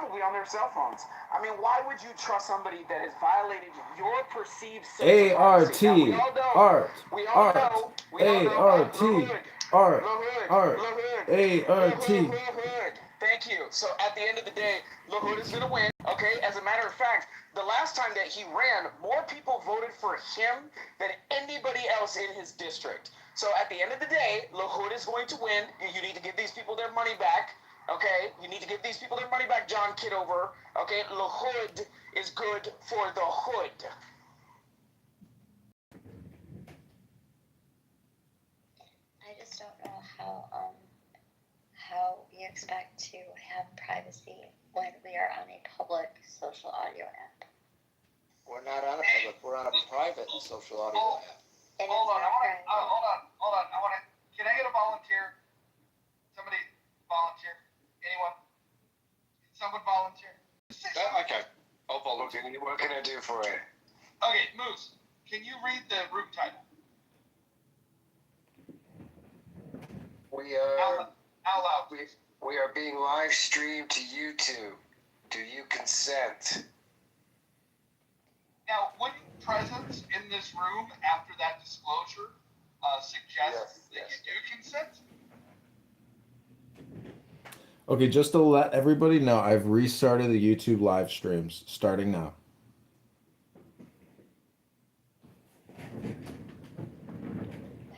probably on their cell phones. I mean, why would you trust somebody that has violated your perceived sense of privacy? Now, ART, art, art, ART, art, art, ART. Thank you. So at the end of the day, La Hood is going to win. Okay. As a matter of fact, the last time that he ran, more people voted for him than anybody else in his district. So at the end of the day, La Hood is going to win. You need to give these people their money back. Okay, you need to give these people their money back, John Kitover. Okay, La Hood is good for the hood. I just don't know how we expect to have privacy when we are on a public social audio app. We're not on a public. We're on a private social audio app. And Hold on, hold on. Can I get a volunteer? Somebody volunteer? Anyone? Can someone volunteer? Okay. I'll volunteer. What can I do for it? Okay, Moose, can you read the room title? We are Out loud, please. we are being live streamed to YouTube. Do you consent? Now, wouldn't presence in this room after that disclosure suggest that you do consent? Okay, just to let everybody know, I've restarted the YouTube live streams starting now.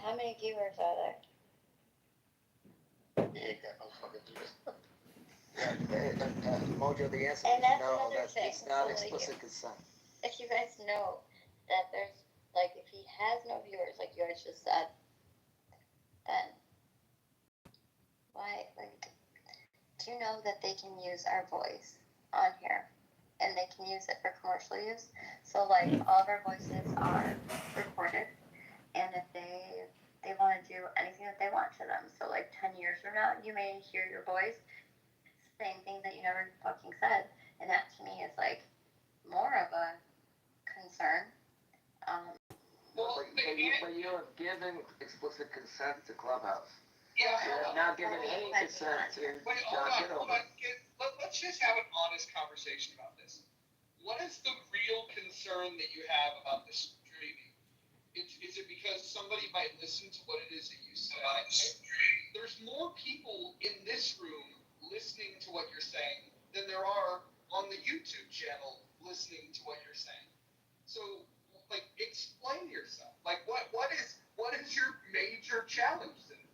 How many viewers are there? You ain't got no fucking juice. Mojo, the answer And is that's no. another thing. It's not So, explicit consent. If you guys know that there's, like, if he has no viewers, like you guys just said, then why, like, do you know that they can use our voice on here and they can use it for commercial use? So, like, all of our voices are recorded, and if they want to do anything that they want to them, so, like, 10 years from now, you may hear your voice saying things that you never fucking said, and that to me is, like, more of a concern. But you have given explicit consent to Clubhouse. Yeah, You have not given any consent to John Kitover. Let's just have an honest conversation about this. What is the real concern that you have about the streaming? Is it because somebody might listen to what it is that you say? There's more people in this room listening to what you're saying than there are on the YouTube channel listening to what you're saying. So, like, explain yourself. Like, what is your major challenge to this?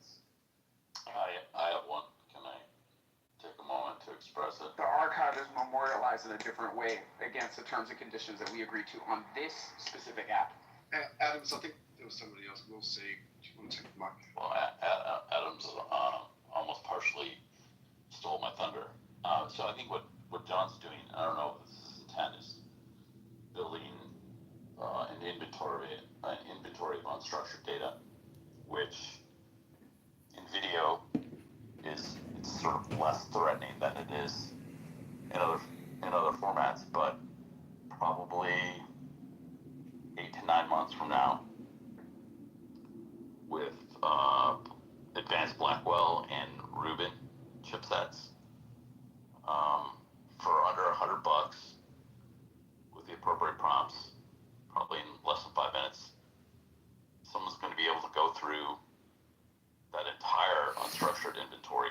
I have one. Can I take a moment to express it? The archive is memorialized in a different way against the terms and conditions that we agreed to on this specific app. Adams, I think there was somebody else who will say, do you want to take the mic? Well, Adams almost partially stole my thunder. So I think what John's doing, I don't know if this is his intent, is building an inventory of unstructured data, which in video it's sort of less threatening than it is in other formats, but probably 8 to 9 months from now, with advanced Blackwell and Rubin chipsets, for under $100 with the appropriate prompts, probably in less than 5 minutes, someone's going to be able to go through that entire unstructured inventory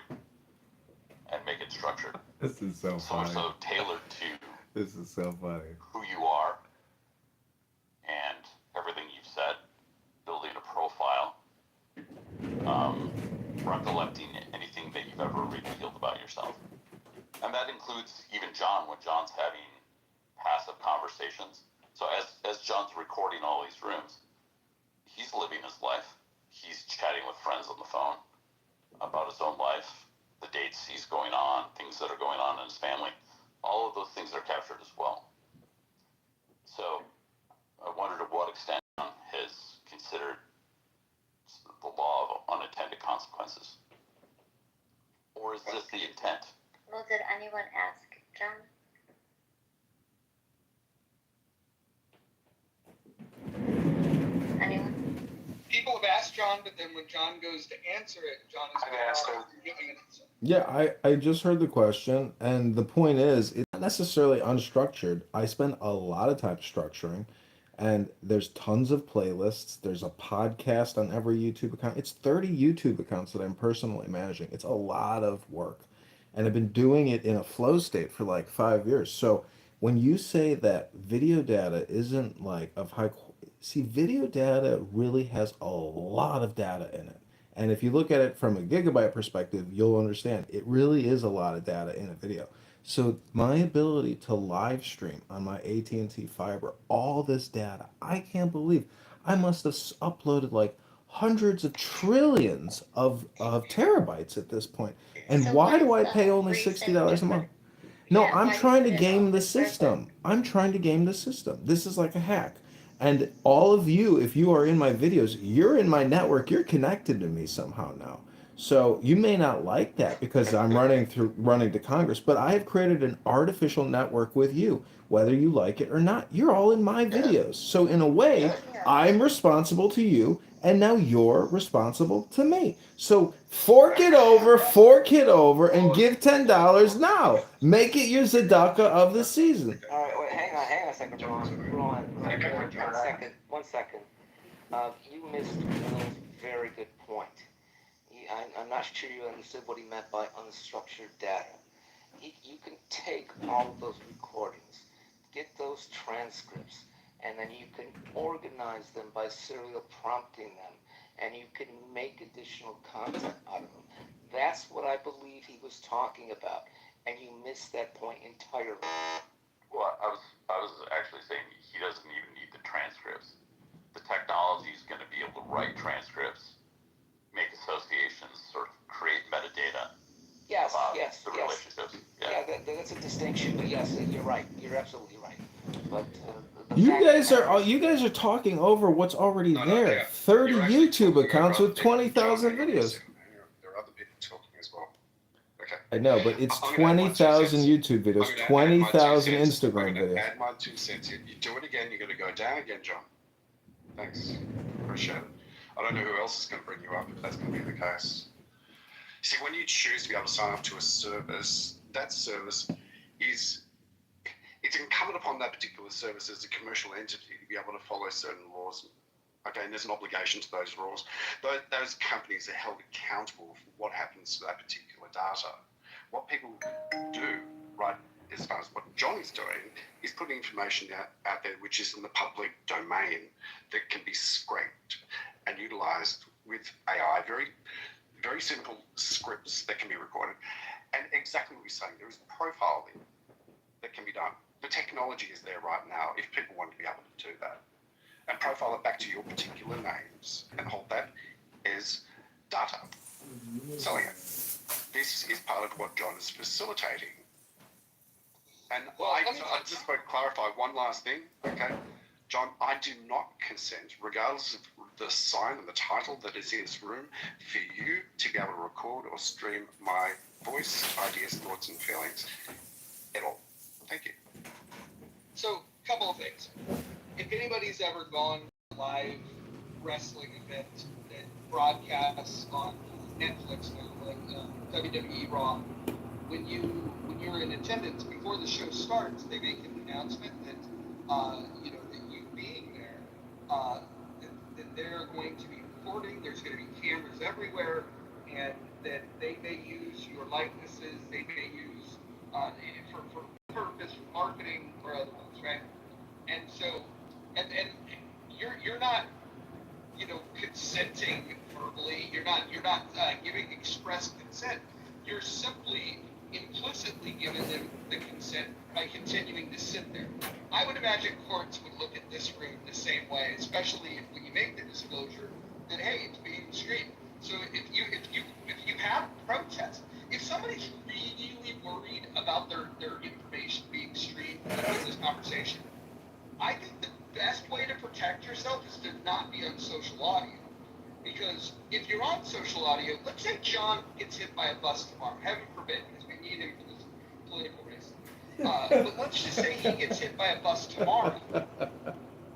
and make it structured. This is so funny. So tailored to This is so funny. who you are and everything you've said, building a profile, recollecting anything that you've ever revealed about yourself. And that includes even John, when John's having passive conversations. So as John's recording all these rooms, he's living his life. He's chatting with friends on the phone about his own life, the dates he's going on, things that are going on in his family. All of those things are captured as well. So I wonder to what extent John has considered the law of unintended consequences. Or is this the intent? Well, did anyone ask John? Anyone? People have asked John, but then when John goes to answer it, John is I've asked him. giving an answer. Yeah, I just heard the question, and the point is, it's not necessarily unstructured. I spend a lot of time structuring, and there's tons of playlists. There's a podcast on every YouTube account. It's 30 YouTube accounts that I'm personally managing. It's a lot of work, and I've been doing it in a flow state for like 5 years. So when you say that video data isn't like of see, video data really has a lot of data in it. And if you look at it from a gigabyte perspective, you'll understand it really is a lot of data in a video. So my ability to live stream on my AT&T fiber all this data, I can't believe I must have uploaded like hundreds of trillions of terabytes at this point. And So what why is do I pay the only recent $60 a month? difference? No, Yeah, I'm why do you trying put to it all game the this person? system. I'm trying to game the system. This is like a hack. And all of you, if you are in my videos, you're in my network. You're connected to me somehow now. So you may not like that because I'm running to Congress, but I have created an artificial network with you, whether you like it or not. You're all in my Yeah. videos. So in a way, Yeah. I'm responsible to you, and now you're responsible to me. So fork it over, and give $10 now. Make it your Zadaka of the season. All right, wait, hang on a second, Ron. One second. You missed Will's very good point. I'm not sure you understood what he meant by unstructured data. You can take all of those recordings, get those transcripts, and then you can organize them by serial prompting them, and you can make additional content out of them. That's what I believe he was talking about, and you missed that point entirely. Well, I was actually saying he doesn't even need the transcripts. The technology is going to be able to write transcripts, make associations, sort of create metadata Yes, about yes, the yes. relationships. Yeah, that's a distinction, but yes, you're right. You're absolutely right. But the You fact of the guys are matter is, you guys are talking over what's already No, there. yeah. 30 You're actually YouTube talking accounts over with other people. John, 20,000 hang on a videos. second. There are other people talking as well. Okay. I know, but it's I'm going to add my 20,000 2 cents. YouTube I'm videos, going to add my 20,000 2 cents. I'm Instagram going to videos. add my 2 cents here. You do it again, you're going to go down again, John. Thanks. Appreciate it. I don't know who else is going to bring you up if that's going to be the case. See, when you choose to be able to sign up to a service, that service is, it's incumbent upon that particular service as a commercial entity to be able to follow certain laws. Okay, and there's an obligation to those laws. Those companies are held accountable for what happens to that particular data. What people do, right, as far as what John is doing, is putting information out there which is in the public domain that can be scraped and utilized with AI. Very, very simple scripts that can be recorded. And exactly what you're saying, there is profiling that can be done. The technology is there right now if people want to be able to do that. And profile it back to your particular names and hold that as data. Selling it. This is part of what John is facilitating. And I just want to clarify one last thing, okay? John, I do not consent, regardless of the sign and the title that is in this room, for you to be able to record or stream my voice, ideas, thoughts, and feelings at all. Thank you. So, a couple of things. If anybody's ever gone to a live wrestling event that broadcasts on Netflix now, like WWE Raw, when you're in attendance before the show starts, they make an announcement that that you being there, that they're going to be recording. There's going to be cameras everywhere, and that they may use your likenesses. They may use for purpose, for marketing, or otherwise, right? And so, and you're not consenting verbally. You're not giving express consent. You're simply implicitly giving them the consent by continuing to sit there. I would imagine courts would look at this room the same way, especially if when you make the disclosure that hey, it's being streamed. So if you have protest, if somebody's really worried about their information being streamed in this conversation, I think the best way to protect yourself is to not be on social audio. Because if you're on social audio, let's say John gets hit by a bus tomorrow, heaven forbid, because we need him for this political race. But let's just say he gets hit by a bus tomorrow.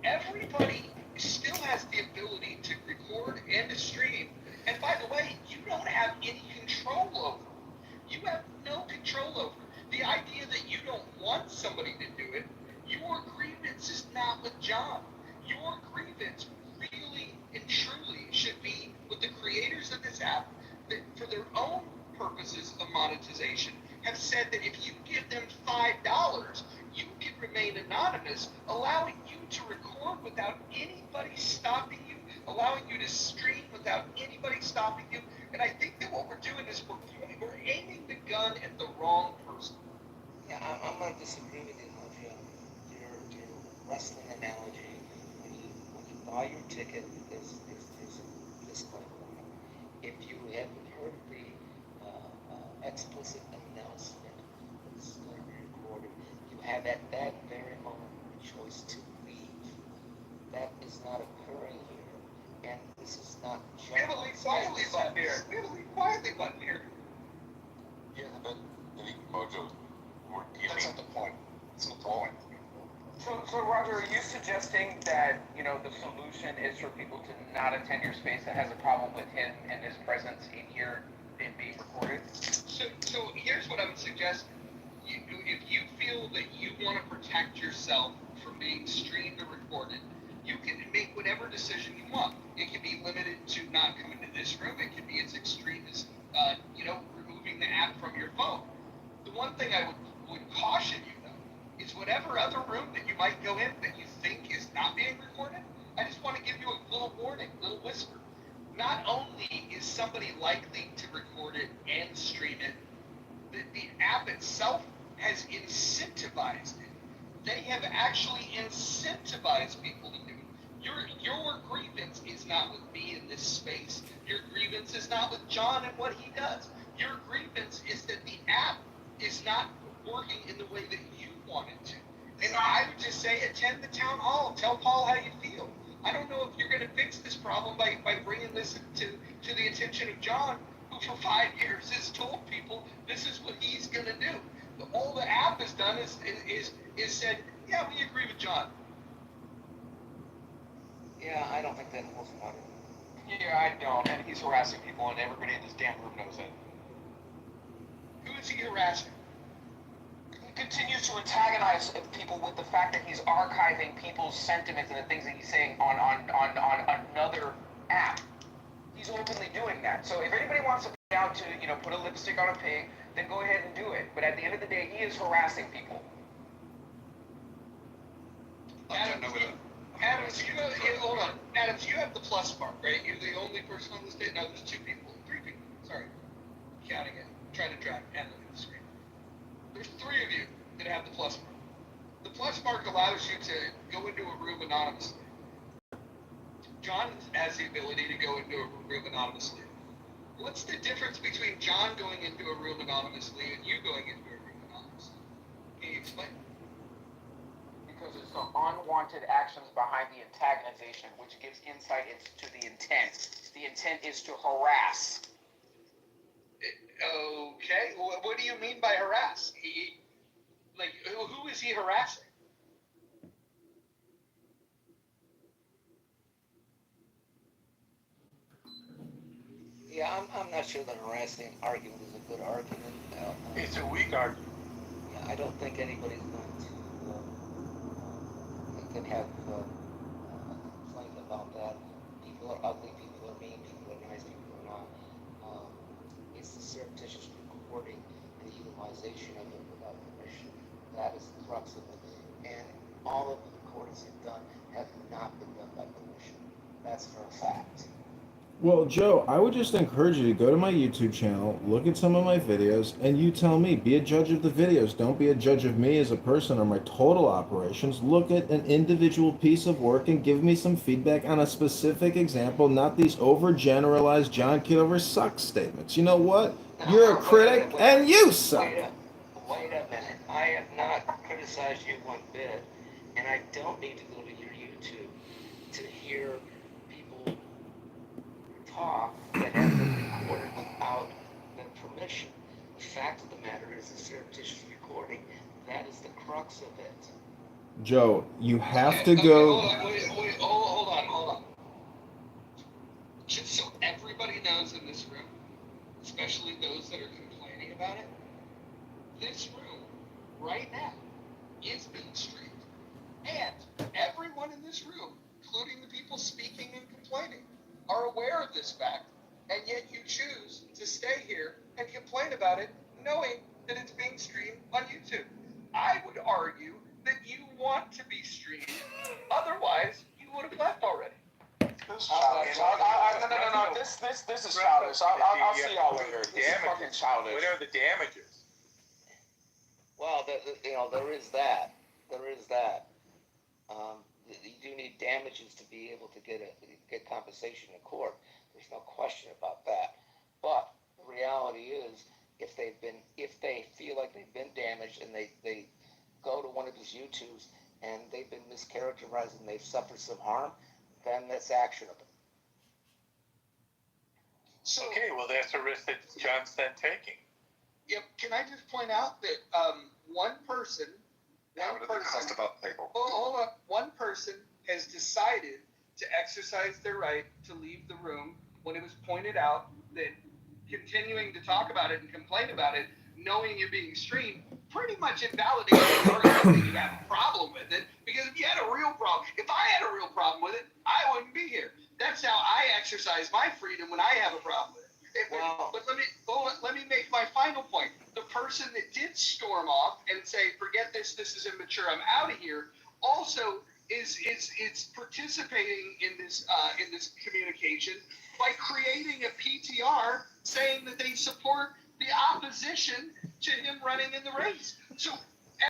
Everybody still has the ability to record and to stream. And by the way, you don't have any control over. said that if you give them $5, you can remain anonymous, allowing you to record without anybody stopping you, allowing you to stream without anybody stopping you. And I think that what we're doing is we're aiming the gun at the wrong person. Yeah, I'm going to disagree with you, Mafia. Your wrestling analogy, when you buy your ticket, there's a disclaimer on it. If you haven't heard the explicit announcement, this is going to be recorded, you have at that very moment the choice to leave. That is not occurring here, and this is not just... We have a leave quietly button here. We have a leave quietly button here. Yeah, but I think Mojo, we're giving. That's not the point. It's not the point. So Roger, are you suggesting that, the solution is for people to not attend your space that has a problem with him and his presence in here and being recorded? So here's what I would suggest. If you feel that you want to protect yourself from being streamed or recorded, you can make whatever decision you want. It can be limited to not coming to this room. It can be as extreme as, removing the app from your phone. The one thing I would caution you, though, is whatever other room that you might go in that you think is not being recorded, I just want to give you a little warning, a little whisper. Not only is somebody likely to record it and stream it, the app itself has incentivized it. They have actually incentivized people to do it. Your grievance is not with me in this space. Your grievance is not with John and what he does. Your grievance is that the app is not working in the way that you want it to. And I would just say attend the town hall. Tell Paul how you feel. I don't know if you're going to fix this problem by bringing this to the attention of John, who for 5 years has told people this is what he's going to do. All the app has done is said, yeah, we agree with John. Yeah, I don't think that holds water. Yeah, I don't, and he's harassing people, and everybody in this damn room knows it. Who is he harassing? He continues to antagonize people with the fact that he's archiving people's sentiments and the things that he's saying on another app. He's openly doing that. So if anybody wants to put out to, put a lipstick on a pig, then go ahead and do it. But at the end of the day, he is harassing people. Adams, hold on. Adams, you have the plus mark, right? You're the only person on the stage. No, there's 2 people. 3 people. Sorry. Counting it. Trying to drag and look at the screen. There's 3 of you that have the plus mark. The plus mark allows you to go into a room anonymously. John has the ability to go into a room anonymously. What's the difference between John going into a room anonymously and you going into a room anonymously? Can you explain? Because there's some unwanted actions behind the antagonization, which gives insight into the intent. The intent is to harass. Okay. What do you mean by harass? Who is he harassing? Yeah, I'm not sure that harassing argument is a good argument. It's a weak argument. Yeah, I don't think anybody's going to can have a complaint about that. People are ugly, people are mean, people are nice, people are not. It's the surreptitious recording and the utilization of it without permission. That is the crux of it. And all of the recordings you've done have not been done by permission. That's for a fact. Well, Joe, I would just encourage you to go to my YouTube channel, look at some of my videos, and you tell me. Be a judge of the videos. Don't be a judge of me as a person or my total operations. Look at an individual piece of work and give me some feedback on a specific example, not these overgeneralized John Kitover sucks statements. You know what? You're a critic and you suck. Wait a minute. I have not criticized you one bit, and I don't need to go to your YouTube to hear people talk that have been recorded without their permission. The fact of the matter is the surreptitious recording. That is the crux of it. Joe, you have to go. Hold on. Just so everybody knows in this room, especially those that are complaining about it, this room right now is being streamed. And everyone in this room, including the people speaking and complaining, are aware of this fact, and yet you choose to stay here and complain about it, knowing that it's being streamed on YouTube. I would argue that you want to be streamed, otherwise you would have left already. No. This is childish. I'll see y'all later. This is fucking childish. What are the damages? Well, there is that. There is that. You do need damages to be able to get compensation in court. There's no question about that. But the reality is, if they feel like they've been damaged and they go to one of these YouTubes and they've been mischaracterized and they've suffered some harm, then that's actionable. So, okay, well, that's a risk that John's then taking. yeah, can I just point out that one person has decided to exercise their right to leave the room when it was pointed out that continuing to talk about it and complain about it, knowing you're being streamed, pretty much invalidates the argument that you have a problem with it. Because if you had a real problem, if I had a real problem with it, I wouldn't be here. That's how I exercise my freedom when I have a problem with it. But let me make my final point. The person that did storm off and say, "Forget this. This is immature. I'm out of here," also is participating in this communication by creating a PTR saying that they support the opposition to him running in the race. So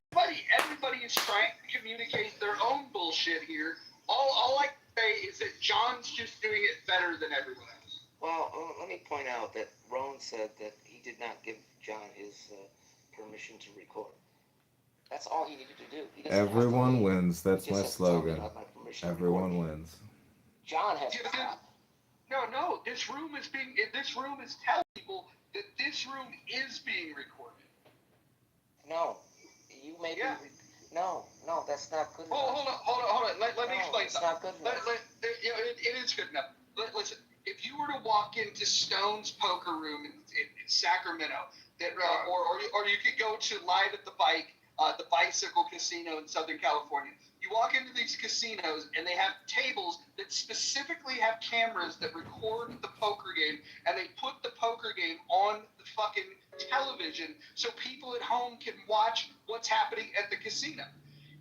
everybody is trying to communicate their own bullshit here. All I can say is that John's just doing it better than everyone else. Well, let me point out that Rowan said that he did not give John his permission to record. That's all he needed to do. Everyone wins. That's my slogan. Everyone wins. John has to stop. No. This room is telling people that this room is being recorded. No, you may be. No, that's not good enough. Hold on. Let me explain something. It's not good enough. It is good enough. Listen, if you were to walk into Stone's poker room in Sacramento, or you could go to Live at the Bike, the Bicycle Casino in Southern California. You walk into these casinos and they have tables that specifically have cameras that record the poker game, and they put the poker game on the fucking television so people at home can watch what's happening at the casino.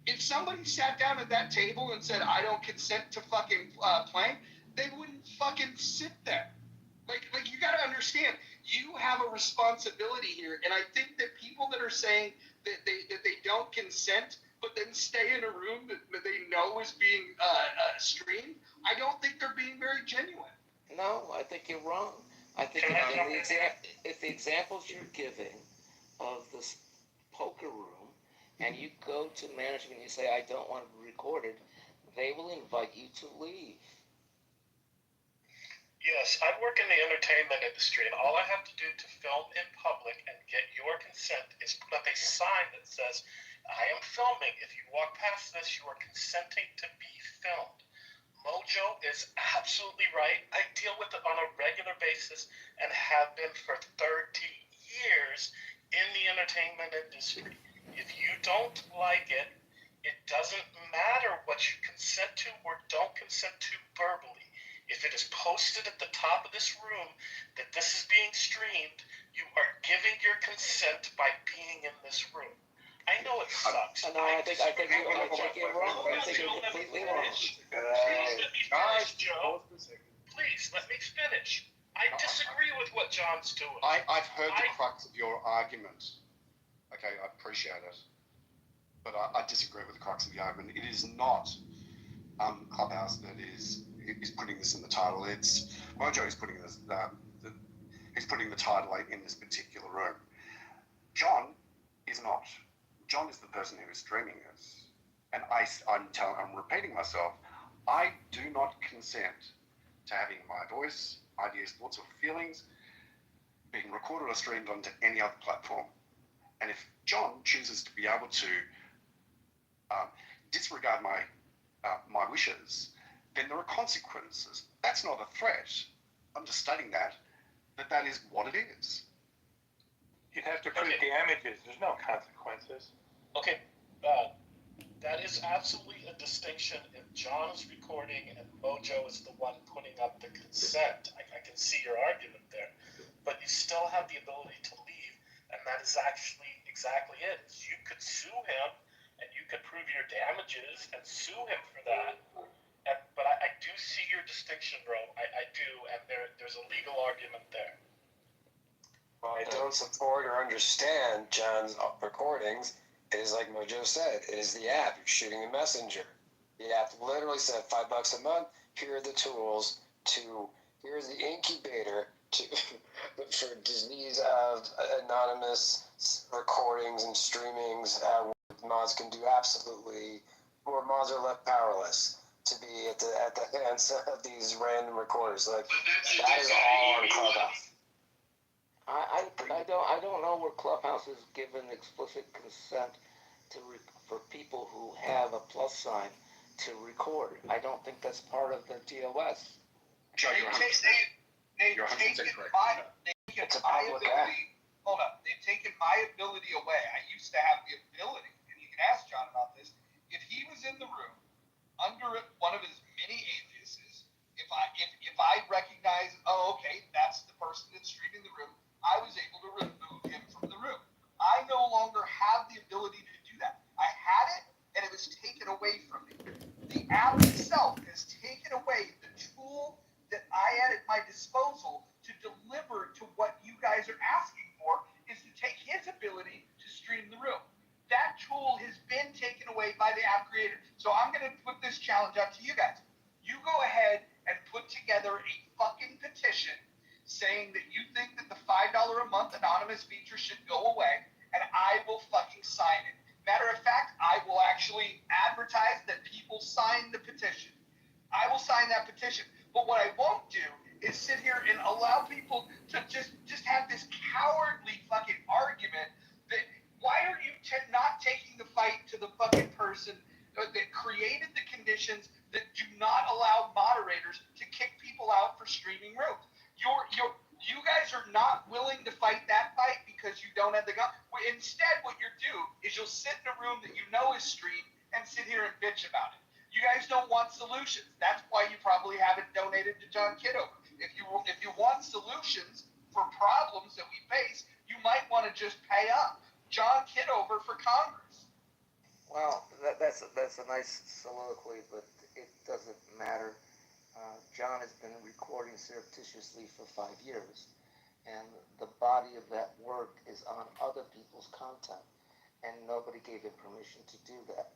If somebody sat down at that table and said, "I don't consent to fucking playing," they wouldn't fucking sit there. Like you got to understand, you have a responsibility here, and I think that people that are saying that they don't consent, but then stay in a room that they know is being streamed, I don't think they're being very genuine. No, I think you're wrong. I think if the examples you're giving of this poker room, and you go to management and you say, "I don't want to be recorded," they will invite you to leave. Yes, I work in the entertainment industry, and all I have to do to film in public and get your consent is put up a sign that says, "I am filming. If you walk past this, you are consenting to be filmed." Mojo is absolutely right. I deal with it on a regular basis and have been for 30 years in the entertainment industry. If you don't like it, it doesn't matter what you consent to or don't consent to verbally. If it is posted at the top of this room that this is being streamed, you are giving your consent by being in this room. I know it sucks. No, I think you're wrong. I think you're completely wrong. Please let me finish, Joe. Please let me finish. I disagree with what John's doing. I've heard the crux of your argument. Okay, I appreciate it. But I disagree with the crux of the argument. It is not Clubhouse that is putting this in the title. It's Mojo is putting this. He's putting the title in this particular room. John is not. John is the person who is streaming this, and I'm repeating myself. I do not consent to having my voice, ideas, thoughts, or feelings being recorded or streamed onto any other platform. And if John chooses to be able to disregard my wishes, then there are consequences. That's not a threat. I'm just stating that is what it is. You'd have to prove damages. There's no consequences. Okay, that is absolutely a distinction if John is recording and Mojo is the one putting up the consent. I can see your argument there. But you still have the ability to leave and that is actually exactly it. Is you could sue him, and you could prove your damages and sue him for that. But I do see your distinction, bro. I do, and there's a legal argument there. Well, I don't support or understand John's recordings. It is like Mojo said, it is the app. You're shooting a messenger. The app literally said $5 a month. Here are the tools here's the incubator for disease of anonymous recordings and streamings. Mods can do absolutely, or mods are left powerless to be at the hands of these random recorders. Like, that is all on Clubhouse. I don't know where Clubhouse has given explicit consent for people who have a plus sign to record. I don't think that's part of the TOS. Joe, you're 100%. You're 100% correct. It's a public app. Hold up. They've taken my ability away. I used to have the ability, and you can ask John about this. If he was in the room under one of his many aliases, if I recognize, oh, okay, that's the person that's streaming the room, I was able to remove him from the room. I no longer have the ability to do that. I had it, and it was taken away from me. The app itself has taken away the tool that I had at my disposal to deliver to what you guys are asking for, is to take his ability to stream the room. That tool has been taken away by the app creator. So I'm going to put this challenge out to you guys. You go ahead and put together a fucking petition saying that you think that the $5 a month anonymous feature should go away, and I will fucking sign it. Matter of fact, I will actually advertise that people sign the petition. I will sign that petition. But what I won't do is sit here and allow people to just have this cowardly fucking argument that why are you not taking the fight to the fucking person that created the conditions that do not allow moderators to kick people out for streaming rooms? You guys are not willing to fight that fight because you don't have the gun. Instead, what you do is you'll sit in a room that you know is streamed and sit here and bitch about it. You guys don't want solutions. That's why you probably haven't donated to John Kitover. If you want solutions for problems that we face, you might want to just pay up. John Kitover for Congress. Well, that's a nice soliloquy, but it doesn't matter. John has been recording surreptitiously for 5 years, and the body of that work is on other people's content, and nobody gave him permission to do that.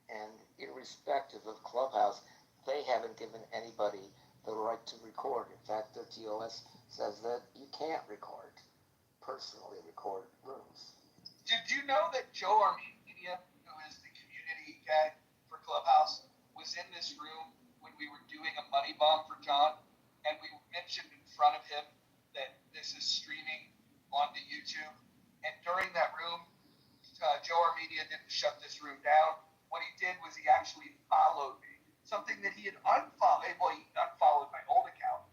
And irrespective of Clubhouse, they haven't given anybody the right to record. In fact, their TOS says that you can't personally record rooms. Did you know that Joe Armenia, who is the community guy for Clubhouse, was in this room when we were doing a money bomb for John, and we mentioned in front of him that this is streaming onto YouTube. And during that room, Joe Armenia didn't shut this room down. What he did was he actually followed me, something that he had unfollowed. Well, he unfollowed my old account,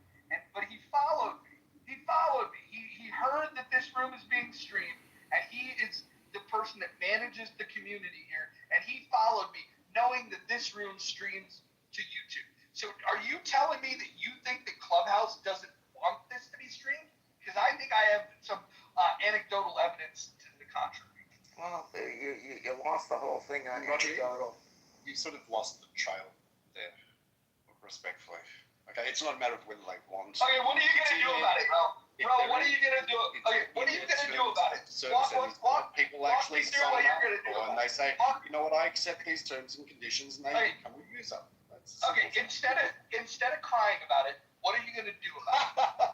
but he followed me. He followed me. He heard that this room is being streamed, and he is the person that manages the community here, and he followed me, knowing that this room streams to YouTube. So are you telling me that you think that Clubhouse doesn't want this to be streamed? Because I think I have some anecdotal evidence to the contrary. Well, you lost the whole thing on Roger, anecdotal. you sort of lost the trail there, respectfully. Okay, it's not a matter of whether they want. Okay, what are you gonna do about it, bro? Bro, what are you gonna do? Okay, what are you gonna do about it? People actually sign up, and they say, you know what, I accept these terms and conditions, and they become a user. Okay, instead of crying about it, what are you gonna do about it?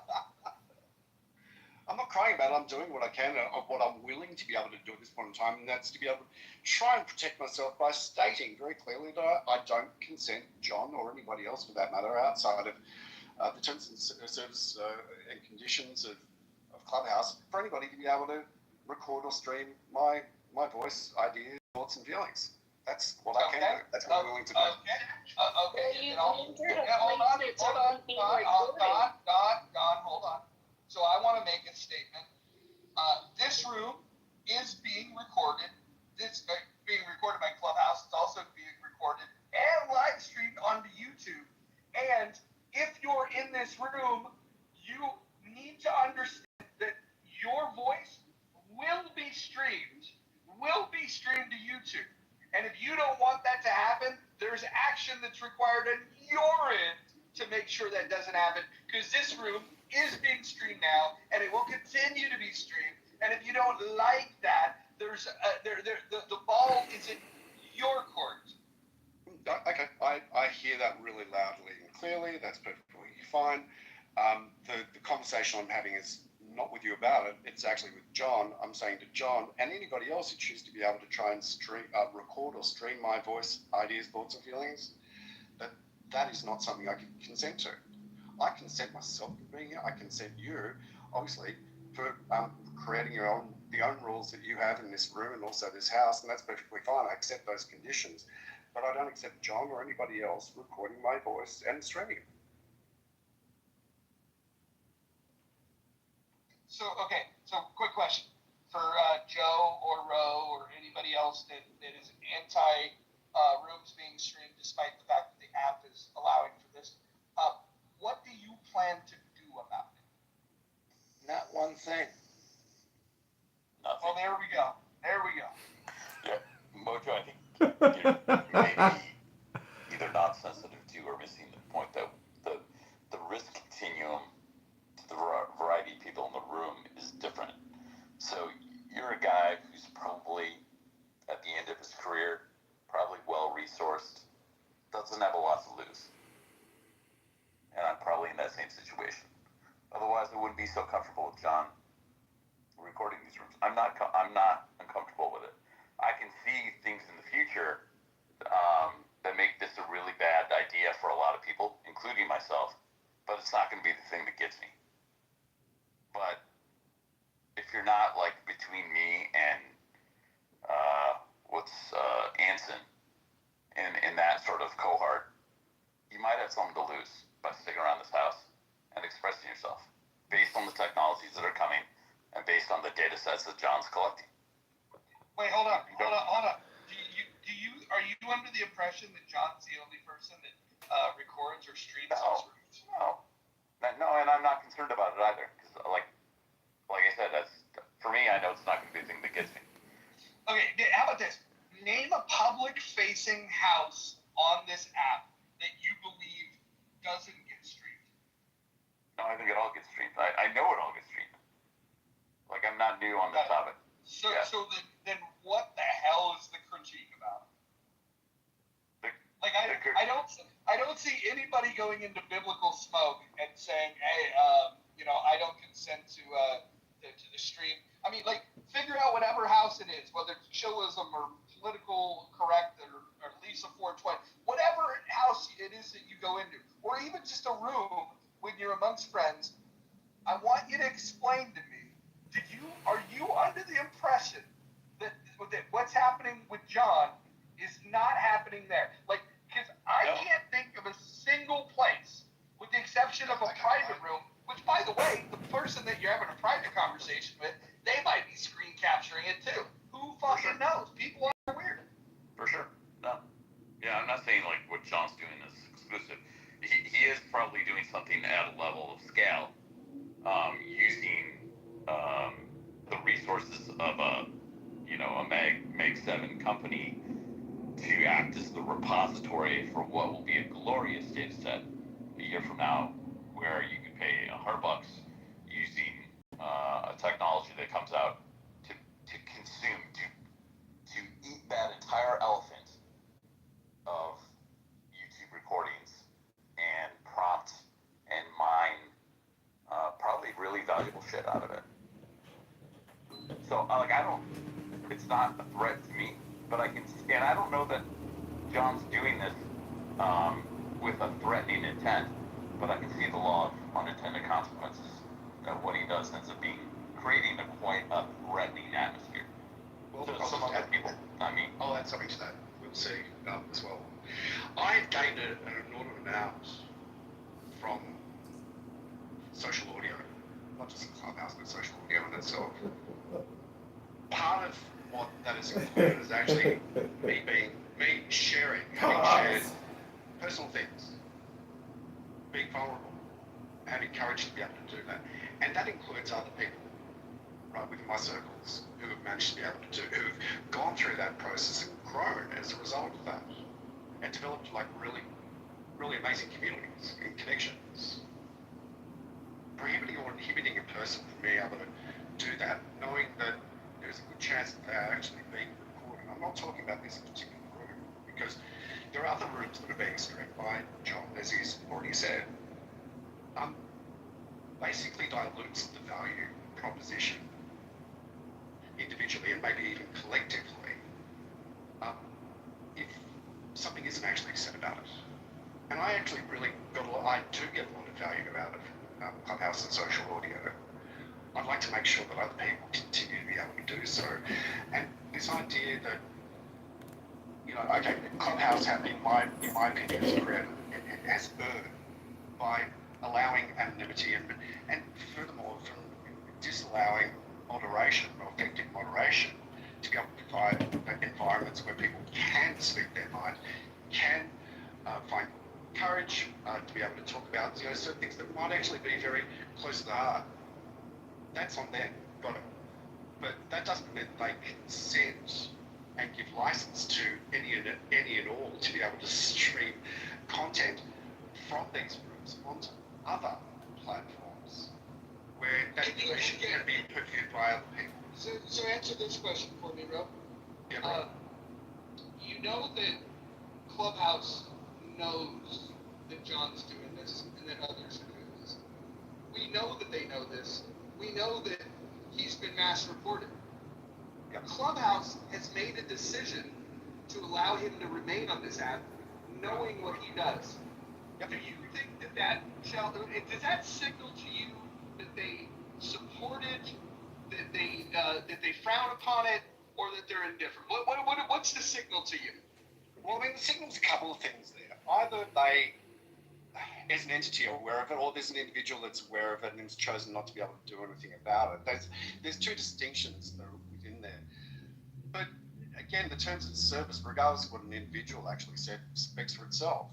I'm not crying about it. I'm doing what I can, of what I'm willing to be able to do at this point in time, and that's to be able to try and protect myself by stating very clearly that I don't consent, John or anybody else for that matter, outside of the terms and service and conditions of Clubhouse, for anybody to be able to record or stream my voice, ideas, thoughts, and feelings. That's what I can do. That's what I'm willing to do. Okay. Hold on. So I want to make a statement. This room is being recorded. This being recorded by Clubhouse. It's also being recorded and live streamed onto YouTube. And if you're in this room, you need to understand that your voice will YouTube. And if you don't want that to happen, there's action that's required on your end to make sure that doesn't happen, because this room is being streamed now, and it will continue to be streamed. And if you don't like that, the ball is in your court. Okay, I hear that really loudly and clearly. That's perfectly fine. The conversation I'm having is not with you about it. It's actually with John. I'm saying to John and anybody else who chooses to be able to try and record or stream my voice, ideas, thoughts, and feelings, that is not something I can consent to. I consent myself for being here. I consent you, obviously, for creating the own rules that you have in this room and also this house, and that's perfectly fine. I accept those conditions. But I don't accept John or anybody else recording my voice and streaming it. So quick question for Joe or Ro or anybody else that is anti rooms being streamed, despite the fact that the app is allowing for this. What do you plan to do about it? Not one thing. Nothing. Well, there we go. Yeah, Mojo, I think you're maybe either not sensitive to or missing the point that the risk continuum to the variety of people in the room is different. So you're a guy who's probably at the end of his career, probably well-resourced, doesn't have a lot to lose. And I'm probably in that same situation. Otherwise, I wouldn't be so comfortable with John recording these rooms. I'm not uncomfortable with it. I can see things in the future that make this a really bad idea for a lot of people, including myself, but it's not going to be the thing that gets me. But if you're not like between me and Anson in that sort of cohort, you might have something to lose by sticking around this house and expressing yourself based on the technologies that are coming and based on the data sets that John's collecting. Wait, hold on. Are you under the impression that John's the only person that records or streams these rooms? No, and I'm not concerned about it either. Because, like I said, that's for me. I know it's not going to be the thing that gets me. Okay, how about this? Name a public-facing house on this app that you believe doesn't get streamed. No, I think it all gets streamed. I know it all gets streamed. Like, I'm not new on this topic. So then what the hell is the critique about? I don't see anybody going into biblical smoke and saying, hey, I don't consent to the stream. I mean, like, figure out whatever house it is, whether it's chillism or political correct or Lisa 420, whatever house it is that you go into, or even just a room when you're amongst friends. I want you to explain to me, are you under the impression that what's happening with John is not happening there? Like, because I can't think of a single place, with the exception of a private room, which, by the way, the person that you're having a private conversation with, they might be screen capturing it too. Who fucking knows? People are weird. For sure. No. Yeah, I'm not saying like what John's doing is exclusive. He is probably doing something at a level of scale, using the resources of a Meg 7 company to act as the repository for what will be a glorious data set a year from now, where you can pay $100 using a technology that comes out to consume, to eat that entire elephant of YouTube recordings and prompt and mine probably really valuable shit out of it. So, it's not a threat to me, but and I don't know that John's doing this with a threatening intent, but I can see the law of unintended consequences of what he does ends up creating quite a threatening atmosphere. Well, So some other people, I'll add something to that. We'll see as well. I gained an inordinate amount from social audio, not just Clubhouse, but social audio in itself. Part of what that is included is actually me sharing, having shared personal things, being vulnerable, having courage to be able to do that. And that includes other people. right, within my circles, who have managed to be able to do, who've gone through that process and grown as a result of that, and developed like really, really amazing communities and connections. Prohibiting or inhibiting a person from being able to do that, knowing that there's a good chance that they're actually being recorded. I'm not talking about this particular room, because there are other rooms that are being streamed by John, as he's already said. Basically dilutes the value proposition individually and maybe even collectively if something isn't actually said about it. And I actually really I do get a lot of value out of Clubhouse and social audio. I'd like to make sure that other people continue to be able to do so. And this idea that, okay, Clubhouse, in my opinion, has earned by allowing anonymity and furthermore from disallowing moderation, or effective moderation, to be able to provide environments where people can speak their mind, can find courage to be able to talk about certain things that might actually be very close to the heart. That's on them, got it. But that doesn't mean they consent and give license to any and all to be able to stream content from these rooms onto other platforms where that information can be reviewed by other people. So answer this question for me, Rob. Yeah, you know that Clubhouse knows that John's doing this and that others are doing this. We know that they know this. We know that he's been mass reported. Yep. Clubhouse has made a decision to allow him to remain on this app, knowing what he does. Yep. Do you think does that signal to you that they support it, that they frown upon it, or that they're indifferent? What's the signal to you? Well, I mean, the signal's a couple of things there. Either they, as an entity, are aware of it, or there's an individual that's aware of it and has chosen not to be able to do anything about it. There's two distinctions that are within there. But again, the terms of service, regardless of what an individual actually said, speaks for itself.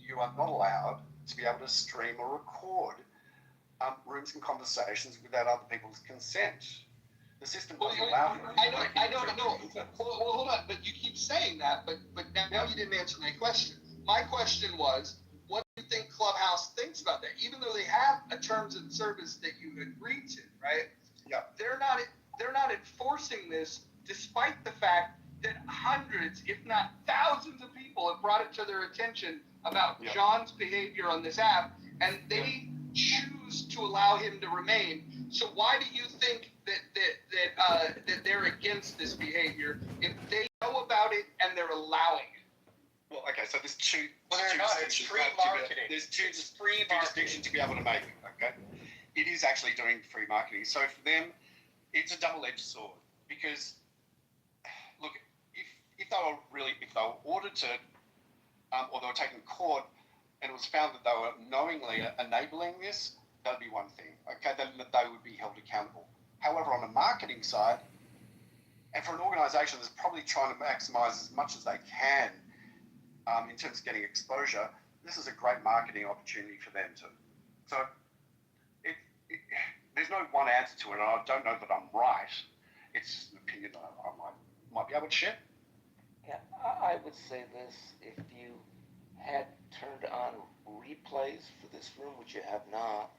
You are not allowed to be able to stream or record rooms and conversations without other people's consent. The system doesn't allow you. I know. Well, hold on, but you keep saying that, but now you didn't answer my question. My question was, what do you think Clubhouse thinks about that? Even though they have a terms of service that you agreed to, right? Yeah. They're not enforcing this, despite the fact that hundreds, if not thousands, of people have brought it to their attention about John's behavior on this app, and they choose to allow him to remain. So why do you think that they're against this behavior if they know about it and they're allowing it? Well, okay, so there's two. Well, they're not. It's free marketing. There's two distinctions to be able to make. Okay, it is actually doing free marketing. So for them, it's a double-edged sword, because look, if they were audited or they were taken to court and it was found that they were knowingly enabling this, that'd be one thing. Okay, then they would be held accountable. However, on the marketing side, and for an organisation that's probably trying to maximise as much as they can in terms of getting exposure, this is a great marketing opportunity for them too. So there's no one answer to it, and I don't know that I'm right. It's just an opinion that I might be able to share. Yeah, I would say this: if you had turned on replays for this room, which you have not,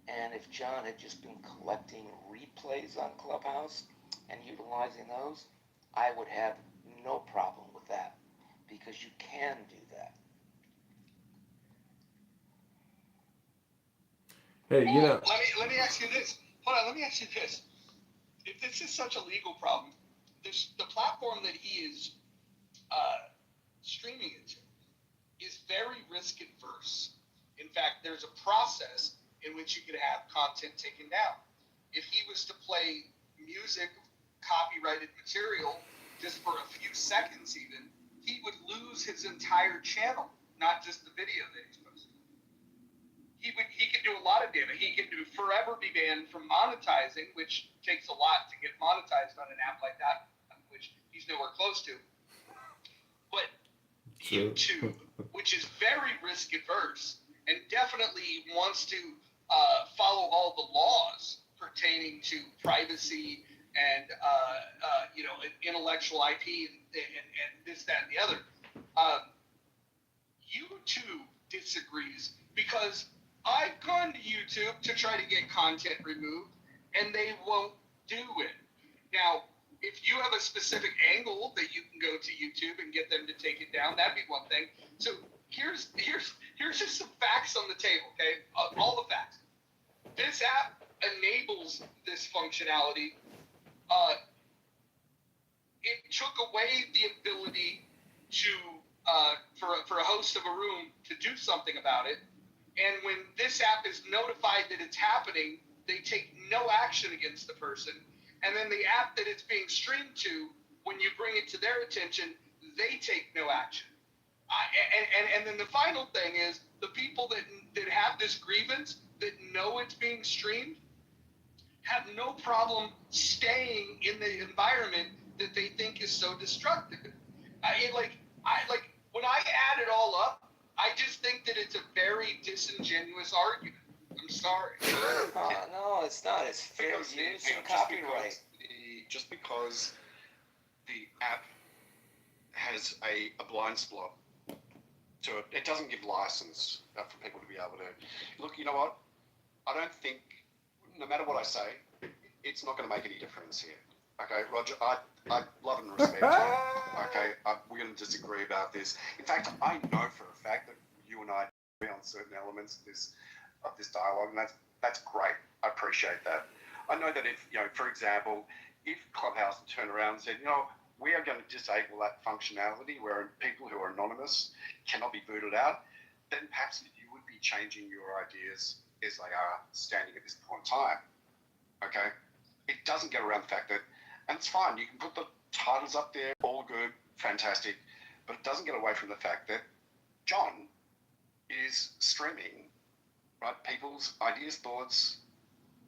and if John had just been collecting replays on Clubhouse and utilizing those, I would have no problem with that, because you can do that. Hey, Let me ask you this. Hold on, let me ask you this. If this is such a legal problem, the platform that he is streaming it to is very risk adverse. In fact, there's a process in which you could have content taken down. If he was to play music, copyrighted material, just for a few seconds even, he would lose his entire channel, not just the video that he's posting. He could do a lot of damage. He could forever be banned from monetizing, which takes a lot to get monetized on an app like that, which he's nowhere close to. But YouTube, which is very risk adverse and definitely wants to follow all the laws pertaining to privacy and intellectual IP and this, that, and the other. YouTube disagrees because I've gone to YouTube to try to get content removed, and they won't do it. Now, if you have a specific angle that you can go to YouTube and get them to take it down, that'd be one thing. So here's just some facts on the table, okay? All the facts. This app enables this functionality. It took away the ability to for a host of a room to do something about it. And when this app is notified that it's happening, they take no action against the person. And then the app that it's being streamed to, when you bring it to their attention, they take no action. And then the final thing is the people that have this grievance, that know it's being streamed, have no problem staying in the environment that they think is so destructive. When I add it all up, I just think that it's a very disingenuous argument. I'm sorry. No, it's not. It's fair use and copyright. Just because the app has a blind spot to it, it doesn't give license for people to be able to look. You know what? I don't think, no matter what I say, it's not going to make any difference here. Okay, Roger, I love and respect you. Okay, we're going to disagree about this. In fact, I know for a fact that you and I agree on certain elements of this dialogue, and that's great. I appreciate that. I know that if, for example, if Clubhouse turned around and said, we are going to disable that functionality where people who are anonymous cannot be booted out, then perhaps you would be changing your ideas as they are standing at this point in time. Okay? It doesn't get around the fact that, and it's fine, you can put the titles up there, all good, fantastic, but it doesn't get away from the fact that John is streaming, right, people's ideas, thoughts,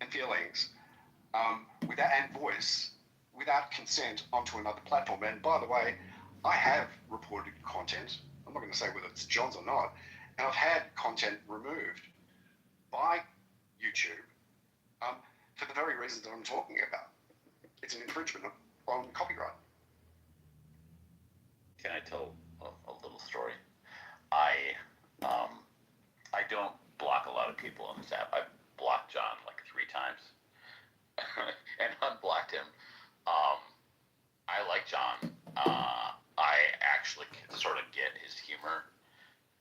and feelings and voice without consent onto another platform. And by the way, I have reported content. I'm not going to say whether it's John's or not, and I've had content removed by YouTube for the very reasons that I'm talking about. It's an infringement on copyright. Can I tell a little story? I don't block a lot of people on this app. I blocked John like 3 times and unblocked him. I like John. I actually sort of get his humor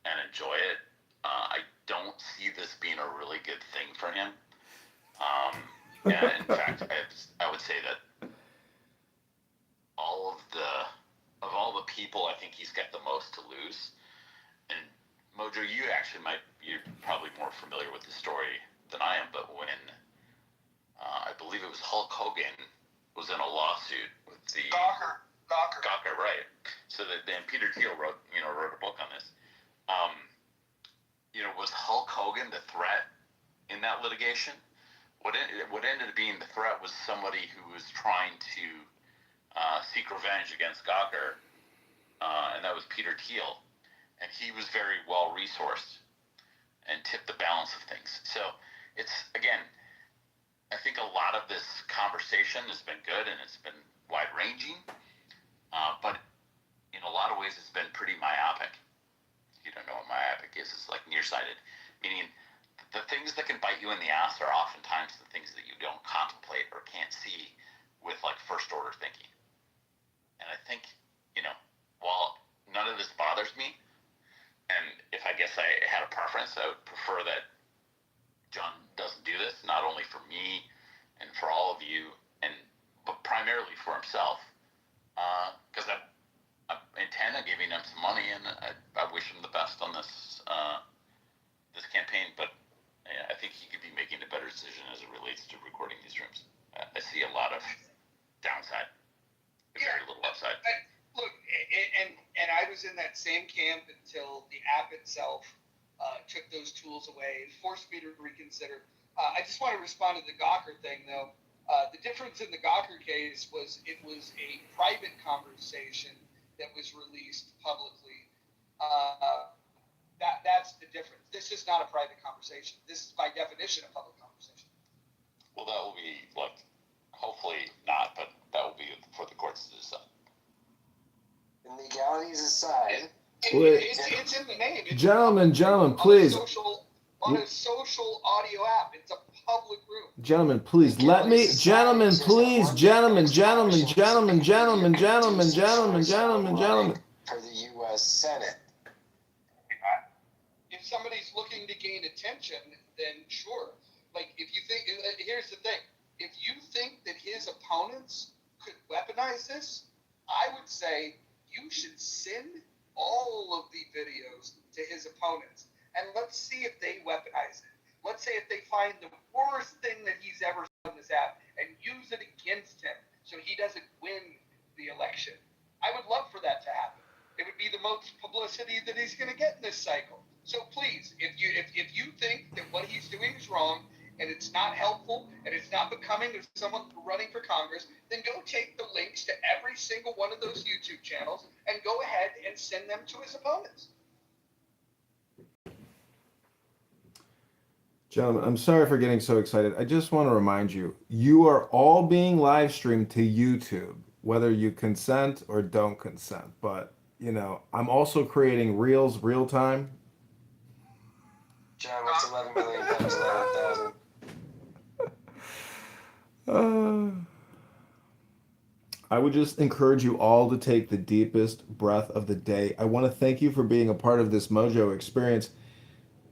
and enjoy it. I don't see this being a really good thing for him. And in fact, I would say that of all the people, I think he's got the most to lose. And Mojo, you're probably more familiar with the story than I am, but when I believe it was Hulk Hogan was in a lawsuit with the Gawker, right? So then Peter Thiel wrote a book on this. Was Hulk Hogan the threat in that litigation? What ended up being the threat was somebody who was trying to seek revenge against Gawker, and that was Peter Thiel, and he was very well resourced and tipped the balance of things. So it's, again, I think a lot of this conversation has been good and it's been wide-ranging, but in a lot of ways it's been pretty myopic. If you don't know what myopic is, it's like nearsighted, meaning the things that can bite you in the ass are oftentimes the things that you don't contemplate or can't see with like first-order thinking. And I think, while none of this bothers me, and if I guess I had a preference, I would prefer that John doesn't do this, not only for me and for all of you, but primarily for himself, because I intend on giving him some money, and I wish him the best on this campaign. But I think he could be making a better decision as it relates to recording these rooms. I see a lot of downside, very little upside. Look, and I was in that same camp until the app itself took those tools away and forced me to reconsider. I just want to respond to the Gawker thing, though. The difference in the Gawker case was it was a private conversation that was released publicly. That's the difference. This is not a private conversation. This is by definition a public conversation. Well, that will be like, hopefully not, but that will be for the courts to decide. And legalities aside, It's in the name. It's Gentlemen, please. On a social audio app. It's a public room. Gentlemen, please let me. Gentlemen, please. Gentlemen. for the U.S. Senate. If somebody's looking to gain attention, then sure. Like, if you think, here's the thing. If you think that his opponents could weaponize this, I would say you should send all of the videos to his opponents. And let's see if they weaponize it. Let's say if they find the worst thing that he's ever done in this app and use it against him so he doesn't win the election. I would love for that to happen. It would be the most publicity that he's going to get in this cycle. So please, if you think that what he's doing is wrong and it's not helpful and it's not becoming of someone running for Congress, then go take the links to every single one of those YouTube channels and go ahead and send them to his opponents. Gentlemen, I'm sorry for getting so excited. I just want to remind you, you are all being live streamed to YouTube, whether you consent or don't consent. But, you know, I'm also creating reels real time. John, what's 11 million times 11,000? I would just encourage you all to take the deepest breath of the day. I want to thank you for being a part of this Mojo experience.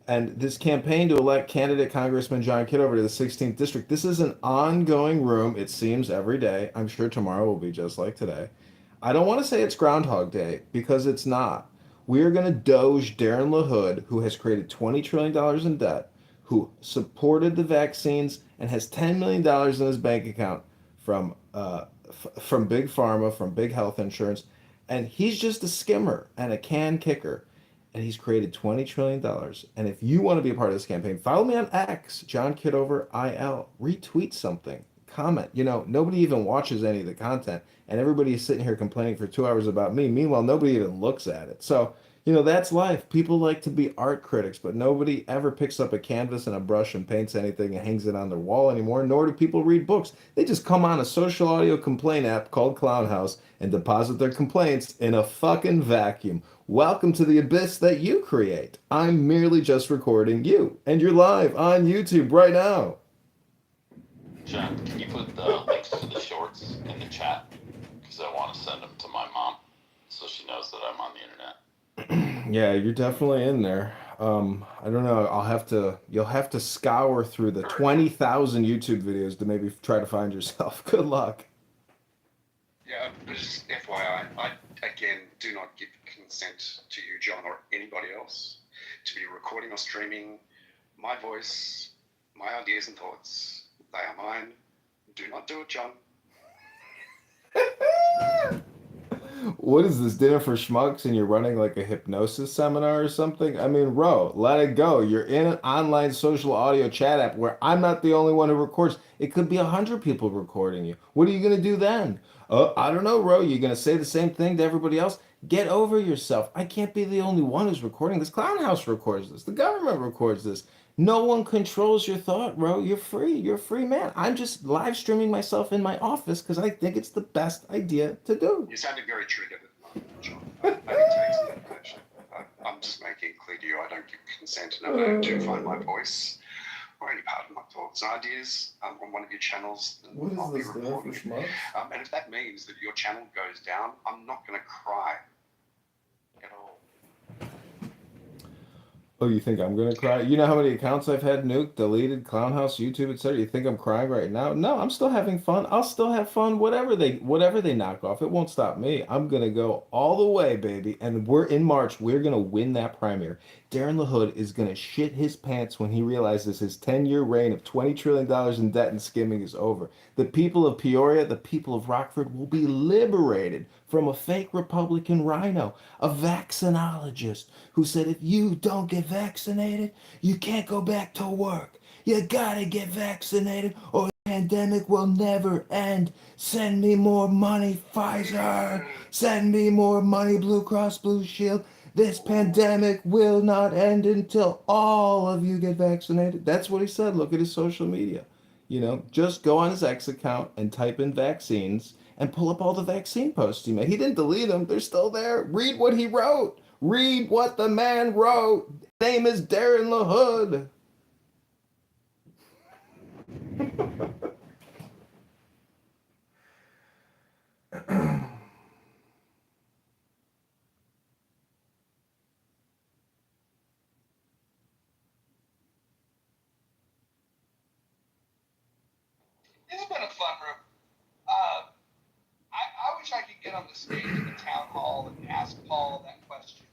And this campaign to elect candidate Congressman John Kitover to the 16th district, this is an ongoing room, it seems, every day. I'm sure tomorrow will be just like today. I don't want to say it's Groundhog Day, because it's not. We are going to doge Darren LaHood, who has created $20 trillion in debt, who supported the vaccines and has $10 million in his bank account from Big Pharma, from Big Health Insurance. And he's just a skimmer and a can kicker. And he's created $20 trillion. And if you want to be a part of this campaign, follow me on X, John Kitover IL. Retweet something. Comment. You know, nobody even watches any of the content. And everybody is sitting here complaining for 2 hours about me. Meanwhile, nobody even looks at it. So, you know, that's life. People like to be art critics, but nobody ever picks up a canvas and a brush and paints anything and hangs it on their wall anymore, nor do people read books. They just come on a social audio complaint app called Clownhouse and deposit their complaints in a fucking vacuum. Welcome to the abyss that you create. I'm merely just recording you, and you're live on YouTube right now. John, can you put the links to the shorts in the chat? Because I want to send them to my mom so she knows that I'm on the internet. Yeah, you're definitely in there. I don't know. You'll have to scour through the 20,000 YouTube videos to maybe try to find yourself. Good luck. Yeah, just FYI, I again do not give consent to you, John, or anybody else to be recording or streaming my voice, my ideas and thoughts. They are mine. Do not do it, John. What is this, dinner for schmucks, and you're running like a hypnosis seminar or something? I mean, Ro, let it go. You're in an online social audio chat app where I'm not the only one who records. It could be 100 people recording you. What are you going to do then? I don't know, Ro. You're going to say the same thing to everybody else? Get over yourself. I can't be the only one who's recording this. Clownhouse records this. The government records this. No one controls your thought, Ro. You're free. You're a free man. I'm just live streaming myself in my office because I think it's the best idea to do. You sounded very triggered at the moment, John. I didn't take some information. I'm just making it clear to you I don't give consent and I do find my voice or any part of my thoughts and ideas on one of your channels. What I'll is be this, dinner for recording. schmucks? And if that means that your channel goes down, I'm not going to cry at all. Oh, you think I'm gonna cry? You know how many accounts I've had nuked, deleted, Clownhouse, YouTube, etc. You think I'm crying right now? No, I'm still having fun. I'll still have fun. Whatever they knock off, it won't stop me. I'm gonna go all the way, baby. And we're in March. We're gonna win that primary. Darren LaHood is gonna shit his pants when he realizes his 10-year reign of $20 trillion in debt and skimming is over. The people of Peoria, the people of Rockford will be liberated from a fake Republican rhino, a vaccinologist who said if you don't get vaccinated, you can't go back to work. You gotta get vaccinated or the pandemic will never end. Send me more money, Pfizer. Send me more money, Blue Cross Blue Shield. This pandemic will not end until all of you get vaccinated. That's what he said. Look at his social media. Just go on his X account and type in vaccines and pull up all the vaccine posts he made. He didn't delete them, they're still there. Read what he wrote. Read what the man wrote. His name is Darren LaHood. This has been a fun room. I wish I could get on the stage of the town hall and ask Paul that question.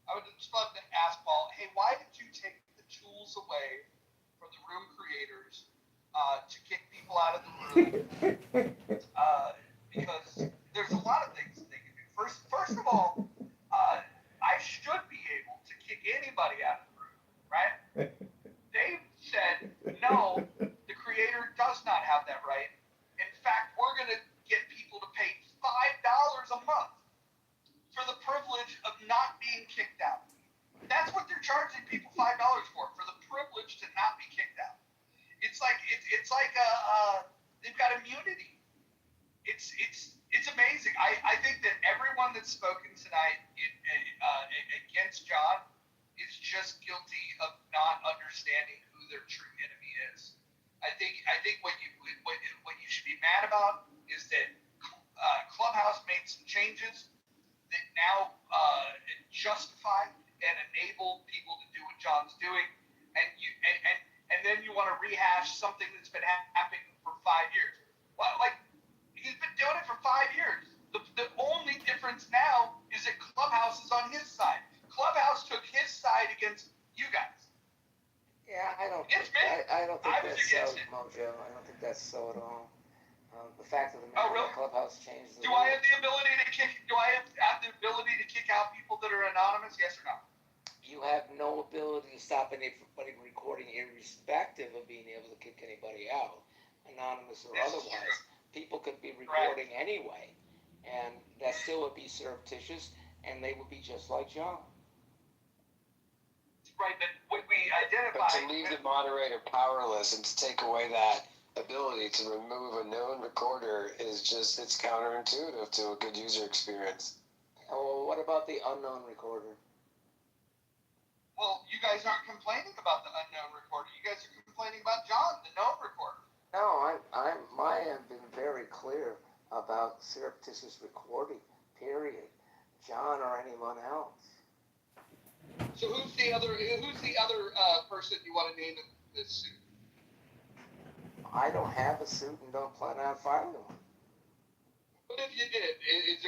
I would just love to ask Paul, hey, why did you take the tools away from the room creators to kick people out of the room? Because there's a lot of things that they can do. First of all, I should be able to kick anybody out of the room, right? They said, no, the creator does not have that right. In fact, we're going to get people to pay $5 a month for the privilege of not being kicked out. That's what they're charging people $5 for the privilege to not be kicked out. It's like they've got immunity. It's amazing. I think that everyone that's spoken tonight against John is just guilty of not understanding who their true enemy is. I think what you should be mad about is that Clubhouse made some changes that now justify and enable people to do what John's doing, and then you want to rehash something that's been happening for 5 years. Well, like, he's been doing it for 5 years. The only difference now is that Clubhouse is on his side. Clubhouse took his side against you guys. Yeah, I don't It's think me. I don't think I was that's so, against it. Mojo. I don't think that's so at all. The fact of the Oh, matter, really? Clubhouse changed the Do I have the ability to kick? Do I have the ability to kick out people that are anonymous? Yes or no? You have no ability to stop anybody from recording, irrespective of being able to kick anybody out, anonymous or This is otherwise. true. People could be recording anyway, and that still would be surreptitious, and they would be just like John. Right, but what we identify. But to leave the moderator powerless and to take away that ability to remove a known recorder is just, it's counterintuitive to a good user experience. Oh, well, what about the unknown recorder? Well, you guys aren't complaining about the unknown recorder. You guys are complaining about John, the known recorder. No, I have been very clear about surreptitious recording, period. John or anyone else. So who's the other person you want to name in this suit? I don't have a suit and don't plan on filing one. What if you did? Is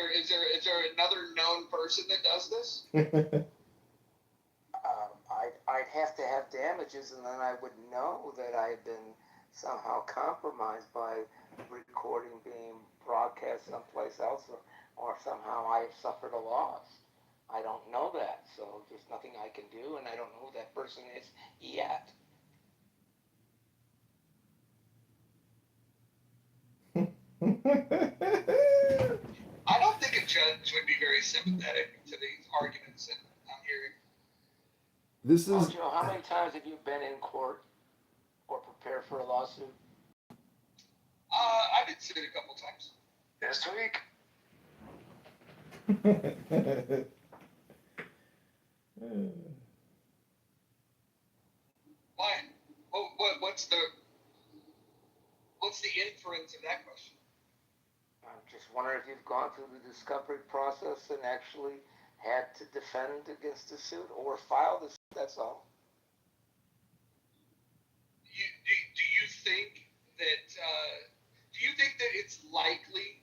there another known person that does this? I'd have to have damages, and then I would know that I had been somehow compromised by recording being broadcast someplace else, or somehow I suffered a loss. I don't know that, so there's nothing I can do, and I don't know who that person is yet. I don't think a judge would be very sympathetic to these arguments that I'm hearing. This is. Joe, how many times have you been in court or prepared for a lawsuit? I've been sued a couple times. This week? Why? What's the inference of that question? I'm just wondering if you've gone through the discovery process and actually had to defend against the suit or file the suit, that's all. Do you think that it's likely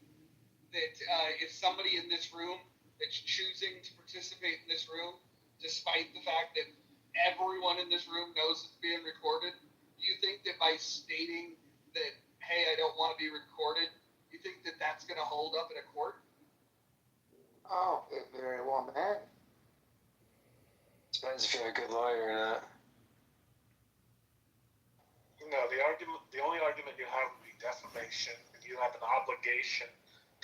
that if somebody in this room that's choosing to participate in this room, despite the fact that everyone in this room knows it's being recorded, do you think that by stating that, hey, I don't want to be recorded, you think that that's going to hold up in a court? Oh, it very well may. Depends if you have a good lawyer or not. No, the only argument you have would be defamation, and you have an obligation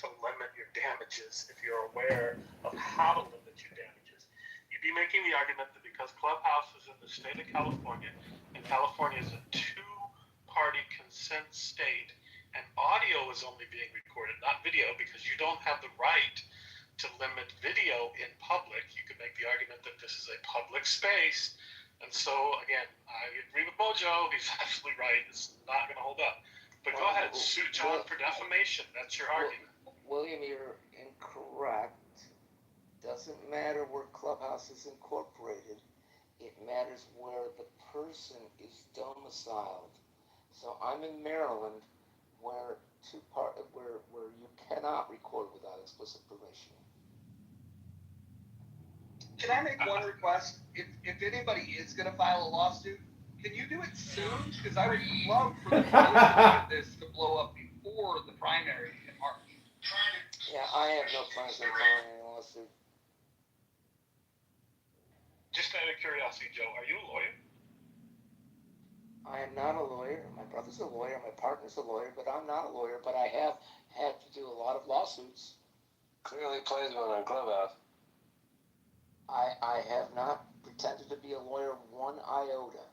to limit your damages if you're aware of how to limit your damages. You'd be making the argument that because Clubhouse is in the state of California, and California is a two party consent state, and audio is only being recorded, not video, because you don't have the right to limit video in public. You could make the argument that this is a public space. And so, again, I agree with Mojo. He's absolutely right. It's not going to hold up. But go ahead, sue John for defamation. That's your argument. William, you're incorrect. Doesn't matter where Clubhouse is incorporated. It matters where the person is domiciled. So I'm in Maryland, where you cannot record without explicit permission. Can I make one request? If anybody is going to file a lawsuit, can you do it soon? Because I would love for the publicity of this to blow up before the primary in March. Yeah, I have no plans on filing any lawsuit. Just out of curiosity, Joe, are you a lawyer? I am not a lawyer. My brother's a lawyer. My partner's a lawyer, but I'm not a lawyer. But I have had to do a lot of lawsuits. Clearly plays one on Clubhouse. I have not pretended to be a lawyer one iota.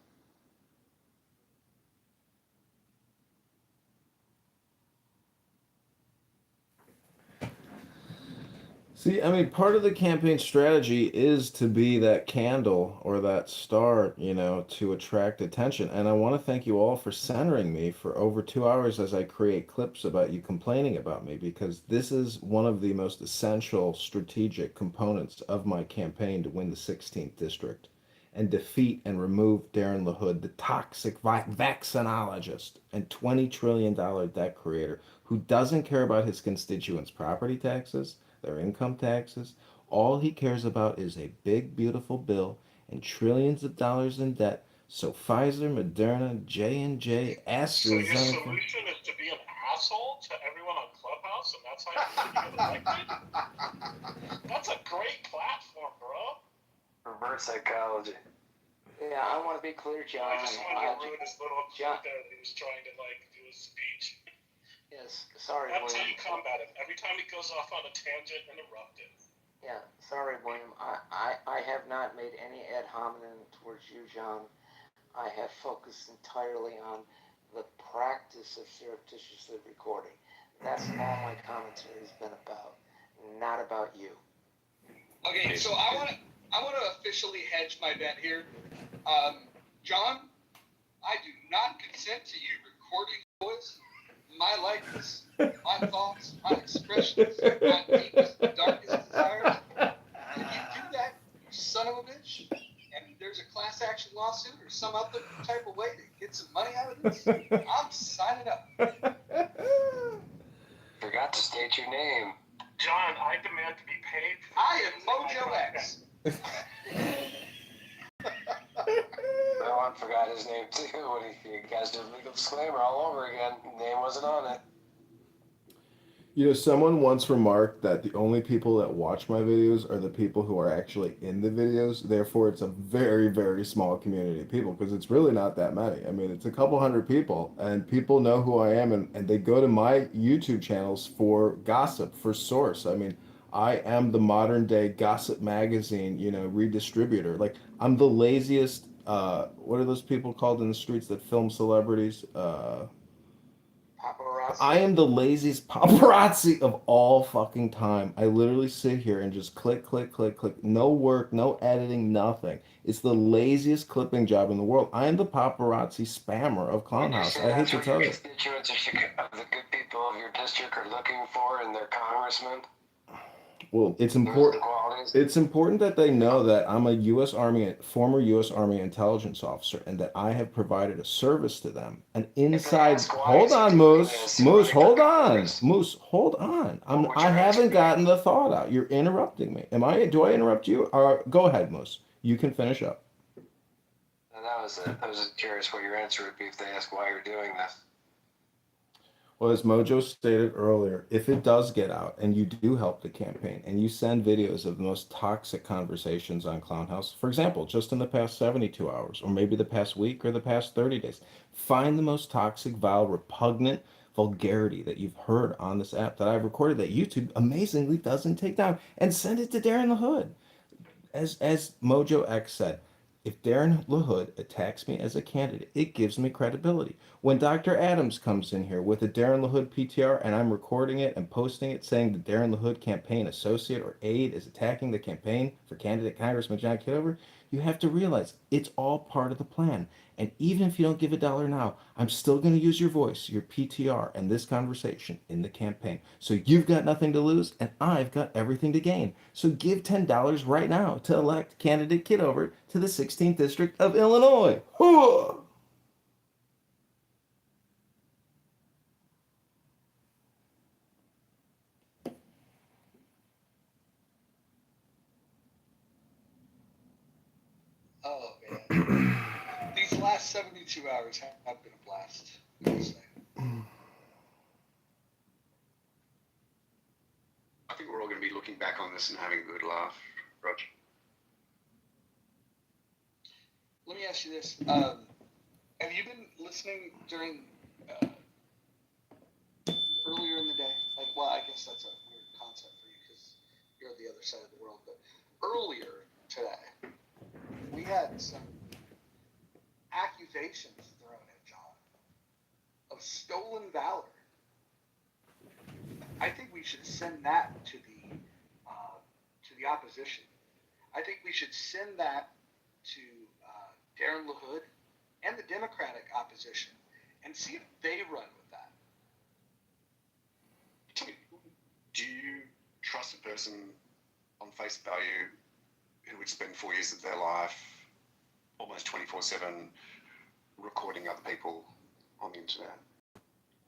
See, I mean, part of the campaign strategy is to be that candle or that star, to attract attention. And I want to thank you all for centering me for over 2 hours as I create clips about you complaining about me, because this is one of the most essential strategic components of my campaign to win the 16th district and defeat and remove Darren LaHood, the toxic vaccinologist and $20 trillion debt creator who doesn't care about his constituents' property taxes, their income taxes. All he cares about is a big, beautiful bill and trillions of dollars in debt. So Pfizer, Moderna, J&J, So your AstraZeneca. solution is to be an asshole to everyone on Clubhouse, and that's how you get elected? That's a great platform, bro. Reverse psychology. Yeah, I want to be clear, John. I just wanted to ruin his little John. there that he was trying to do his speech. Yes, sorry, That's how William. you combat him. Every time he goes off on a tangent, interrupt him. Yeah, sorry, William. I have not made any ad hominem towards you, John. I have focused entirely on the practice of surreptitiously recording. That's all my commentary has been about, not about you. Okay, so I want to officially hedge my bet here. John, I do not consent to you recording voice, my likeness, my thoughts, my expressions, my deepest, darkest desires. If you do that, you son of a bitch, and there's a class action lawsuit or some other type of way to get some money out of this, I'm signing up. Forgot to state your name. John, I demand to be paid. I am Mojo X. No one forgot his name too when you guys did a legal disclaimer all over again. Name wasn't on it. Someone once remarked that the only people that watch my videos are the people who are actually in the videos. Therefore, it's a very, very small community of people, because it's really not that many. I mean, it's a couple hundred people, and people know who I am, and they go to my YouTube channels for gossip, for source. I mean, I am the modern day gossip magazine, redistributor. Like, I'm the laziest, what are those people called in the streets that film celebrities? Paparazzi. I am the laziest paparazzi of all fucking time. I literally sit here and just click, click, click, click. No work, no editing, nothing. It's the laziest clipping job in the world. I am the paparazzi spammer of Clownhouse. I hate to tell you. Constituents of the good people of your district are looking for in their congressman. Well, it's important. It's important that they know that I'm a former U.S. Army intelligence officer, and that I have provided a service to them. And inside, hold on, Moose, hold on, I haven't gotten the thought out. You're interrupting me. Do I interrupt you? Go ahead, Moose. You can finish up. And I was curious what your answer would be if they ask why you're doing this. Well, as Mojo stated earlier, if it does get out and you do help the campaign and you send videos of the most toxic conversations on Clownhouse, for example, just in the past 72 hours, or maybe the past week or the past 30 days, find the most toxic, vile, repugnant vulgarity that you've heard on this app that I've recorded that YouTube amazingly doesn't take down, and send it to Darren LaHood. As Mojo X said, If Darren LaHood attacks me as a candidate, it gives me credibility. When Dr. Adams comes in here with a Darren LaHood PTR and I'm recording it and posting it saying the Darren LaHood campaign associate or aide is attacking the campaign for candidate Congressman John Kitover, you have to realize it's all part of the plan. And even if you don't give a dollar now, I'm still going to use your voice, your PTR, and this conversation in the campaign. So you've got nothing to lose, and I've got everything to gain. So give $10 right now to elect candidate Kitover to the 16th District of Illinois. Hooah! Oh man, these last 72 hours have been a blast. I gotta say. I think we're all going to be looking back on this and having a good laugh, Roger. Let me ask you this: have you been listening during earlier in the day? Like, well, I guess that's a weird concept for you because you're on the other side of the world. But earlier today, we had some accusations thrown at John of stolen valor. I think we should send that to the opposition. I think we should send that to Darren LaHood and the Democratic opposition and see if they run with that. Tell me, do you trust a person on face value who would spend 4 years of their life almost 24/7 recording other people on the internet?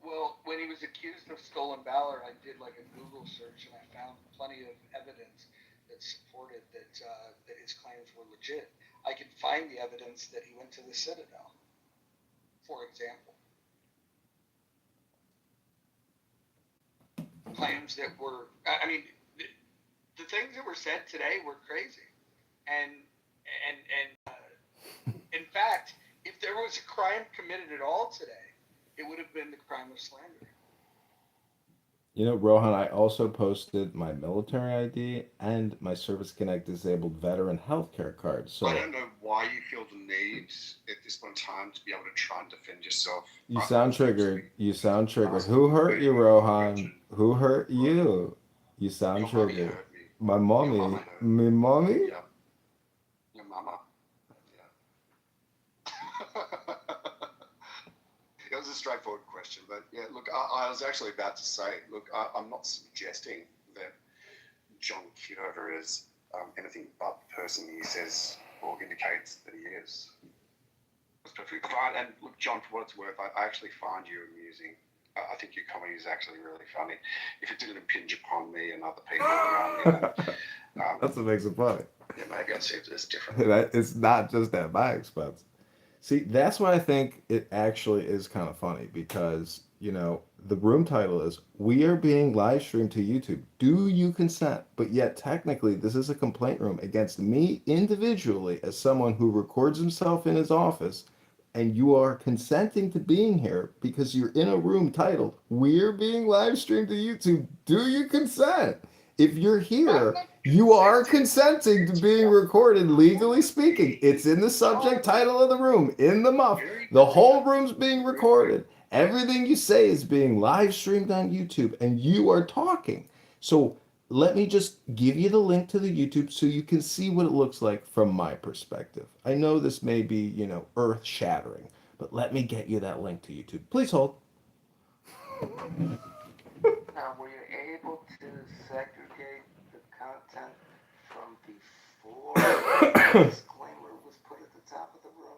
Well, when he was accused of stolen valor, I did like a Google search and I found plenty of evidence that supported that his claims were legit. I could find the evidence that he went to the Citadel, for example. Claims that were, I mean, the things that were said today were crazy, and in fact, if there was a crime committed at all today, it would have been the crime of slander. You know, Rohan, I also posted my military ID and my Service Connect disabled veteran healthcare card. So I don't know why you feel the need at this point in time to be able to try and defend yourself. you sound triggered. You sound triggered. Who hurt you, Rohan? Who hurt you? You sound Your mommy triggered. hurt me. My Your mommy. mama hurt me. Me mommy? Yeah. Your mama. Yeah. It was a straightforward question, but yeah, look, I was actually about to say, look, I'm not suggesting that John Kitover is anything but the person he says or indicates that he is. That's perfectly fine. And look, John, for what it's worth, I actually find you amusing. I think your comedy is actually really funny. If it didn't impinge upon me and other people around me, That's what makes it funny. yeah, maybe I'd see this different. It's not just at my expense. See, that's why I think it actually is kind of funny because, you know, the room title is We Are Being Live Streamed to YouTube. Do you consent? But yet, technically, this is a complaint room against me individually as someone who records himself in his office, and you are consenting to being here because you're in a room titled We're Being Live Streamed to YouTube. Do you consent? If you're here, you are consenting to being recorded, legally speaking. It's in the subject title of the room, in the muff. The whole room's being recorded. Everything you say is being live streamed on YouTube, and you are talking. So let me just give you the link to the YouTube so you can see what it looks like from my perspective. I know this may be, you know, earth shattering, but let me get you that link to YouTube. Please hold. Now, were you able to segregate the content from before the disclaimer was put at the top of the room?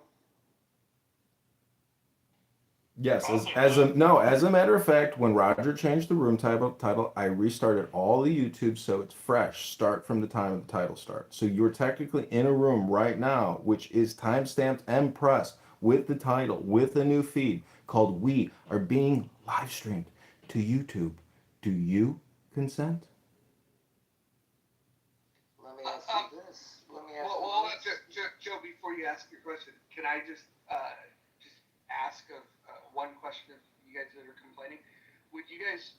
Yes, as a matter of fact, when Roger changed the room title, I restarted all the YouTube so it's fresh. Start from the time of the title start. So you're technically in a room right now, which is timestamped and pressed with the title, with a new feed called We Are Being Live Streamed to YouTube. Do you consent? Let me ask you this. Well, Joe, before you ask your question, can I just ask one question of you guys that are complaining? Would you guys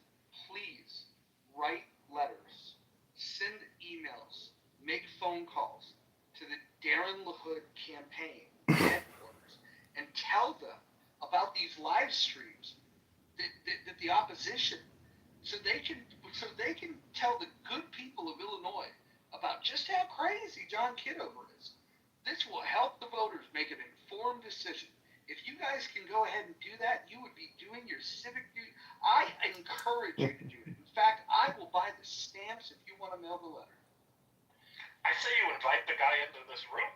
please write letters, send emails, make phone calls to the Darren LaHood campaign headquarters and tell them about these live streams that the opposition, so they can tell the good people of Illinois about just how crazy John Kitover is. This will help the voters make an informed decision. If you guys can go ahead and do that, you would be doing your civic duty. I encourage you to do it. In fact, I will buy the stamps if you want to mail the letter. I say you invite the guy into this room.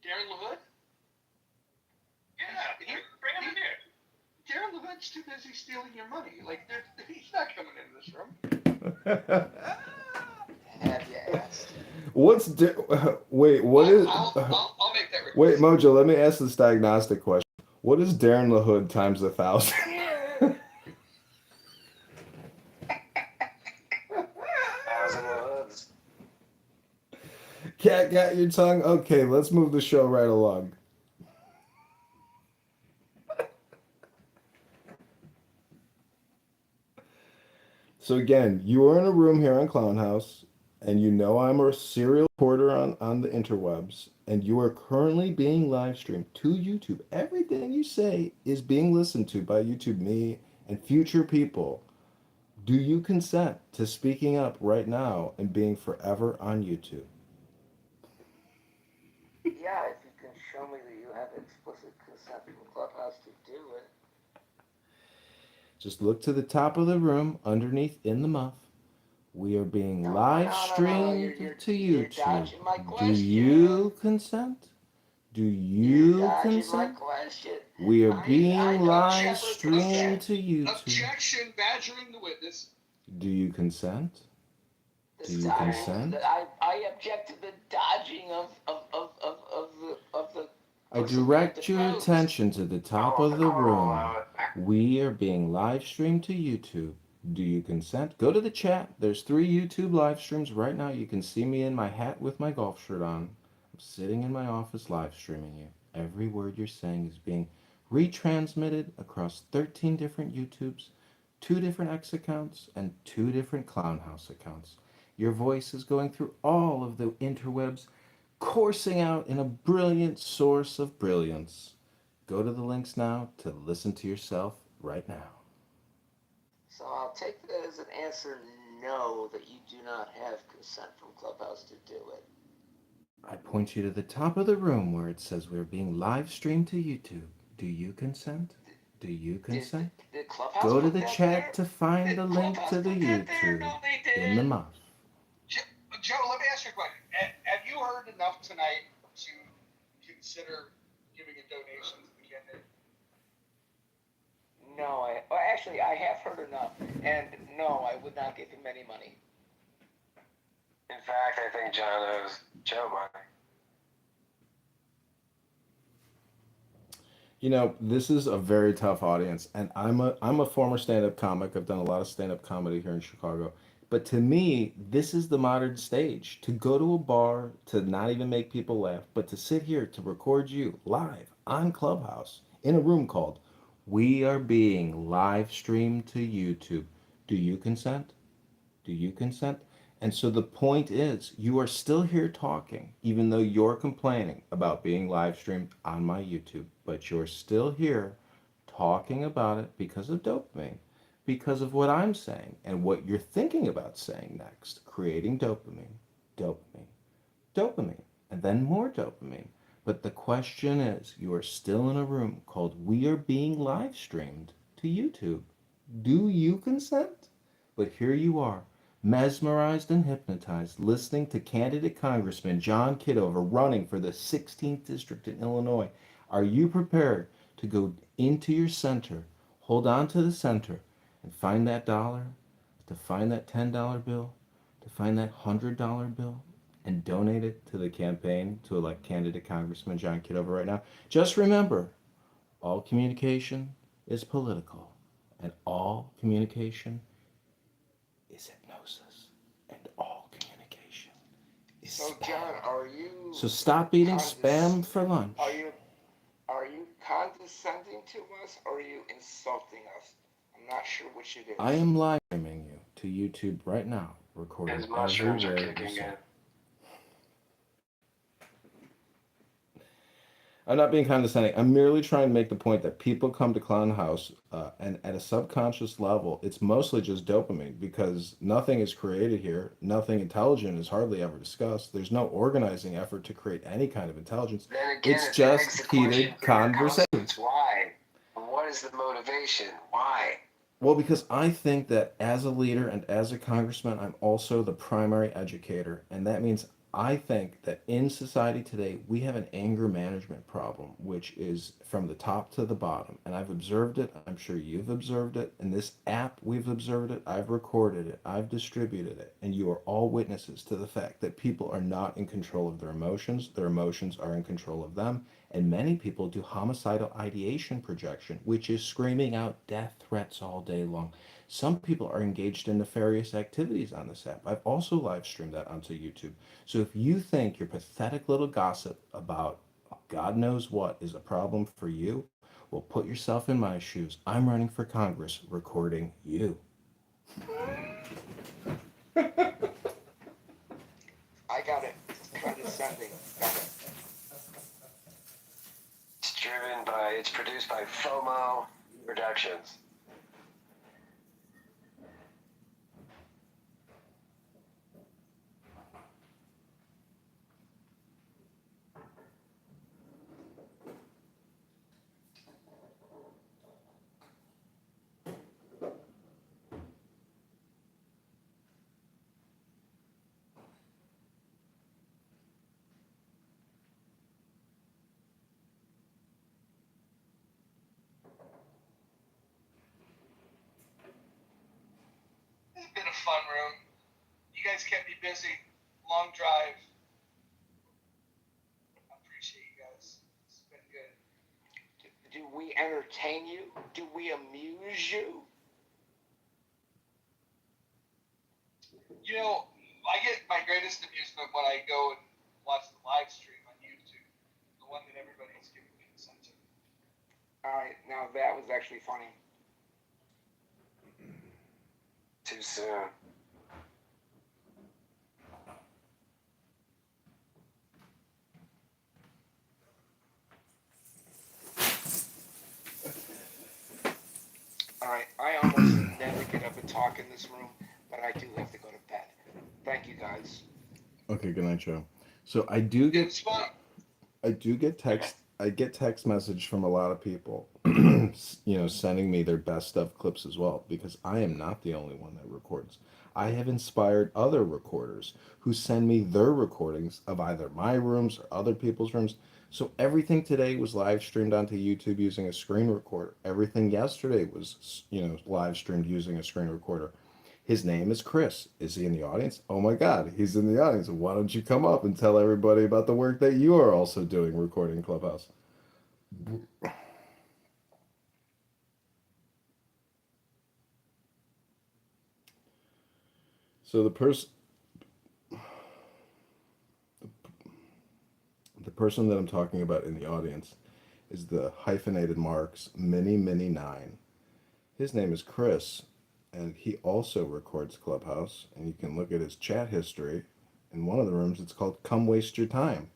Darren LaHood? Yeah, bring him in here. Darren LaHood's too busy stealing your money. Like, he's not coming into this room. Have you asked? Wait, what is... I'll make that request. Wait, Mojo, let me ask this diagnostic question. What is Darren LaHood times 1,000? Cat, got your tongue? Okay, let's move the show right along. So again, you are in a room here on Clown House, and you know I'm a serial reporter on the interwebs, and you are currently being live streamed to YouTube. Everything you say is being listened to by YouTube, me, and future people. Do you consent to speaking up right now and being forever on YouTube? Yeah, if you can show me that you have explicit consent from Clubhouse to do it. Just look to the top of the room, underneath in the muff. We are being live streamed to You're YouTube. dodging my Do question. you consent? Do you You're dodging consent? my question. We are I being don't live shepherd streamed consent. to YouTube. Objection, badgering the witness. Do you consent? Do you consent? I object to the dodging of the. I direct your attention to the top of the room. We are being live streamed to YouTube. Do you consent? Go to the chat. There's 3 YouTube live streams right now. You can see me in my hat with my golf shirt on. I'm sitting in my office live streaming you. Every word you're saying is being retransmitted across 13 different YouTubes, 2 different X accounts, and 2 different Clown House accounts. Your voice is going through all of the interwebs, coursing out in a brilliant source of brilliance. Go to the links now to listen to yourself right now. So I'll take that as an answer no, that you do not have consent from Clubhouse to do it. I point you to the top of the room where it says we're being live streamed to YouTube. Do you consent? Do you consent? Did Clubhouse Go to put the that chat there? to find Did the link Clubhouse to the put that there? YouTube No, they didn't. in the muff. Joe, let me ask you a question. Have you heard enough tonight to consider giving a donation to the candidate? No, actually, I have heard enough, and no, I would not give him any money. In fact, I think John owes Joe money. You know, this is a very tough audience, and I'm a former stand-up comic. I've done a lot of stand-up comedy here in Chicago. But to me, this is the modern stage. To go to a bar, to not even make people laugh, but to sit here to record you live on Clubhouse in a room called We Are Being Live Streamed to YouTube. Do you consent? Do you consent? And so the point is, you are still here talking, even though you're complaining about being live streamed on my YouTube, but you're still here talking about it because of dopamine, because of what I'm saying and what you're thinking about saying next, creating dopamine, dopamine, dopamine, and then more dopamine. But the question is, you are still in a room called We Are Being Live Streamed to YouTube. Do you consent? But here you are, mesmerized and hypnotized, listening to candidate Congressman John Kitover running for the 16th district in Illinois. Are you prepared to go into your center, hold on to the center, and find that dollar, to find that $10 bill, to find that $100 bill, and donate it to the campaign to elect candidate Congressman John Kitover right now? Just remember, all communication is political, and all communication is hypnosis, and all communication is So, spam. John, are you? So stop eating spam for lunch. Are you condescending to us, or are you insulting us? I'm not sure which it is. I am live streaming you to YouTube right now, recording His every mushrooms are word you kicking say. in. I'm not being condescending. I'm merely trying to make the point that people come to Clown House, and at a subconscious level, it's mostly just dopamine because nothing is created here. Nothing intelligent is hardly ever discussed. There's no organizing effort to create any kind of intelligence. Then again, It's it begs just the question heated for your conversation. comments. Why? What is the motivation? Why? Well, because I think that as a leader and as a congressman, I'm also the primary educator. And that means I think that in society today, we have an anger management problem, which is from the top to the bottom. And I've observed it. I'm sure you've observed it. In this app, we've observed it. I've recorded it. I've distributed it. And you are all witnesses to the fact that people are not in control of their emotions. Their emotions are in control of them. And many people do homicidal ideation projection, which is screaming out death threats all day long. Some people are engaged in nefarious activities on this app. I've also live streamed that onto YouTube. So if you think your pathetic little gossip about God knows what is a problem for you, well, put yourself in my shoes. I'm running for Congress recording you. I got it. Condescending. Got it. It's produced by FOMO Productions. It's been a fun room. You guys kept me busy. Long drive. I appreciate you guys. It's been good. Do we entertain you? Do we amuse you? You know, I get my greatest amusement when I go and watch the live stream on YouTube, the one that everybody's giving consent to. Alright, now that was actually funny. Too soon. Alright, I almost never get up and talk in this room, but I do have to go to bed. Thank you guys. Okay, good night, Joe. So I do get It's fun. text. I get text message from a lot of people, sending me their best of clips as well, because I am not the only one that records. I have inspired other recorders who send me their recordings of either my rooms or other people's rooms. So everything today was live streamed onto YouTube using a screen recorder. Everything yesterday was, live streamed using a screen recorder. His name is Chris. Is he in the audience? Oh my God, he's in the audience. Why don't you come up and tell everybody about the work that you are also doing recording Clubhouse? So the person that I'm talking about in the audience is the hyphenated marks Mini Mini 9. His name is Chris, and he also records Clubhouse, and you can look at his chat history. In one of the rooms, it's called Come Waste Your Time.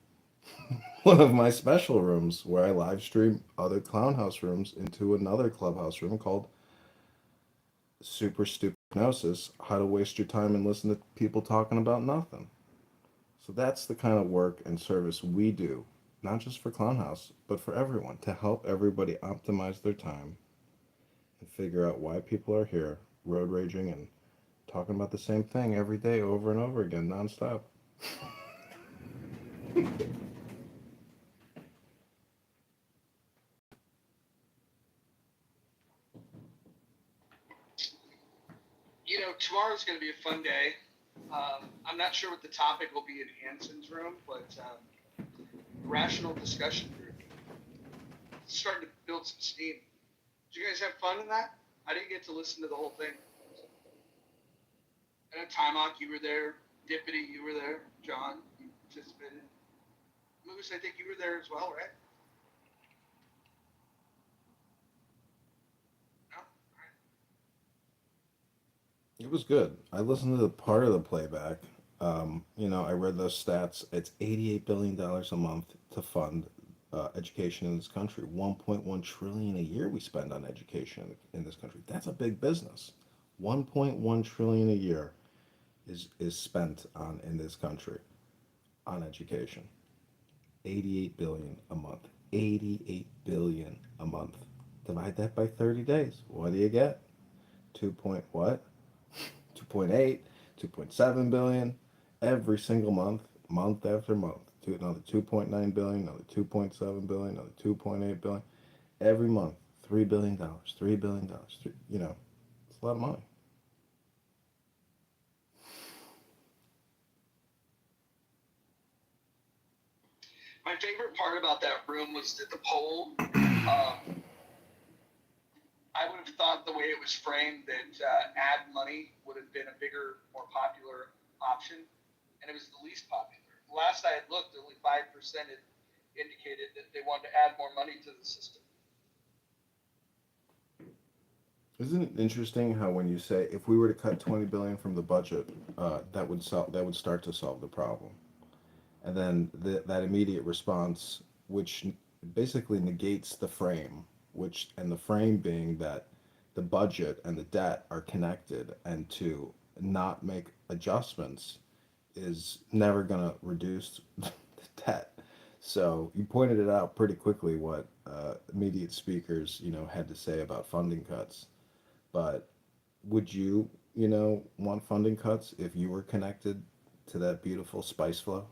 One of my special rooms where I live stream other Clown House rooms into another Clubhouse room called Super Stupid Hypnosis, How to Waste Your Time and Listen to People Talking About Nothing. So that's the kind of work and service we do, not just for Clown House, but for everyone, to help everybody optimize their time and figure out why people are here, road raging and talking about the same thing every day over and over again, nonstop. Tomorrow's going to be a fun day. I'm not sure what the topic will be in Hanson's room, but rational discussion group. It's starting to build some steam. Did you guys have fun in that? I didn't get to listen to the whole thing. I know Timok, you were there. Dippity, you were there. John, you participated. Moose, I think you were there as well, right? No? All right. It was good. I listened to the part of the playback. I read those stats. It's $88 billion a month to fund education in this country. 1.1 trillion a year we spend on education in this country. That's a big business. 1.1 trillion a year is spent on in this country on education. 88 billion a month. 88 billion a month. Divide that by 30 days. What do you get? 2 point what? 2.8, 2.7 billion every single month, month after month. Another 2.9 billion, another 2.7 billion, another 2.8 billion every month. $3 billion, $3 billion. It's a lot of money. My favorite part about that room was that the poll. I would have thought the way it was framed that ad money would have been a bigger, more popular option, and it was the least popular. Last I had looked, only 5% had indicated that they wanted to add more money to the system. Isn't it interesting how when you say if we were to cut 20 billion from the budget, that would start to solve the problem, and then that immediate response, which basically negates the frame, and the frame being that the budget and the debt are connected, and to not make adjustments is never going to reduce the debt. So you pointed it out pretty quickly what immediate speakers had to say about funding cuts. But would you want funding cuts if you were connected to that beautiful spice flow?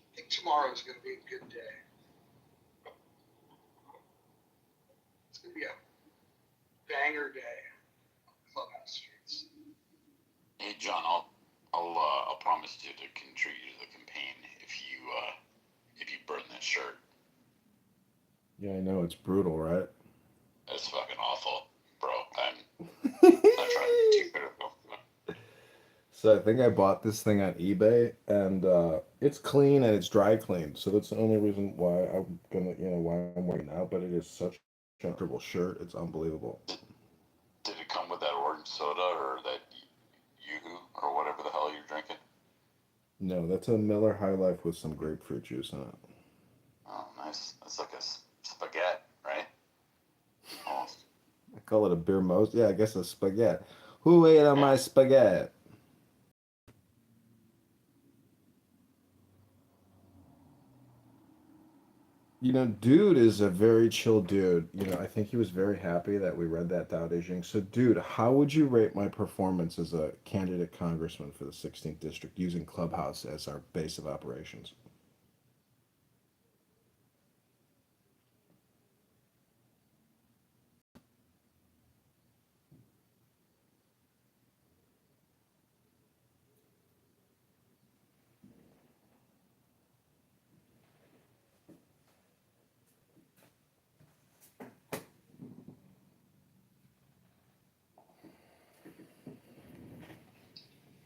I think tomorrow is going to be a good day. It's going to be a banger day on the Clubhouse streets. Hey, John, I'll promise you to contribute to the campaign if you burn this shirt. Yeah, I know it's brutal, right? It's fucking awful, bro. I'm not trying to be too critical. So I think I bought this thing on eBay, and it's clean and it's dry cleaned. So that's the only reason why why I'm wearing it now. But it is such a comfortable shirt. It's unbelievable. Did it come with that orange soda or that yoo-hoo or whatever the hell you're drinking? No, that's a Miller High Life with some grapefruit juice in it. Oh, nice. That's like a spaghetti, right? Almost. I call it a beer most. Yeah, I guess a spaghetti. Who ate on my spaghetti? Dude is a very chill dude. I think he was very happy that we read that Dao De Jing. So, dude, how would you rate my performance as a candidate congressman for the 16th district using Clubhouse as our base of operations?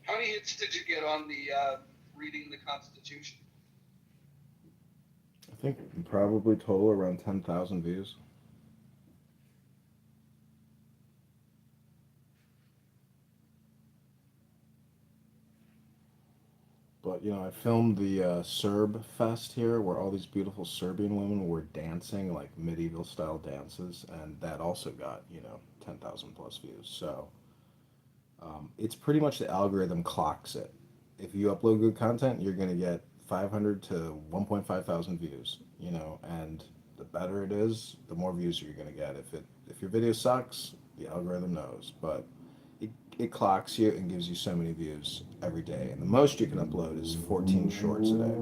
How many hits did you get on the reading the Constitution? I think probably total around 10,000 views. But I filmed the Serb Fest here, where all these beautiful Serbian women were dancing like medieval style dances, and that also got 10,000 plus views. So it's pretty much the algorithm clocks it. If you upload good content, you're gonna get 500 to 1.5 thousand views. And the better it is, the more views you're gonna get. If your video sucks, the algorithm knows, but it clocks you and gives you so many views every day. And the most you can upload is 14 shorts a day.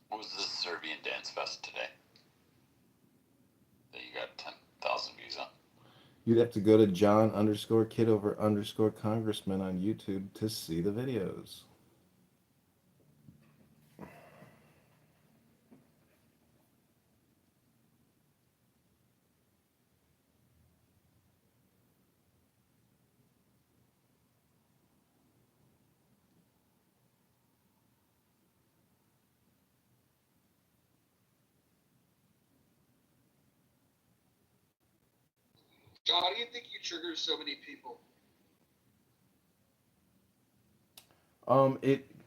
What was this Serbian dance fest today that you got 10,000 views on? You'd have to go to John_Kitover_Congressman on YouTube to see the videos. John, how do you think you trigger so many people?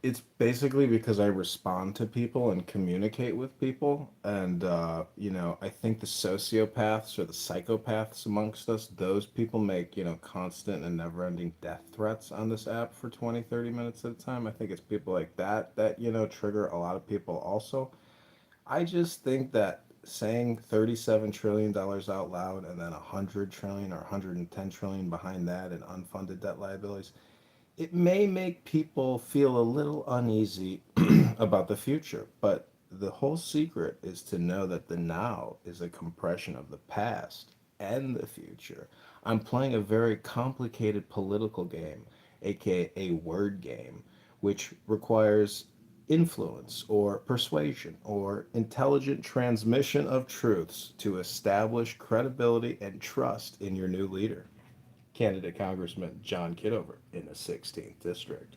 It's basically because I respond to people and communicate with people, and I think the sociopaths or the psychopaths amongst us, those people make constant and never-ending death threats on this app for 20, 30 minutes at a time. I think it's people like that that trigger a lot of people. Also, I just think that saying $37 trillion out loud and then 100 trillion or 110 trillion behind that in unfunded debt liabilities, it may make people feel a little uneasy about the future, but the whole secret is to know that the now is a compression of the past and the future. I'm playing a very complicated political game, aka a word game, which requires influence or persuasion or intelligent transmission of truths to establish credibility and trust in your new leader, candidate Congressman John Kitover in the 16th district.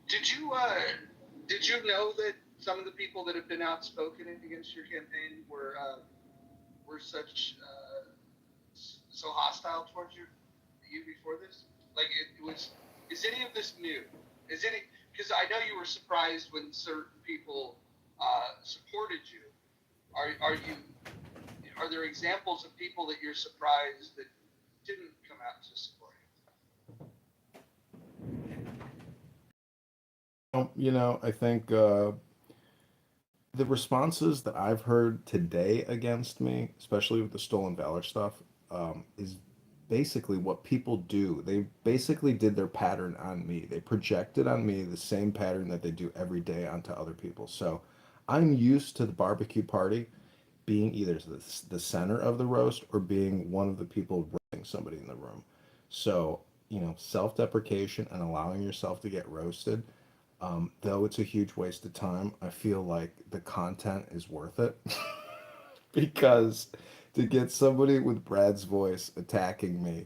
Did you did you know that some of the people that have been outspoken against your campaign were such so hostile towards you before this? Like it was. Is any of this new? Is any because I know you were surprised when certain people supported you. Are there examples of people that you're surprised that didn't come out to support I think the responses that I've heard today against me, especially with the stolen valor stuff, is basically what people do. They basically did their pattern on me. They projected on me the same pattern that they do every day onto other people. So I'm used to the barbecue party being either the center of the roast or being one of the people roasting somebody in the room. So, self deprecation and allowing yourself to get roasted, though it's a huge waste of time, I feel like the content is worth it. Because to get somebody with Brad's voice attacking me,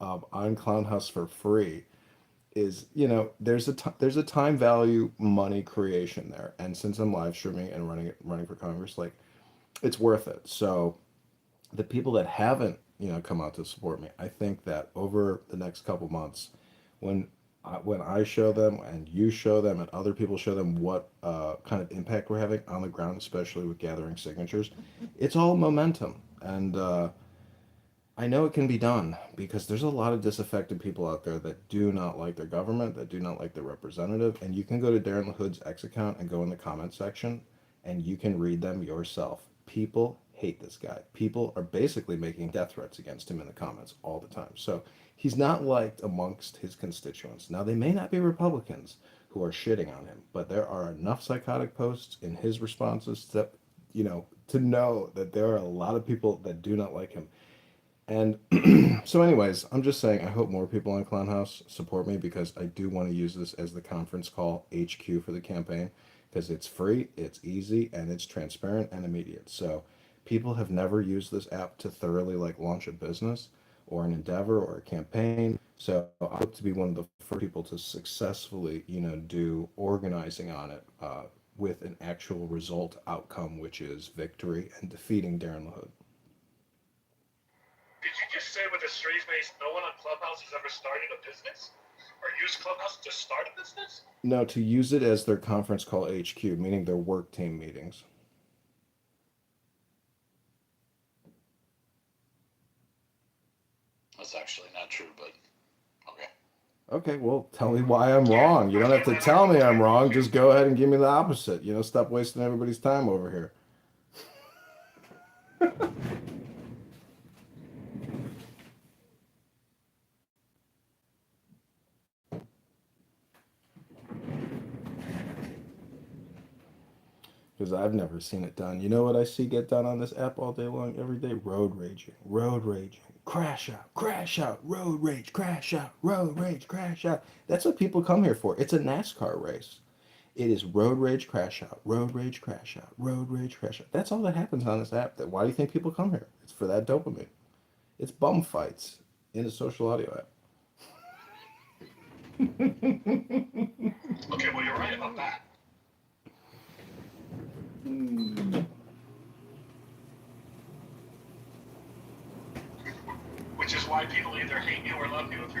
on Clown House for free is, there's a time value money creation there. And since I'm live streaming and running for Congress, like it's worth it. So the people that haven't, come out to support me, I think that over the next couple months, when when I show them and you show them and other people show them what kind of impact we're having on the ground, especially with gathering signatures, it's all momentum. And I know it can be done because there's a lot of disaffected people out there that do not like their government, that do not like their representative. And you can go to Darren LaHood's X account and go in the comment section and you can read them yourself. People hate this guy. People are basically making death threats against him in the comments all the time. So he's not liked amongst his constituents. Now, they may not be Republicans who are shitting on him, but there are enough psychotic posts in his responses to know that there are a lot of people that do not like him. And so, anyways, I'm just saying, I hope more people on Clown House support me because I do want to use this as the conference call HQ for the campaign because it's free, it's easy, and it's transparent and immediate. So, people have never used this app to thoroughly like launch a business or an endeavor or a campaign. So, I hope to be one of the first people to successfully, do organizing on it with an actual result outcome, which is victory and defeating Darren LaHood. Did you just say with a straight face, no one on Clubhouse has ever started a business? Or used Clubhouse to start a business? No, to use it as their conference call HQ, meaning their work team meetings. That's actually not true, but okay. Okay, well, tell me why I'm wrong. You don't have to tell me I'm wrong. Just go ahead and give me the opposite. Stop wasting everybody's time over here. Because I've never seen it done. You know what I see get done on this app all day long, every day? Road raging, crash out, road rage, crash out, road rage, crash out. That's what people come here for. It's a NASCAR race. It is road rage, crash out, road rage, crash out, road rage, crash out. That's all that happens on this app. Why do you think people come here? It's for that dopamine. It's bum fights in a social audio app. Okay, well, you're right about that.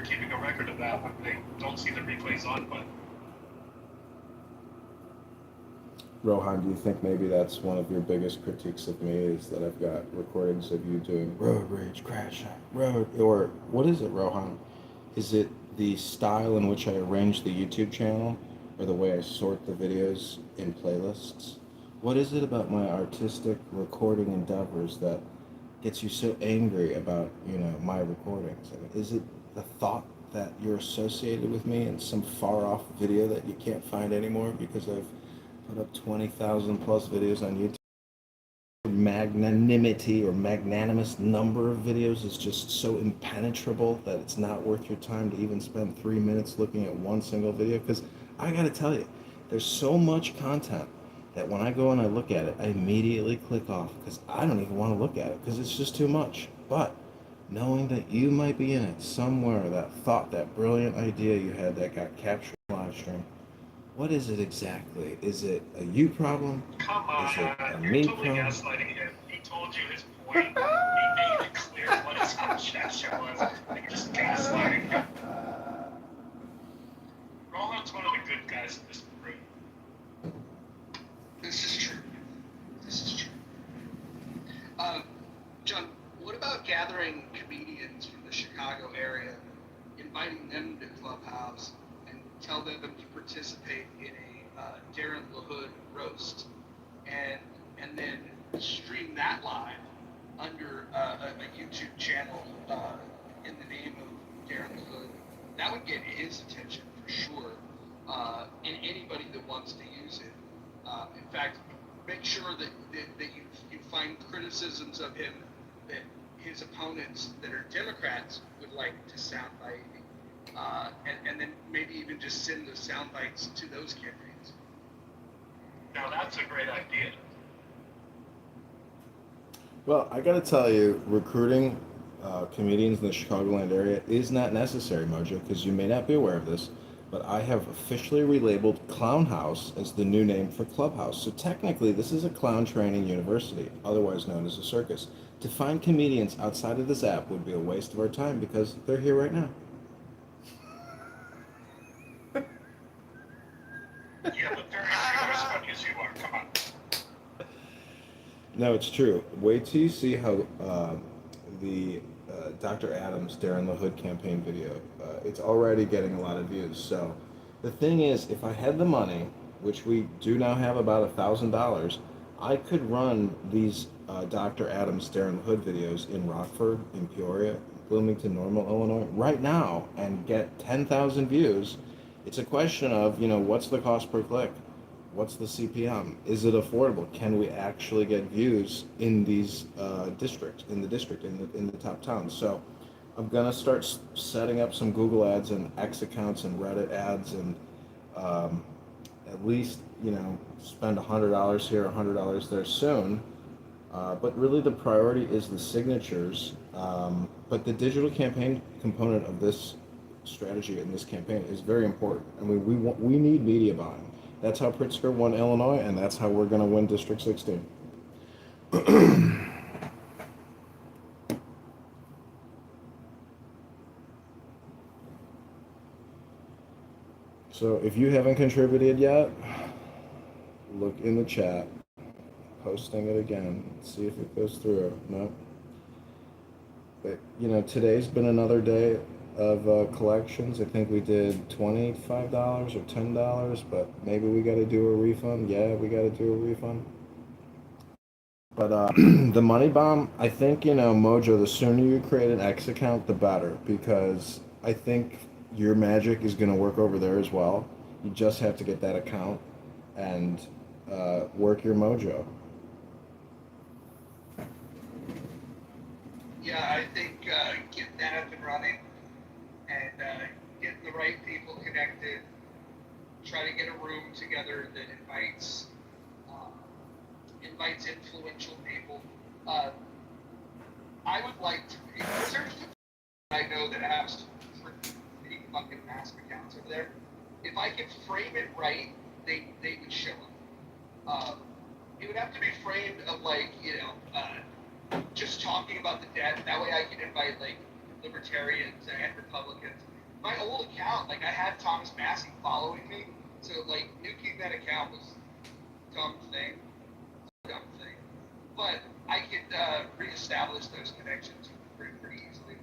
for keeping a record of that when they don't see the replays on, but Rohan, do you think maybe that's one of your biggest critiques of me is that I've got recordings of you doing road rage, crashing, or what is it, Rohan? Is it the style in which I arrange the YouTube channel or the way I sort the videos in playlists? What is it about my artistic recording endeavors that gets you so angry about, my recordings? I mean, is it the thought that you're associated with me in some far off video that you can't find anymore because I've put up 20,000 plus videos on YouTube? Magnanimity or magnanimous number of videos is just so impenetrable that it's not worth your time to even spend 3 minutes looking at one single video. Because I gotta tell you, there's so much content that when I go and I look at it, I immediately click off because I don't even want to look at it because it's just too much. But knowing that you might be in it somewhere, that thought, that brilliant idea you had that got captured in the live stream, what is it exactly? Is it a you problem? come on, Is it a you're me totally problem? gaslighting him. He told you his point. He made it clear what his objection was. You're just gaslighting him. Rohan's one of the good guys in this room. This is true. This is true. John, what about gathering comedians from the Chicago area, inviting them to Clubhouse, and tell them to participate in a Darren LaHood roast, and then stream that live under a YouTube channel in the name of Darren LaHood? That would get his attention for sure, and anybody that wants to use it. In fact, make sure that you find criticisms of him that his opponents that are Democrats would like to soundbite, and then maybe even just send the sound bites to those campaigns. Now that's a great idea. Well, I gotta tell you, recruiting comedians in the Chicagoland area is not necessary, Mojo, because you may not be aware of this, but I have officially relabeled Clown House as the new name for Clubhouse. So technically, this is a clown training university, otherwise known as a circus. To find comedians outside of this app would be a waste of our time because they're here right now. Yeah, but very few are as funny as you are. Come on. No, it's true. Wait till you see how the Dr. Adams, Darren LaHood campaign video, it's already getting a lot of views. So the thing is, if I had the money, which we do now have about $1,000, I could run these Dr. Adams, Darren LaHood videos in Rockford, in Peoria, Bloomington, Normal, Illinois, right now and get 10,000 views. It's a question of, what's the cost per click? What's the CPM? Is it affordable? Can we actually get views in these districts, in the top towns? So I'm gonna start setting up some Google ads and X accounts and Reddit ads, and at least spend $100 here, $100 there soon. But really, the priority is the signatures. But the digital campaign component of this strategy in this campaign is very important. I mean, we need media buying. That's how Pritzker won Illinois, and that's how we're going to win District 16. So if you haven't contributed yet, look in the chat. Posting it again. See if it goes through. No. But, today's been another day of collections. I think we did $25 or $10, but maybe we got to do a refund. Yeah, we got to do a refund. But the money bomb, I think, Mojo, the sooner you create an X account, the better, because I think your magic is going to work over there as well. You just have to get that account and work your mojo. Yeah, I think getting that up and running and getting the right people connected, try to get a room together that invites influential people. I would like to be, there's I know that have some pretty fucking massive accounts over there. If I could frame it right, they would show up. It would have to be framed of just talking about the debt. That way I can invite like libertarians and Republicans. my old account, like I had Thomas Massey following me, so like nuking that account was a dumb thing. But I could reestablish those connections pretty easily.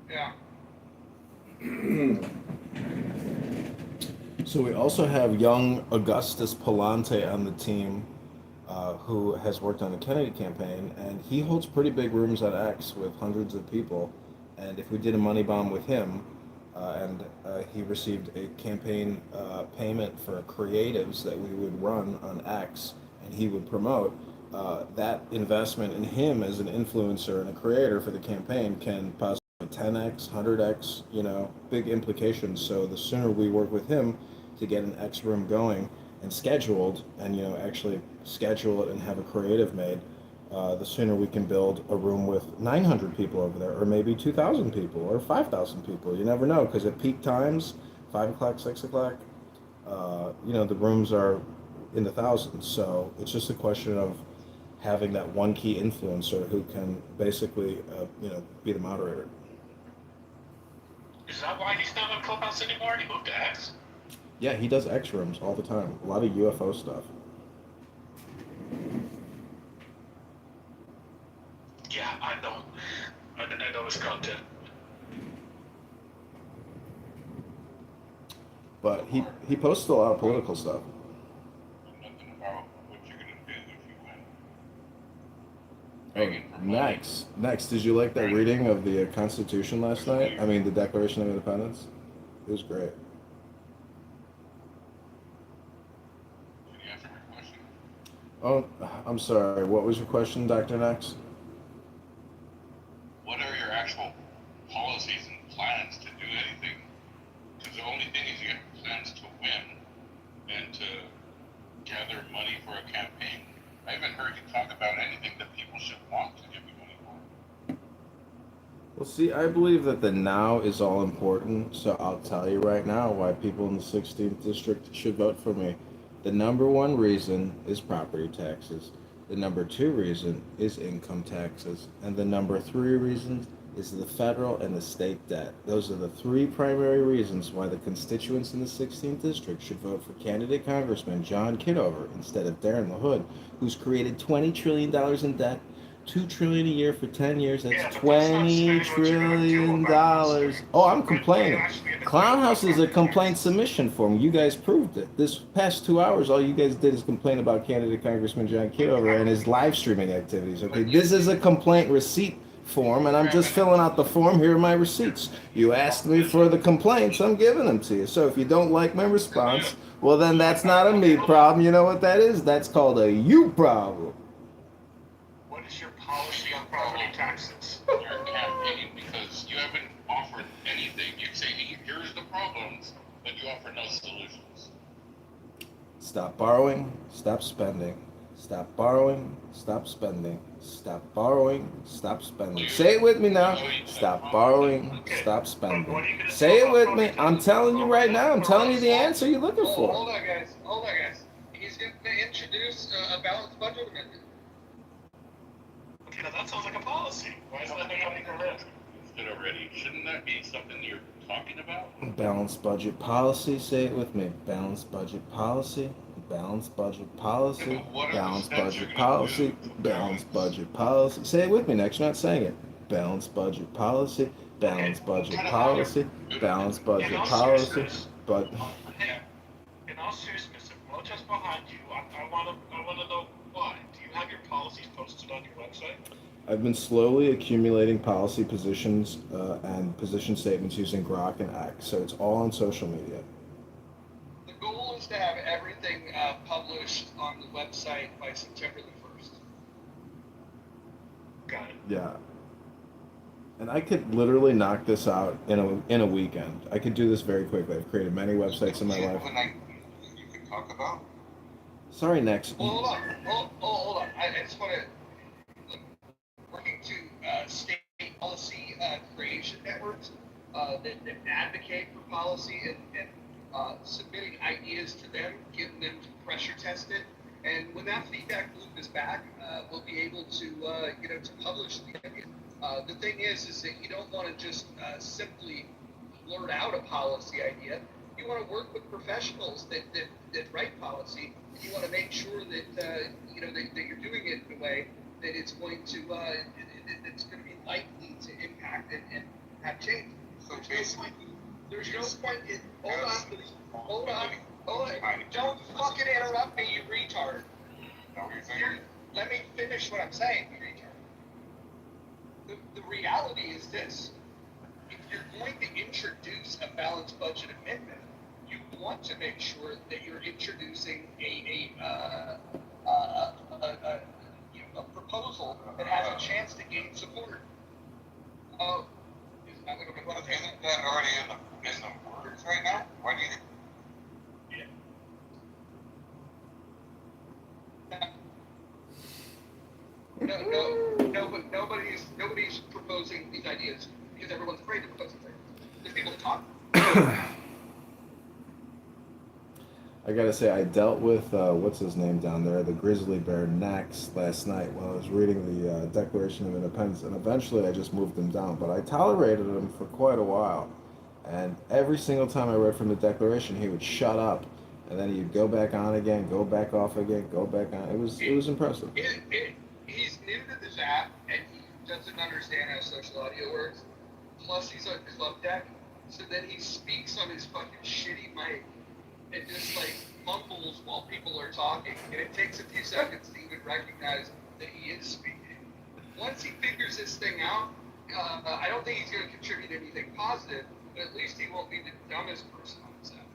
Yeah. So we also have young Augustus Palante on the team, who has worked on the Kennedy campaign, and he holds pretty big rooms at X with hundreds of people. And if we did a money bomb with him, and he received a campaign payment for creatives that we would run on X, and he would promote, that investment in him as an influencer and a creator for the campaign can possibly 10x, 100x, big implications. So the sooner we work with him to get an X room going and scheduled, and actually schedule it and have a creative made, the sooner we can build a room with 900 people over there, or maybe 2,000 people, or 5,000 people. You never know, because at peak times, 5 o'clock, 6 o'clock, the rooms are in the thousands. So it's just a question of having that one key influencer who can basically, be the moderator. Is that why he's not on Clubhouse anymore? He moved to X. Yeah, he does X rooms all the time. A lot of UFO stuff. Yeah, I know. I know his content. But he posts a lot of political stuff. Nothing about what you're gonna do if you win. Oh, next. Did you like that reading of the Constitution last night? I mean, the Declaration of Independence? It was great. Can you answer my question? Oh, I'm sorry. What was your question, Dr. Nex? What are your actual policies and plans to do anything? Because the only thing is you have plans to win and to gather money for a campaign. I haven't heard you talk about anything that people should want to give you money for. Well, see, I believe that the now is all important, so I'll tell you right now why people in the 16th district should vote for me. The number one reason is property taxes. The number two reason is income taxes. And the number three reason is the federal and the state debt. Those are the three primary reasons why the constituents in the 16th district should vote for candidate Congressman John Kitover instead of Darren LaHood, who's created $20 trillion in debt, $2 trillion a year for 10 years. That's $20 trillion. Oh, I'm complaining. Clown House is a complaint submission form. You guys proved it. This past 2 hours, all you guys did is complain about candidate Congressman John Kitover and his live streaming activities. Okay, this is a complaint receipt form, and I'm just filling out the form. Here are my receipts. You asked me for the complaints, I'm giving them to you. So if you don't like my response, well, then that's not a me problem. You know what that is? That's called a you problem. What is your policy on property taxes? Your campaign, because you haven't offered anything. You say, here's the problems, but you offer no solutions. Stop borrowing, stop spending. Stop borrowing, stop spending. Stop borrowing, stop spending. Say it with me now. Stop borrowing, stop spending. Say it with me. I'm telling you right now. I'm telling you the answer you're looking for. Hold on, guys. He's going to introduce a balanced budget amendment. Okay, now that sounds like a policy. Why isn't that becoming a risk? It already. Shouldn't that be something you're talking about? Balanced budget policy. Say it with me. Balanced budget policy. Balanced budget policy. Balanced budget policy. Balanced budget policy. Say it with me next. You're not saying it. Balanced budget policy. Balanced budget policy. Balanced budget policy. But in all seriousness, if Mocha's behind you, I want to know why. Do you have your policies posted on your website? I've been slowly accumulating policy positions and position statements using Grok and X, so it's all on social media. The goal is to have everything published on the website by September the 1st. Got it. Yeah. And I could literally knock this out in a weekend. I could do this very quickly. I've created many websites in my life. You can talk about. Sorry, next. Well, hold on. I just want to working to state policy creation networks that advocate for policy and submitting ideas to them, getting them to pressure test it, and when that feedback loop is back, we'll be able to to publish the idea. The thing is that you don't want to just simply blurt out a policy idea. You want to work with professionals that write policy. You want to make sure that that you're doing it in a way that it's going to it's going to be likely to impact and have change. So basically, There's no point in hold on. Don't fucking interrupt me, you retard. know what you're saying? Let me finish what I'm saying, you retard. The reality is this. If you're going to introduce a balanced budget amendment, you want to make sure that you're introducing a proposal that has a chance to gain support. Isn't that already in the works right now? Why do you? Nobody's proposing these ideas because everyone's afraid to propose things. There's people that talk. I gotta say, I dealt with what's his name down there, the grizzly bear next last night while I was reading the Declaration of Independence, and eventually I just moved him down. But I tolerated him for quite a while, and every single time I read from the Declaration, he would shut up, and then he'd go back on again, go back off again, go back on. It was impressive. He's new to this app and he doesn't understand how social audio works. Plus, he's on club deck, so then he speaks on his fucking shitty mic and just like mumbles while people are talking, and it takes a few seconds to even recognize that he is speaking. Once he figures this thing out, I don't think he's going to contribute anything positive, but at least he won't be the dumbest person on this app.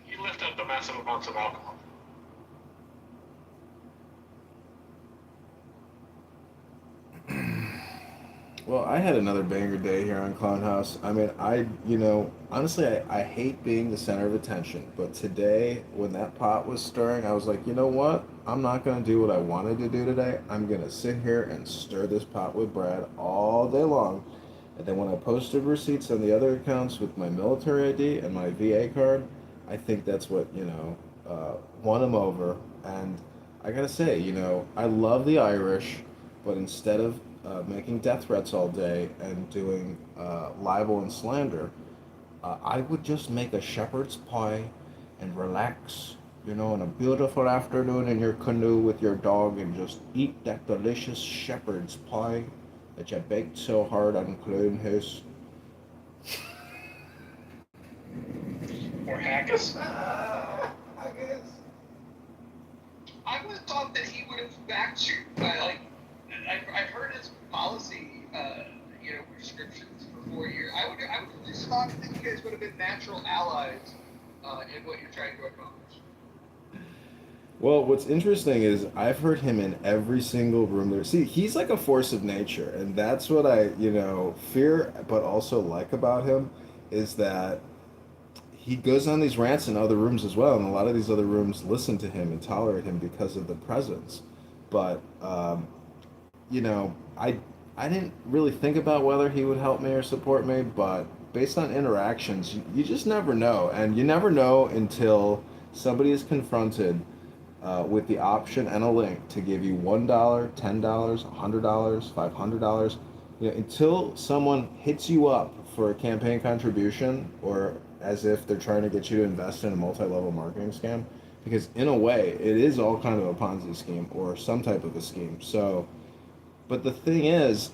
He lifted up the massive amounts of alcohol. Well, I had another banger day here on Clown House. I mean, honestly, I hate being the center of attention. But today, when that pot was stirring, I was like, you know what? I'm not going to do what I wanted to do today. I'm going to sit here and stir this pot with Brad all day long. And then when I posted receipts on the other accounts with my military ID and my VA card, I think that's what, won him over. And I got to say, I love the Irish, but instead of making death threats all day and doing libel and slander, I would just make a shepherd's pie and relax, on a beautiful afternoon in your canoe with your dog and just eat that delicious shepherd's pie that you baked so hard on Clown House. Or haggis. I would have thought that he would have backed you by I've heard his policy, prescriptions for 4 years. I would have just thought that you guys would have been natural allies in what you're trying to accomplish. Well, what's interesting is I've heard him in every single room there. See, he's like a force of nature, and that's what I, fear but also like about him is that he goes on these rants in other rooms as well, and a lot of these other rooms listen to him and tolerate him because of the presence. But I didn't really think about whether he would help me or support me, but based on interactions, you just never know, and you never know until somebody is confronted with the option and a link to give you $1, $10, $100, $500. Until someone hits you up for a campaign contribution, or as if they're trying to get you to invest in a multi-level marketing scam, because in a way, it is all kind of a Ponzi scheme or some type of a scheme. So, but the thing is,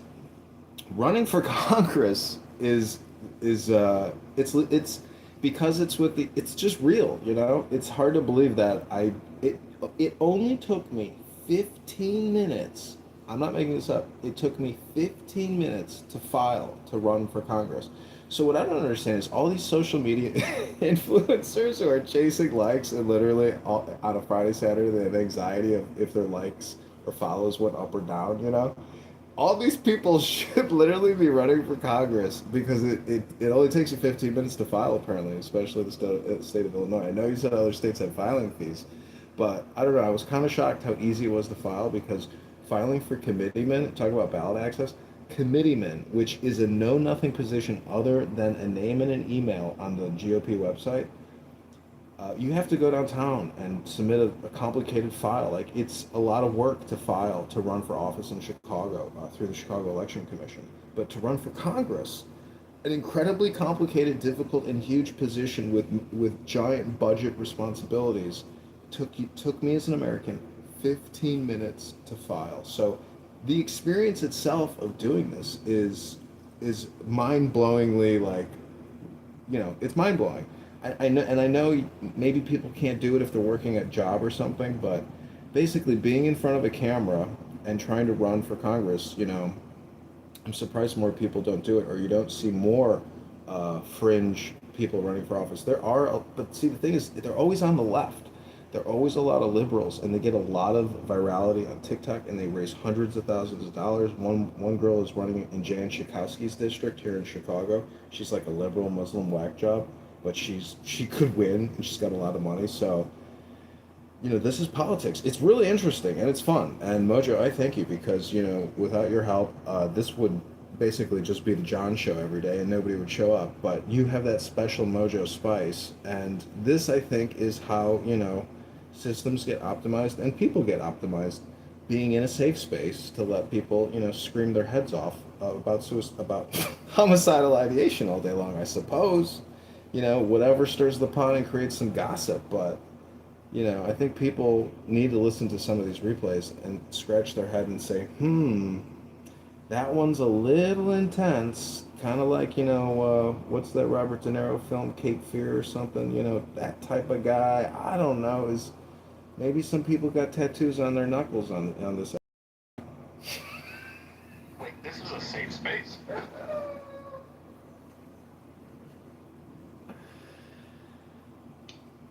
running for Congress is it's because it's just real, It's hard to believe that it only took me 15 minutes. I'm not making this up. It took me 15 minutes to run for Congress. So what I don't understand is all these social media influencers who are chasing likes and literally on a Friday, Saturday, they have anxiety of if their likes or follows went up or down, All these people should literally be running for Congress because it only takes you 15 minutes to file, apparently, especially the state of Illinois. I know you said other states have filing fees, but I don't know. I was kind of shocked how easy it was to file because filing for committeemen, talk about ballot access, committeemen, which is a know-nothing position other than a name and an email on the GOP website, You have to go downtown and submit a complicated file. Like it's a lot of work to file to run for office in Chicago through the Chicago Election Commission. But to run for Congress, an incredibly complicated, difficult, and huge position with giant budget responsibilities, took me as an American 15 minutes to file. So the experience itself of doing this is mind-blowingly like, it's mind blowing. I know, and I know maybe people can't do it if they're working a job or something, but basically being in front of a camera and trying to run for Congress, I'm surprised more people don't do it, or you don't see more fringe people running for office. There are, but see, the thing is, they're always on the left. There are always a lot of liberals, and they get a lot of virality on TikTok, and they raise hundreds of thousands of dollars. One girl is running in Jan Schakowsky's district here in Chicago. She's like a liberal Muslim whack job, but she could win, and she's got a lot of money. So this is politics. It's really interesting and it's fun. And Mojo, I thank you because, without your help, this would basically just be the John show every day and nobody would show up. But you have that special Mojo spice. And this, I think, is how, systems get optimized and people get optimized. Being in a safe space to let people, scream their heads off about homicidal ideation all day long, I suppose. Whatever stirs the pot and creates some gossip. But I think people need to listen to some of these replays and scratch their head and say, that one's a little intense. Kind of like, what's that Robert De Niro film, Cape Fear or something? That type of guy. I don't know. Maybe some people got tattoos on their knuckles on this. Wait, this is a safe space?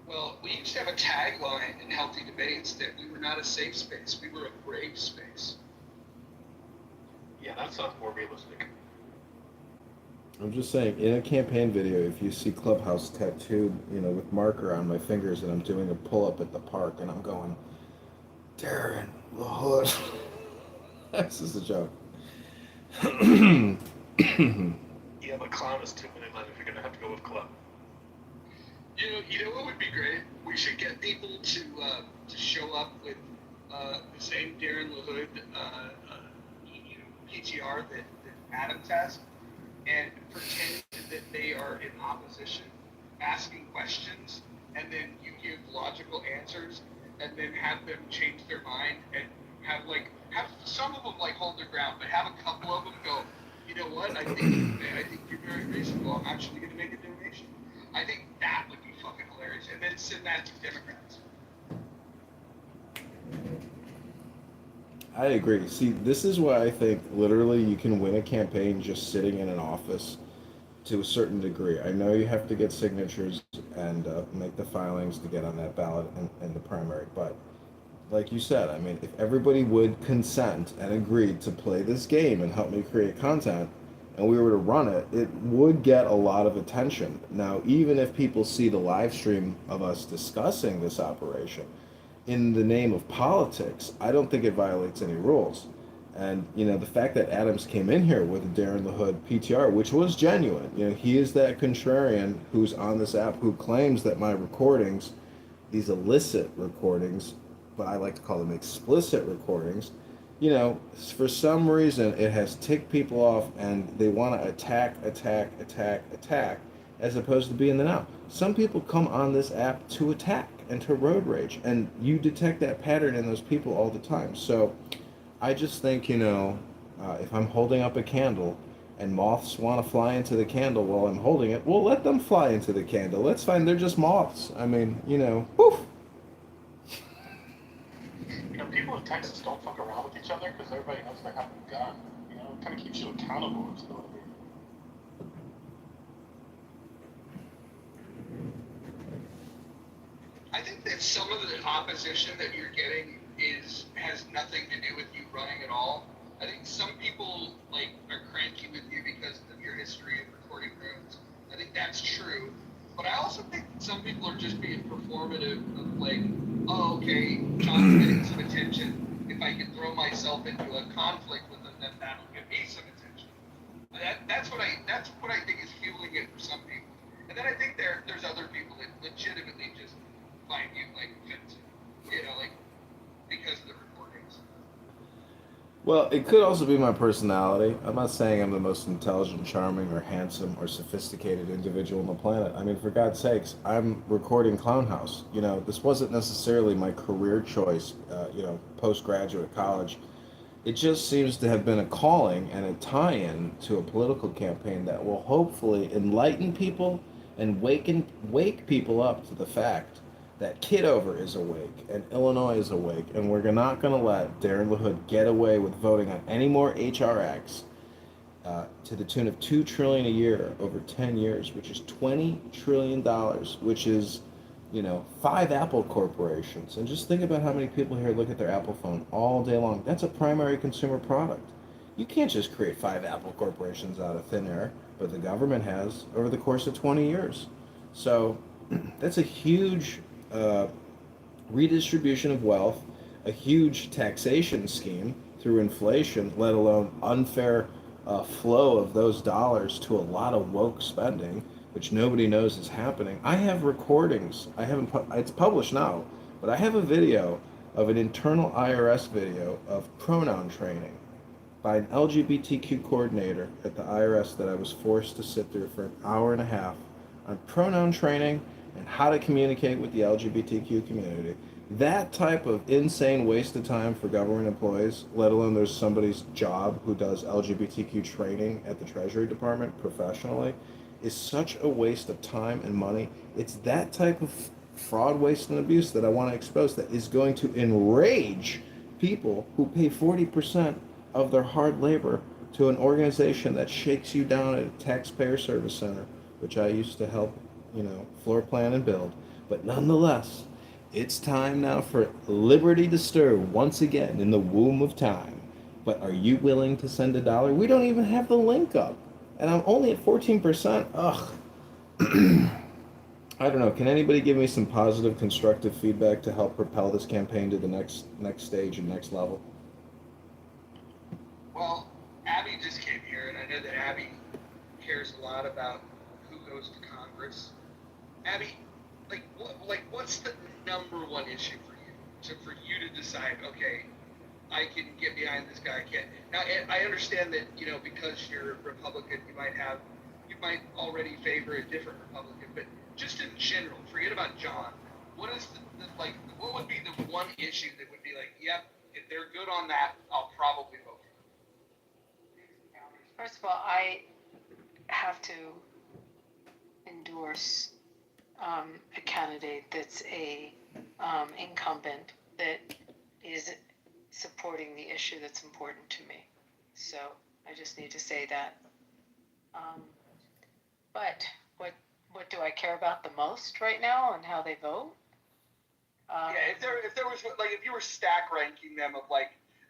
Well, we used to have a tagline in Healthy Debates that we were not a safe space, we were a brave space. Yeah, that sounds more realistic. I'm just saying, in a campaign video, if you see Clubhouse tattooed, with marker on my fingers, and I'm doing a pull-up at the park, and I'm going, Darren LaHood. This is a joke. Yeah, but clown is too many letters. You're gonna have to go with club. You know what would be great? We should get people to show up with the same Darren LaHood PTR that Adam has, and pretend that they are in opposition, asking questions, and then you give logical answers, and then have them change their mind, and have some of them hold their ground, but have a couple of them go, you know what? I think you're very reasonable. I'm actually going to make a donation. I think that would be fucking hilarious, and then send that to Democrats. I agree. See, this is why I think literally you can win a campaign just sitting in an office to a certain degree. I know you have to get signatures and make the filings to get on that ballot in the primary, but like you said, I mean, if everybody would consent and agree to play this game and help me create content, and we were to run it, it would get a lot of attention. Now, even if people see the live stream of us discussing this operation, in the name of politics, I don't think it violates any rules. And the fact that Adams came in here with a Darren LaHood PTR, which was genuine. He is that contrarian who's on this app who claims that my recordings, these illicit recordings, but I like to call them explicit recordings, for some reason it has ticked people off and they want to attack, as opposed to be in the now. Some people come on this app to attack and to road rage, and you detect that pattern in those people all the time. So I just think, if I'm holding up a candle and moths want to fly into the candle while I'm holding it, well, let them fly into the candle. That's fine. They're just moths. I mean, woof. People in Texas don't fuck around with each other because everybody knows they have a gun. It kind of keeps you accountable. You know what I mean? I think that some of the opposition that you're getting has nothing to do with you running at all. I think some people are cranky with you because of your history of recording rooms. I think that's true. But I also think some people are just being performative of oh, okay, John's getting some attention. If I can throw myself into a conflict with him, then that'll give me some attention. That's what I think is fueling it for some people. And then I think there's other people that legitimately just find you like offensive, like because of the recordings. Well, it could also be my personality. I'm not saying I'm the most intelligent, charming, or handsome, or sophisticated individual on the planet. I mean, for God's sakes, I'm recording Clown House. This wasn't necessarily my career choice, postgraduate college. It just seems to have been a calling and a tie-in to a political campaign that will hopefully enlighten people and wake people up to the fact that Kitover is awake and Illinois is awake, and we're not going to let Darren LaHood get away with voting on any more HR acts to the tune of $2 trillion a year over 10 years, which is $20 trillion, which is, five Apple corporations. And just think about how many people here look at their Apple phone all day long. That's a primary consumer product. You can't just create five Apple corporations out of thin air, but the government has over the course of 20 years. So that's a huge uh, redistribution of wealth, a huge taxation scheme through inflation, let alone unfair flow of those dollars to a lot of woke spending, which nobody knows is happening. I have recordings. I haven't. It's published now, but I have a video of an internal IRS video of pronoun training by an LGBTQ coordinator at the IRS that I was forced to sit through for an hour and a half on pronoun training and how to communicate with the LGBTQ community. That type of insane waste of time for government employees, let alone there's somebody's job who does LGBTQ training at the Treasury Department professionally, is such a waste of time and money. It's that type of fraud, waste, and abuse that I want to expose that is going to enrage people who pay 40% of their hard labor to an organization that shakes you down at a taxpayer service center, which I used to help, floor plan and build. But nonetheless, it's time now for liberty to stir once again in the womb of time. But are you willing to send $1? We don't even have the link up. And I'm only at 14%. Ugh. I don't know. Can anybody give me some positive, constructive feedback to help propel this campaign to the next stage and next level? Well, Abby just came here, and I know that Abby cares a lot about who goes to Congress. Abby, what's the number one issue for you? For you to decide, okay, I can get behind this guy. I can't. Now, I understand that because you're a Republican, you might already favor a different Republican, but just in general, forget about John. What is what would be the one issue that would be like, yep, if they're good on that, I'll probably vote for them? First of all, I have to endorse a candidate that's a incumbent that is supporting the issue that's important to me. So I just need to say that. But what do I care about the most right now and how they vote? Yeah, if there was if you were stack ranking them of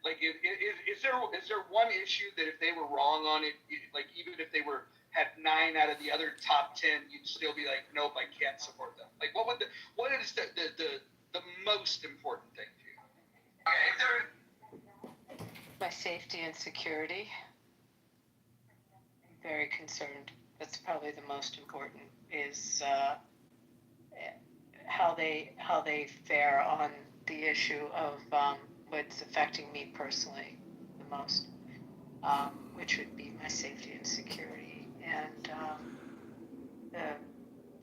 is there one issue that if they were wrong on it, even if they had 9 out of the other top 10, you'd still be like, nope, I can't support them. What is the most important thing to you? Okay, my safety and security. I'm very concerned. That's probably the most important, is how they fare on the issue of what's affecting me personally the most, which would be my safety and security, and the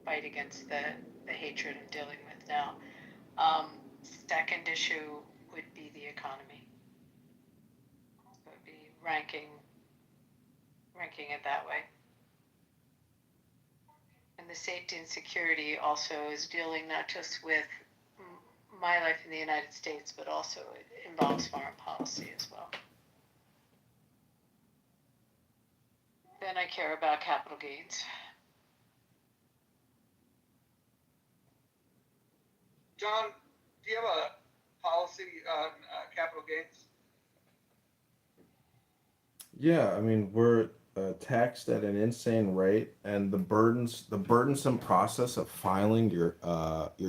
fight against the hatred I'm dealing with now. Second issue would be the economy. It would be ranking it that way. And the safety and security also is dealing not just with my life in the United States, but also it involves foreign policy as well. Then I care about capital gains. John, do you have a policy on capital gains? Yeah, I mean, we're taxed at an insane rate, and the burdensome process of filing your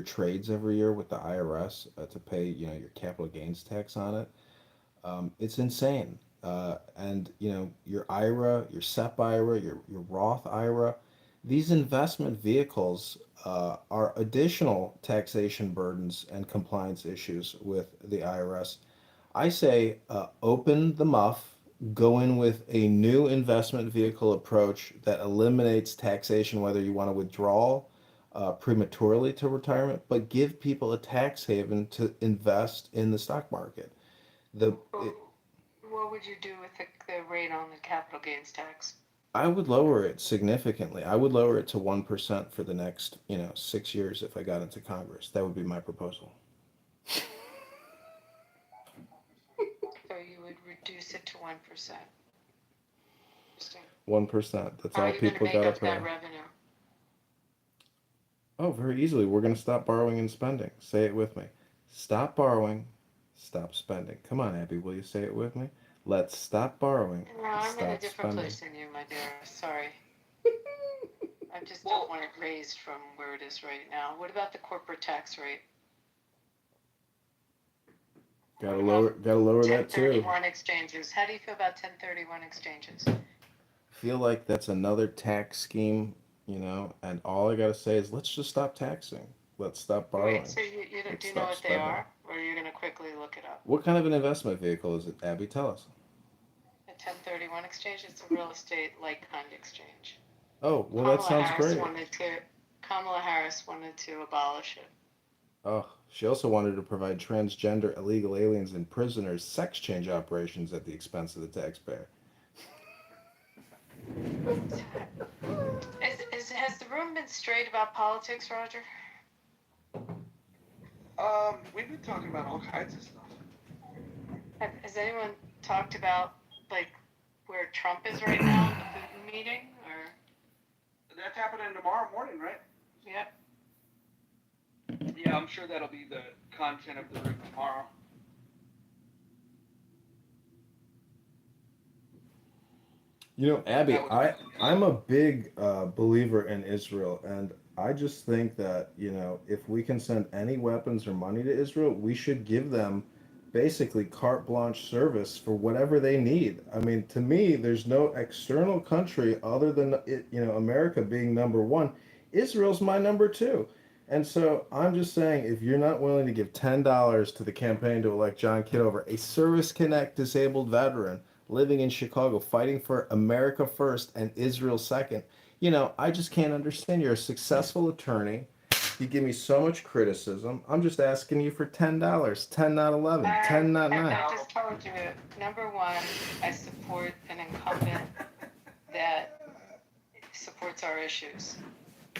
trades every year with the IRS to pay, your capital gains tax on it, it's insane. And your IRA, your SEP IRA, your Roth IRA, These investment vehicles are additional taxation burdens and compliance issues with the IRS. I say open the muff, go in with a new investment vehicle approach that eliminates taxation, whether you want to withdraw prematurely to retirement, but give people a tax haven to invest in the stock market. The it, What would you do with the rate on the capital gains tax? I would lower it significantly. I would lower it to 1% for the next, 6 years if I got into Congress. That would be my proposal. So you would reduce it to 1%. 1%. That's How are all you going to people make gotta up that pay. revenue? Oh, very easily. We're gonna stop borrowing and spending. Say it with me. Stop borrowing, stop spending. Come on, Abby, will you say it with me? Let's stop borrowing, No, I'm in a stop different spending. place than you, my dear. Sorry. I just Well, don't want it raised from where it is right now. What about the corporate tax rate? Gotta What about lower that too. 1031 exchanges? How do you feel about 1031 exchanges? Feel like that's another tax scheme, and all I gotta say is let's just stop taxing. Let's stop Wait, borrowing. so you do Let's you know stop what they spending. are? Or are you going to quickly look it up? What kind of an investment vehicle is it, Abby? Tell us. A 1031 exchange is a real estate like kind exchange. Oh, well, that sounds great. Kamala Harris wanted to abolish it. Oh, she also wanted to provide transgender illegal aliens and prisoners sex change operations at the expense of the taxpayer. Has the room been straight about politics, Roger? We've been talking about all kinds of stuff. Has anyone talked about like where Trump is right now in the Putin meeting? Or That's happening tomorrow morning, right? yep. Yeah, I'm sure that'll be the content of the room tomorrow. Abby, That would I'm a big believer in Israel, and I just think that, if we can send any weapons or money to Israel, we should give them basically carte blanche service for whatever they need. I mean, to me, there's no external country other than America being number one. Israel's my number two. And so I'm just saying, if you're not willing to give $10 to the campaign to elect John Kitover, a Service Connect disabled veteran living in Chicago, fighting for America first and Israel second, I just can't understand. You're a successful attorney. You give me so much criticism. I'm just asking you for $10. 10, not 11. 10, not 9. I just told you, number one, I support an incumbent that supports our issues.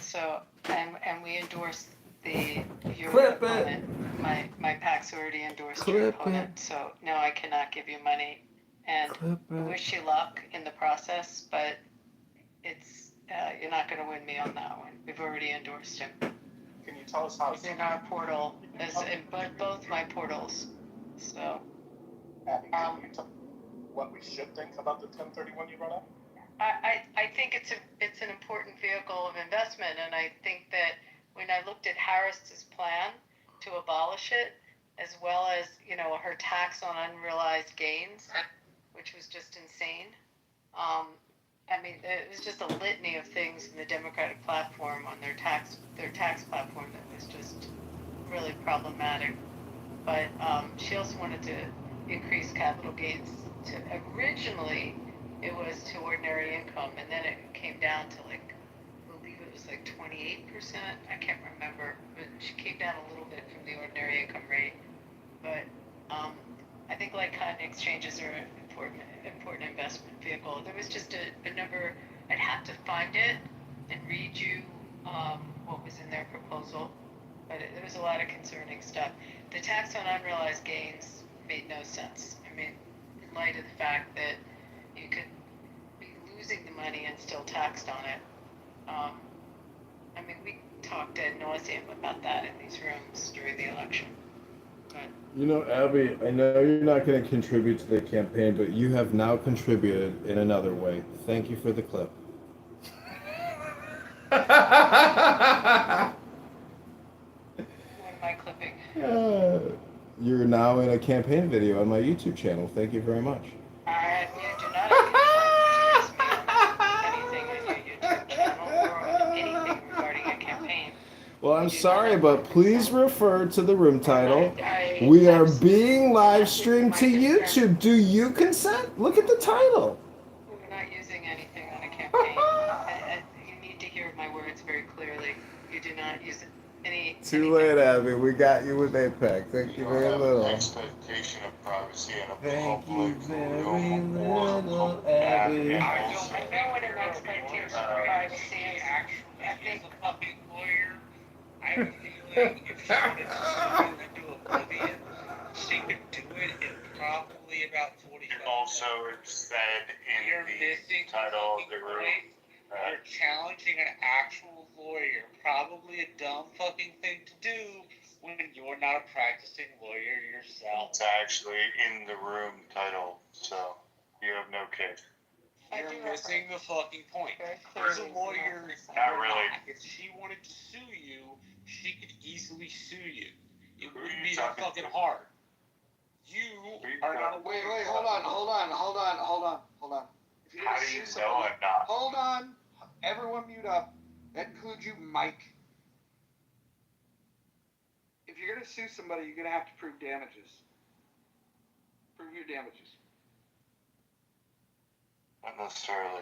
So, and we endorse your Clip it. opponent. My PAC's already endorsed your Clip opponent, it. so no, I cannot give you money. And Clip I it. wish you luck in the process, but it's you're not going to win me on that one. We've already endorsed him. Can you tell us how It's in our portal, as in both my portals. So, Abby, can you tell what we should think about the 1031 you brought up? I think it's an important vehicle of investment, and I think that when I looked at Harris's plan to abolish it, as well as her tax on unrealized gains, which was just insane. I mean, it was just a litany of things in the Democratic platform on their tax platform that was just really problematic. But she also wanted to increase capital gains to originally it was to ordinary income, and then it came down to I believe it was 28%. I can't remember, but she came down a little bit from the ordinary income rate. But I think like-kind exchanges are an important investment vehicle. There was just a number. I'd have to find it and read you what was in their proposal, but there was a lot of concerning stuff. The tax on unrealized gains made no sense. I mean, in light of the fact that you could be losing the money and still taxed on it. I mean, we talked ad nauseum about that in these rooms during the election. But Abby, I know you're not going to contribute to the campaign, but you have now contributed in another way. Thank you for the clip. what am I clipping? You're now in a campaign video on my YouTube channel. Thank you very much. You do not have control to use me on anything on your YouTube channel or on Well, I'm We do sorry, not but please consent. refer to the room title. We I'm are being live This is streamed my to concern. YouTube. Do you consent? Look at the title. We're not using anything on a campaign. You need to hear my words very clearly. You do not use any. Too anything. late, Abby. We got you with APEC. Thank you You don't very have little. an expectation of privacy in a Thank you public very room or little, public Abby. and I also, don't know what an expectation of privacy is. actually I is think a fucking lawyer. I have a feeling if she wanted to sue you into oblivion, she could do it in probably about 45 it also said in You're the missing title of the fucking room point. You're challenging an actual lawyer. Probably a dumb fucking thing to do when you're not a practicing lawyer yourself. it's actually in the room title, so you have no case. You're missing the fucking point. Very There's a clearly. lawyer. Not really. If she wanted to sue you, she could easily sue you. It Who are wouldn't you be that talking fucking to? hard. You are not a Wait, lawyer. hold on. If you're How gonna do you sue know somebody, I'm not? hold on. Everyone mute up. That includes you, Mike. If you're gonna sue somebody, you're gonna have to prove damages. Prove your damages. Not necessarily.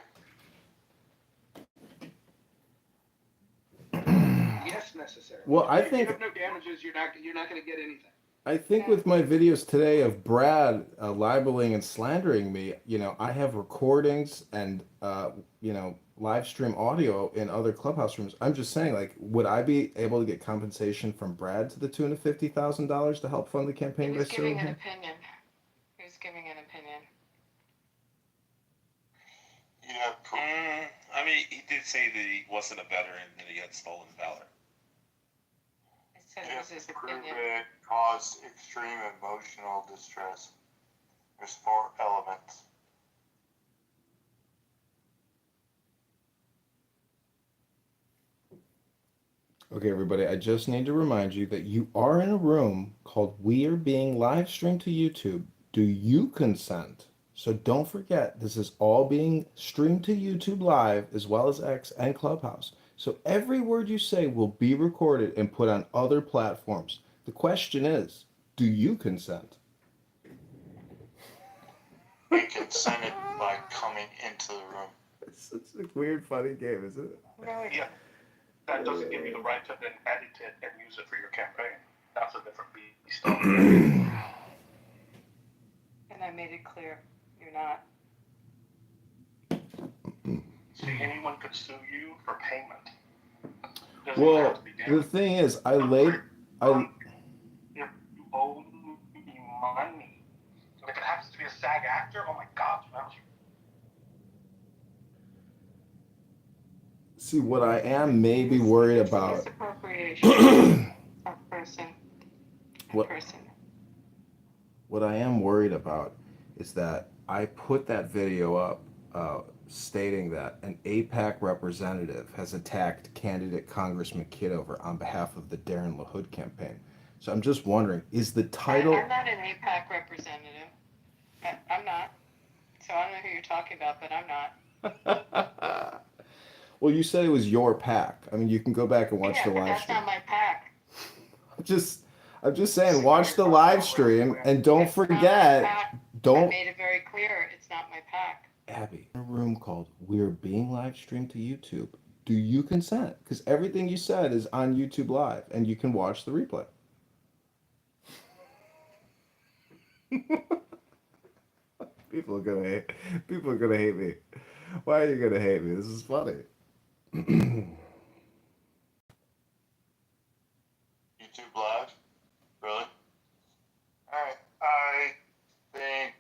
Yes, necessary. Well, I If think you have no damages, you're not gonna get anything. with my videos today of Brad libeling and slandering me, I have recordings and live stream audio in other clubhouse rooms. I'm just saying, like, would I be able to get compensation from Brad to the tune of $50,000 to help fund the He campaign by was suing giving an him? opinion. He was giving an opinion. Yeah, I mean, he did say that he wasn't a veteran and that he had stolen valor. I said you it have was his to prove opinion. it caused extreme emotional distress. There's 4 elements. Okay, everybody, I just need to remind you that you are in a room called We Are Being Live Streamed to YouTube. Do you consent? So don't forget, this is all being streamed to YouTube Live as well as X and Clubhouse. So every word you say will be recorded and put on other platforms. The question is, do you consent? He consented by coming into the room. It's such a weird, funny game, isn't it? Really? Yeah. That doesn't give you the right to then edit it and use it for your campaign. That's a different beast. And I made it clear. You're not. See, anyone could sue you for payment. Doesn't even have Well, to be the damage. thing is, You owe me money. And if it happens to be a SAG actor, oh my God, that was see what I am maybe worried about. Misappropriation of person. What- Person. What I am worried about is that I put that video up stating that an APAC representative has attacked candidate Congressman Kitover on behalf of the Darren LaHood campaign. So I'm just wondering, is the title... I'm not an APAC representative. I'm not. So I don't know who you're talking about, but I'm not. Well, you said it was your pack. I mean, you can go back and watch the but live that's stream. not my pack. I'm just saying, watch the live stream and don't It's not my forget, pack. I don't... made it very clear. It's not my pack. Abby, in a room called We're Being Live Streamed to YouTube. Do you consent? Because everything you said is on YouTube Live, and you can watch the replay. People are gonna hate me. Why are you gonna hate me? This is funny. YouTube Live? Really? Alright, I think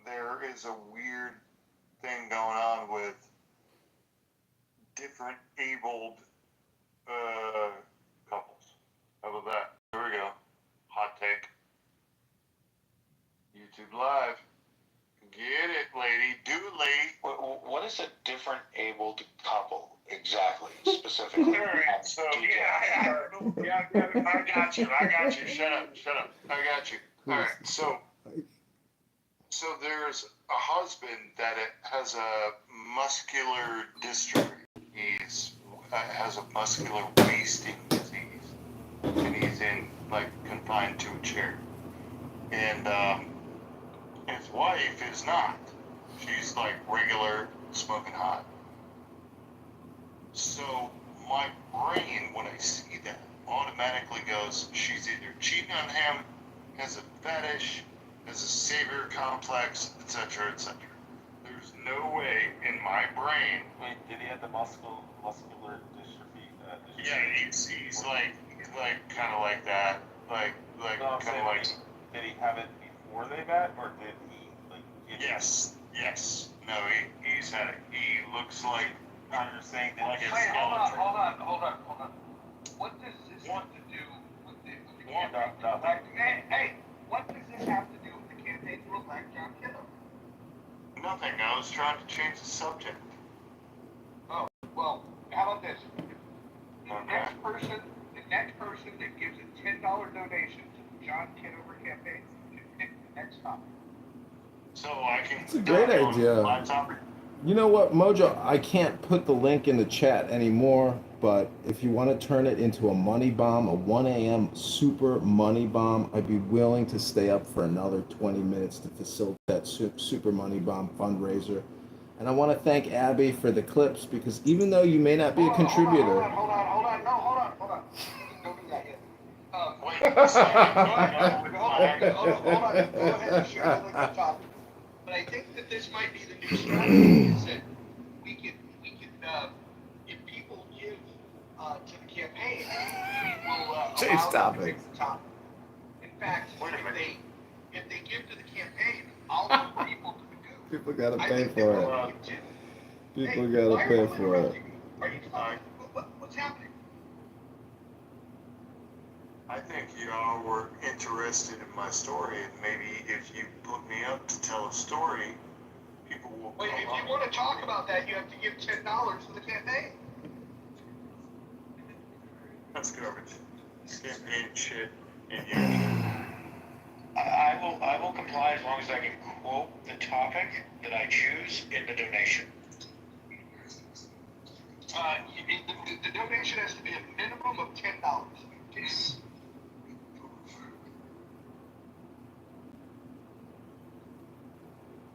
there is a weird thing going on with different abled couples. How about that? Here we go. Hot take. YouTube Live. Get it, lady. Do it, lady. What is a different abled couple exactly, specifically? Alright, so I got you. Shut up. I got you. Alright, so there's a husband that has a muscular dystrophy. He's has a muscular wasting disease, and he's confined to a chair. And his wife is not. She's regular smoking hot. So my brain, when I see that, automatically goes, she's either cheating on him, has a fetish, has a savior complex, etc., etc. There's no way in my brain. Wait, did he have the muscular dystrophy? Yeah, he's kind of like that, No, kind of like. Did he have it before they met, or did he Yes. No, he's had it. He looks like. You're saying that Like he it's Hold on. What does this have to do with the campaign to elect? Hey, what does this have to do with the campaign to elect John Kitover? Nothing. I was trying to change the subject. Oh, well, how about this? The next person that gives a $10 donation to the John Kitover campaign can pick the next topic. So I can. It's a great idea. My topic. You know what, Mojo? I can't put the link in the chat anymore, but if you want to turn it into a money bomb, a 1 a.m. super money bomb, I'd be willing to stay up for another 20 minutes to facilitate that super money bomb fundraiser. And I want to thank Abby for the clips, because even though you may not be a contributor. Hold on. Don't do that yet. Wait a second. Hold on. Go ahead and share the link at the top. But I think that this might be the new strategy, is that we can if people give to the campaign, we will Change allow them to topics. pick the topic. In fact, if they give to the campaign, I'll put people to the goop. People gotta I pay think they for will it. give too. People Hey, gotta why are pay you for it. interrupting me? Are you fine? What's happening? I think y'all were interested in my story, and maybe if you put me up to tell a story, people will. Wait, if you want to talk about that, you have to give $10 to the campaign. That's garbage. Campaign shit, and you. I will comply as long as I can quote the topic that I choose in the donation. The donation has to be a minimum of $10.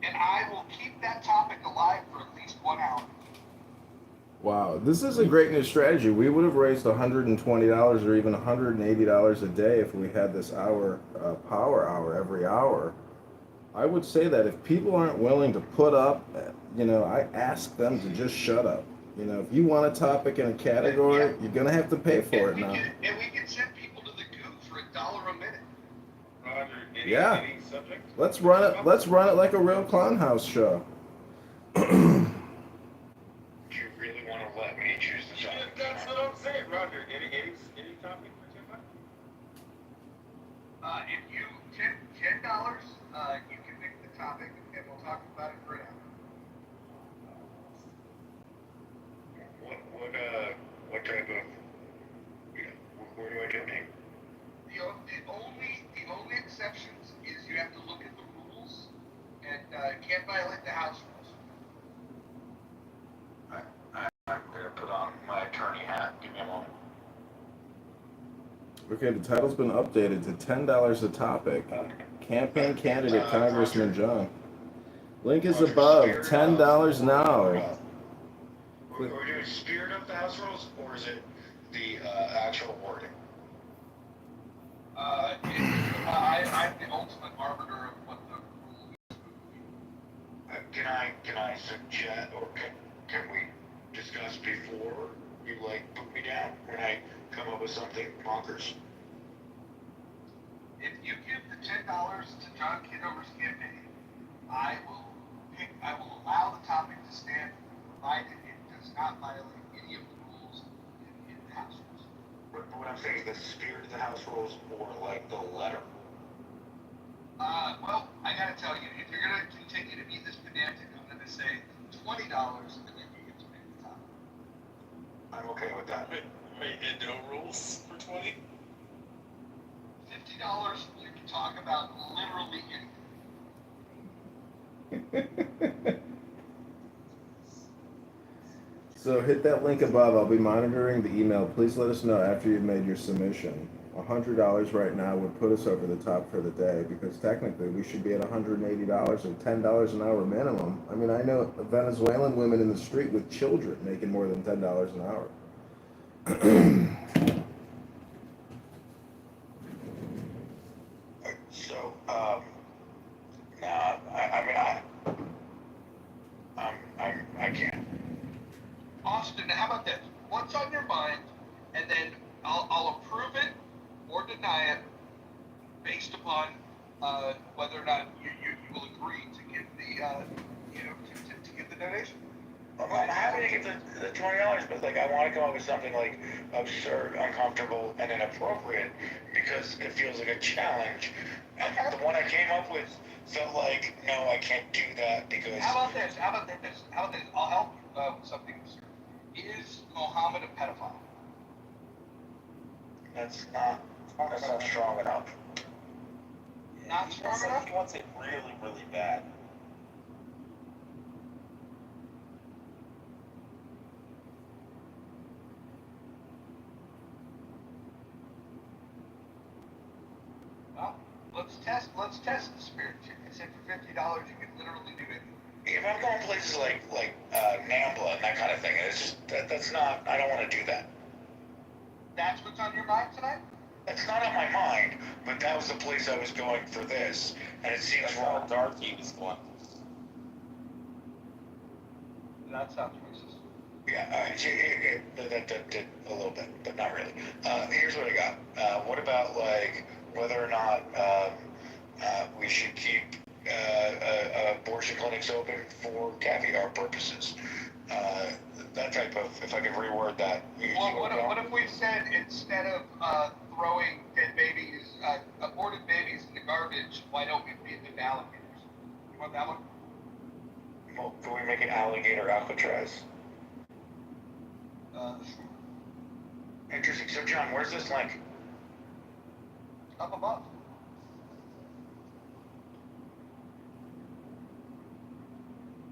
And I will keep that topic alive for at least 1 hour. Wow, this is a great new strategy. We would have raised $120 or even $180 a day if we had this power hour every hour. I would say that if people aren't willing to put up, I ask them to just shut up. If you want a topic in a category, you're gonna have to pay for it now. And we can send people to the goop for $1 a minute. Roger, Yeah. any subject? Let's run it. Let's run it like a real clown house show. Do you really want to let me choose the topic? That's what I'm saying, Roger. Any topic for $10? If you $10, you can pick the topic, and we'll talk about it for an hour. What type of, where do I donate? The only exceptions is you have to look at the rules and can't violate the house rules. I'm gonna put on my attorney hat. Give me a moment. Okay, the title's been updated to $10 a topic. Campaign candidate Congressman John. Link is above. $10 now. Are we doing spirit of the house rules, or is it the actual wording? I'm the ultimate arbiter of what the rules Can I suggest, or can we discuss before you put me down when I come up with something bonkers? If you give the $10 to John Kitover's campaign, I will allow the topic to stand, provided it does not violate any of the rules in the House rules. But what I'm saying is the spirit of the House rules, or the letter. Well, I gotta tell you, if you're gonna continue to be this pedantic, I'm gonna say $20, and then you get to pick the topic. I'm okay with that. Wait, and no rules for 20? $50, you can talk about literally anything. So hit that link above. I'll be monitoring the email. Please let us know after you've made your submission. $100 right now would put us over the top for the day because technically we should be at $180 or $10 an hour minimum. I mean, I know Venezuelan women in the street with children making more than $10 an hour. So, no, I mean, I can't. Austin, how about this? What's on your mind, and then I'll approve it or deny it based upon whether or not you will agree to give the to give the donation. I'm happy to give the $20, but like I want to come up with something like absurd, uncomfortable, and inappropriate because it feels like a challenge. And the one I came up with felt like, no, I can't do that because. How about this? I'll help with something absurd. Is Mohammed a pedophile? That's not strong enough. Not strong enough? He wants it really, really bad. Well, let's test the spirit. I said for $50 you can literally do it. If I'm going places like Nambla and that kind of thing, it's just that's not. I don't want to do that. That's what's on your mind tonight? That's not on my mind, but that was the place I was going for this, and it seems wrong. Dark he was going. That sounds racist. Yeah, that did a little bit, but not really. Here's what I got. What about like whether or not we should keep abortion clinics open for caviar purposes? That type of, if I could reword that. What if we said instead of throwing dead babies, aborted babies in the garbage, why don't we feed them to alligators? You want that one? Well, can we make an alligator Alcatraz? Sure. Interesting. So, John, where's this link? Up above.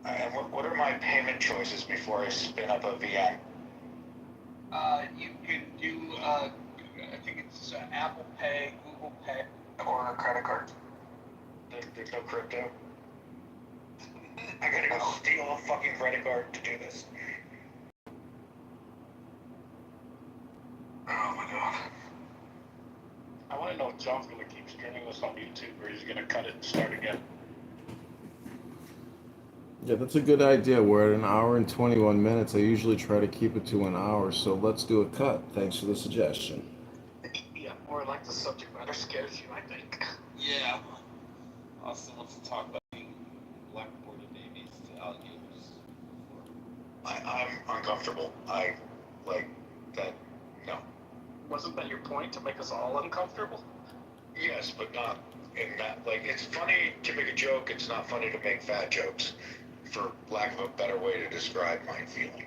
And what are my payment choices before I spin up a VM? You can do, I think it's Apple Pay, Google Pay, Or a credit card? There's no crypto? I gotta go steal a fucking credit card to do this. Oh my god. I want to know if John's going to keep streaming this on YouTube or he's going to cut it and start again. Yeah, that's a good idea. We're at an hour and 21 minutes. I usually try to keep it to an hour, so let's do a cut. Thanks for the suggestion. Yeah, more like the subject matter scares you, I think. Yeah. Austin wants to talk about being black aborted babies to alligators. I'm uncomfortable. I like that. No. Wasn't that your point, to make us all uncomfortable? Yes, but not in that. Like, it's funny to make a joke. It's not funny to make fat jokes, for lack of a better way to describe my feeling.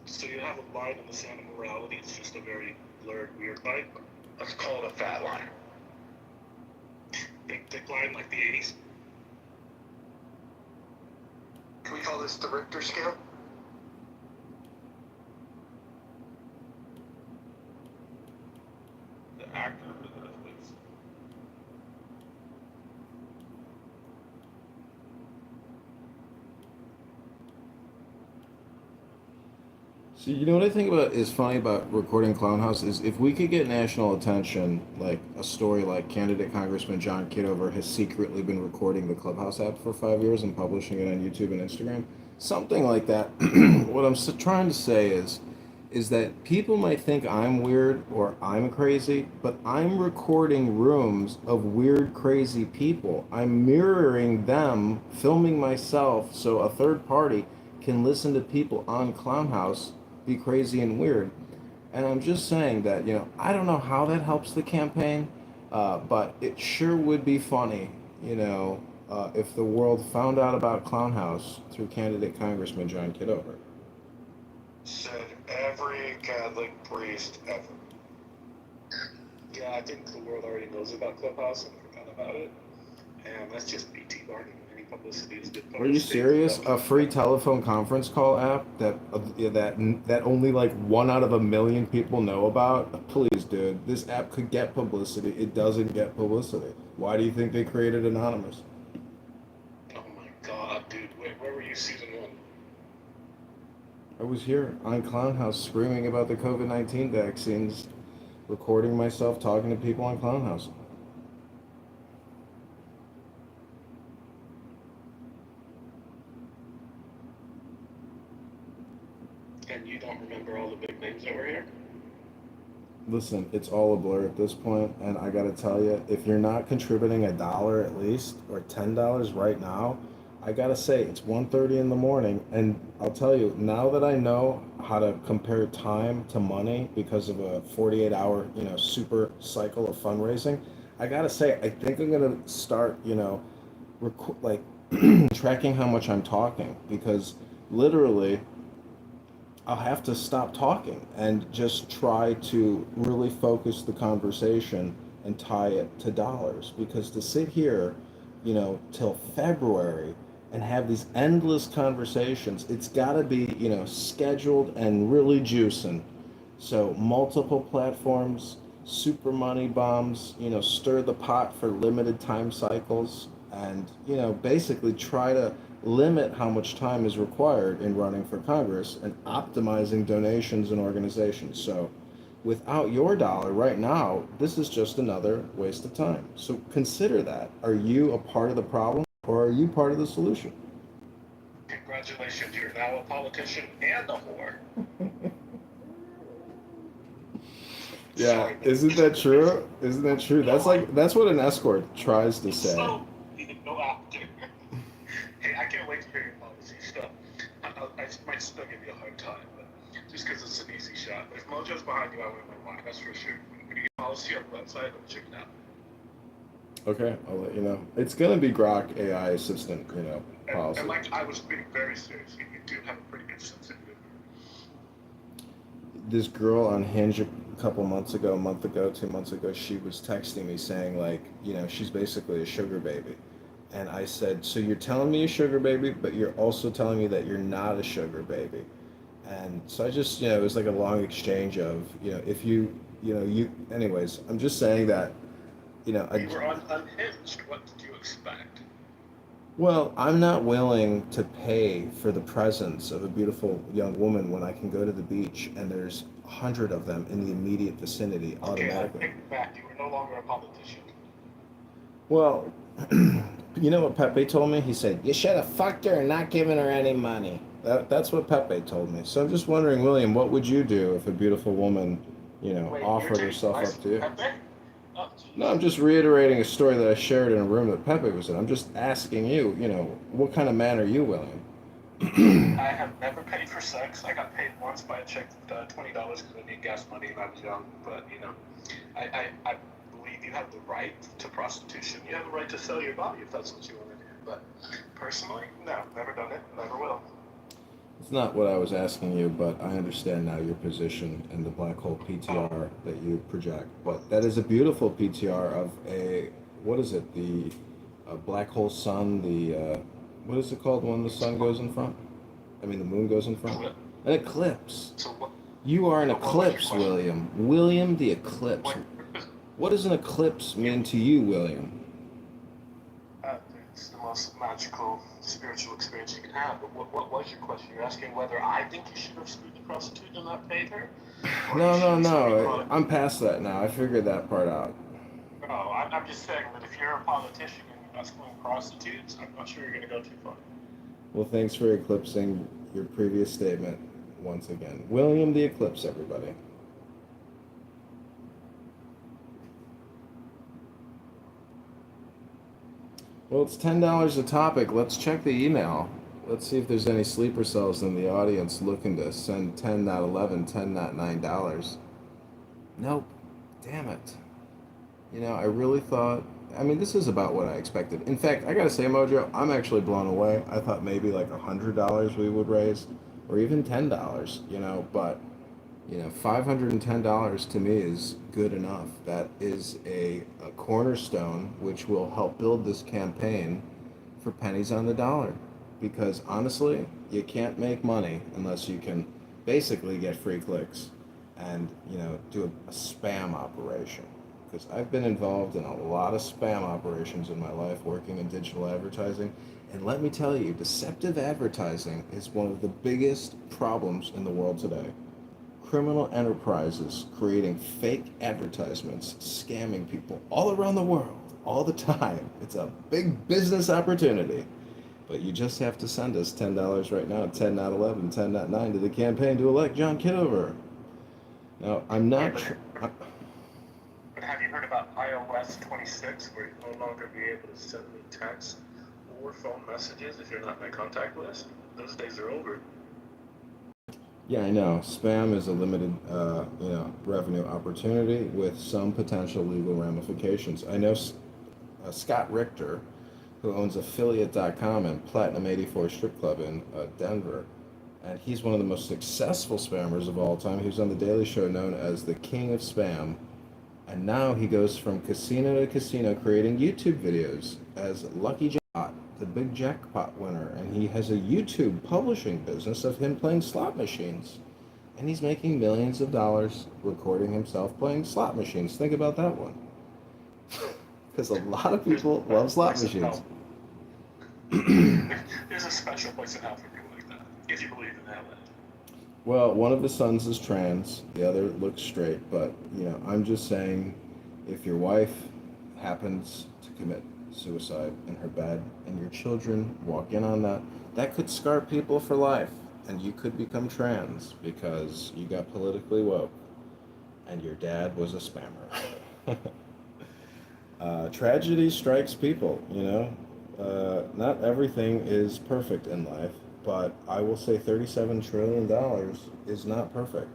So you have a line in the sand of morality, it's just a very blurred, weird line? Let's call it a fat line. Big thick line like the 80s? Can we call this the Richter scale? The actor or the athletes. So you know what I think about is funny about recording Clown House is if we could get national attention, like a story like candidate Congressman John Kitover has secretly been recording the Clubhouse app for 5 years and publishing it on YouTube and Instagram, something like that. What I'm trying to say is that people might think I'm weird or I'm crazy, but I'm recording rooms of weird, crazy people. I'm mirroring them, filming myself, so a third party can listen to people on Clown House be crazy and weird. And I'm just saying that, I don't know how that helps the campaign, but it sure would be funny, if the world found out about Clown House through candidate Congressman John Kitover. Said every Catholic priest ever. Yeah, I think the world already knows about Clubhouse and forgot about it. And that's just BT bargaining. Any publicity is good Are you publicity. serious? A free telephone conference call app that only like 1 out of 1 million people know about? Please, dude, this app could get publicity. It doesn't get publicity. Why do you think they created Anonymous? Oh my god, dude, where were you season 1? I was here on Clown House screaming about the COVID-19 vaccines, recording myself talking to people on Clown House. And you don't remember all the big names that were here? Listen, it's all a blur at this point, and I gotta tell you, if you're not contributing $1 at least or $10 right now, I gotta say it's 1:30 in the morning, and I'll tell you now that I know how to compare time to money because of a 48-hour, super cycle of fundraising. I gotta say, I think I'm gonna start, like tracking how much I'm talking because literally I'll have to stop talking and just try to really focus the conversation and tie it to dollars because to sit here, till February and have these endless conversations, it's got to be, scheduled and really juicing. So multiple platforms, super money bombs, stir the pot for limited time cycles and, basically try to limit how much time is required in running for Congress and optimizing donations and organizations. So without your dollar right now, this is just another waste of time. So consider that. Are you a part of the problem or are you part of the solution? Congratulations, you're now a politician and a whore. Yeah, isn't that true? Isn't that true? That's what an escort tries to say. So, no actor. Hey, I can't wait to hear your policy stuff. I might still give you a hard time, but just because it's an easy shot. But if Mojo's behind you, I wouldn't mind, that's for sure. When you get policy on the website, I'll check it out. Okay, I'll let you know. It's gonna be Grok AI assistant, policy. And like I was being very serious, you do have a pretty good sense of humor. This girl on Hinge a month ago, 2 months ago, she was texting me saying like, she's basically a sugar baby. And I said, so you're telling me you're a sugar baby, but you're also telling me that you're not a sugar baby. And so I just, it was like a long exchange of, if anyways, I'm just saying that, You were unhinged. What did you expect? well, I'm not willing to pay for the presence of a beautiful young woman when I can go to the beach and there's 100 of them in the immediate vicinity automatically. Okay, I take it back. You were no longer a politician. Well, you know what Pepe told me? He said, you should have fucked her and not given her any money. That's what Pepe told me. So I'm just wondering, William, what would you do if a beautiful woman, offered herself up to you? Pepe? Oh, No, I'm just reiterating a story that I shared in a room that Pepe was in. I'm just asking you, what kind of man are you, William? I have never paid for sex. I got paid once by a check $20 because I need gas money and I was young. But, I believe you have the right to prostitution. You have the right to sell your body if that's what you want to do. But personally, no, never done it, never will. It's not what I was asking you, but I understand now your position and the black hole PTR that you project. But that is a beautiful PTR of what is it? The black hole sun, what is it called when the sun goes in front? I mean, the moon goes in front? An eclipse. So what? You are an What was your eclipse, question? William. William the eclipse. What does an eclipse mean to you, William? It's the most magical spiritual experience you can have. But what was your question? You're asking whether I think you should have screwed the prostitute and not paid her? Or you should have screwed No. I'm past that now. I figured that part out. No, I'm just saying that if you're a politician and you're not screwing prostitutes, I'm not sure you're going to go too far. Well, thanks for eclipsing your previous statement once again. William the eclipse, everybody. Well, it's $10 a topic. Let's check the email. Let's see if there's any sleeper cells in the audience looking to send 10, not 11, 10, not $9. Nope. Damn it. I really thought, this is about what I expected. In fact, I gotta say, Mojo, I'm actually blown away. I thought maybe like $100 we would raise, or even $10, but $510 to me is good enough. That is a cornerstone which will help build this campaign for pennies on the dollar. Because honestly, you can't make money unless you can basically get free clicks and, do a spam operation. Because I've been involved in a lot of spam operations in my life working in digital advertising. And let me tell you, deceptive advertising is one of the biggest problems in the world today. Criminal enterprises creating fake advertisements, scamming people all around the world, all the time. It's a big business opportunity. But you just have to send us $10 right now, 10 not 11, 10 not 9 to the campaign to elect John Kitover. Now, I'm not sure. But have you heard about iOS 26, where you'll no longer be able to send me text or phone messages if you're not in my contact list? Those days are over. Yeah, I know. Spam is a limited, revenue opportunity with some potential legal ramifications. I know Scott Richter, who owns affiliate.com and Platinum 84 Strip Club in Denver. And he's one of the most successful spammers of all time. He was on The Daily Show, known as the King of Spam. And now he goes from casino to casino creating YouTube videos as Lucky Jackpot, the big jackpot winner. And he has a YouTube publishing business of him playing slot machines. And he's making millions of dollars recording himself playing slot machines. Think about that one. Because a lot of people love slot machines. There's a special place in hell for people like that, if you believe in hell. Well, one of his sons is trans, the other looks straight, but, I'm just saying, if your wife happens to commit suicide in her bed and your children walk in on that, that could scar people for life, and you could become trans because you got politically woke and your dad was a spammer. Tragedy strikes people, not everything is perfect in life, but I will say $37 trillion is not perfect.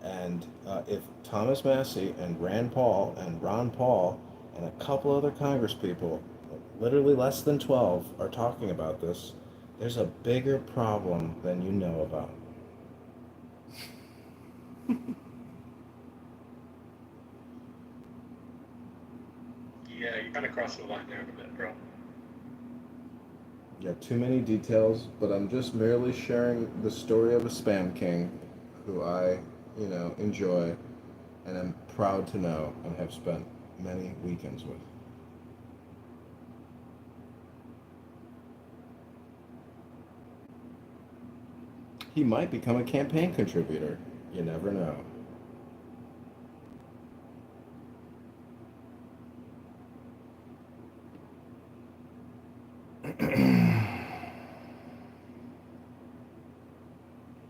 And if Thomas Massey and Rand Paul and Ron Paul and a couple other Congress people, literally less than 12, are talking about this, there's a bigger problem than you know about. Yeah, you kind of crossed the line there a bit, bro. Yeah, too many details, but I'm just merely sharing the story of a spam king who I, enjoy and am proud to know and have spent many weekends with. He might become a campaign contributor. You never know.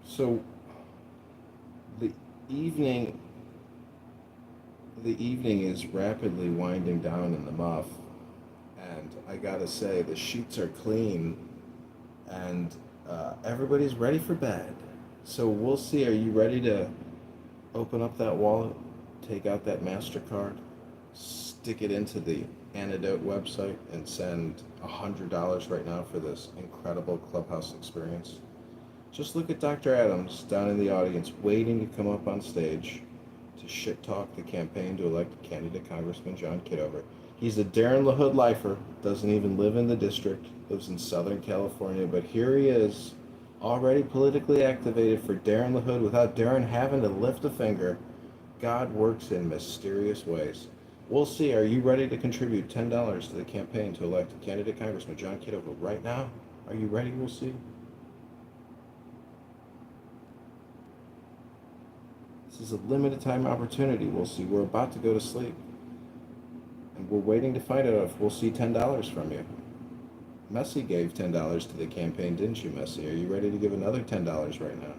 So the evening the evening is rapidly winding down in the muff, and I gotta say the sheets are clean, and everybody's ready for bed. So we'll see. Are you ready to open up that wallet, take out that MasterCard, stick it into the Antidote website, and send $100 right now for this incredible clubhouse experience? Just look at Dr. Adams down in the audience, waiting to come up on stage to shit talk the campaign to elect candidate Congressman John Kitover. He's a Darren LaHood lifer, doesn't even live in the district, lives in Southern California, but here he is, already politically activated for Darren LaHood without Darren having to lift a finger. God works in mysterious ways. We'll see. Are you ready to contribute $10 to the campaign to elect candidate Congressman John Kitover right now? Are you ready? We'll see. This is a limited time opportunity. We'll see. We're about to go to sleep. And we're waiting to find out if we'll see $10 from you. Messi gave $10 to the campaign, didn't you, Messi? Are you ready to give another $10 right now?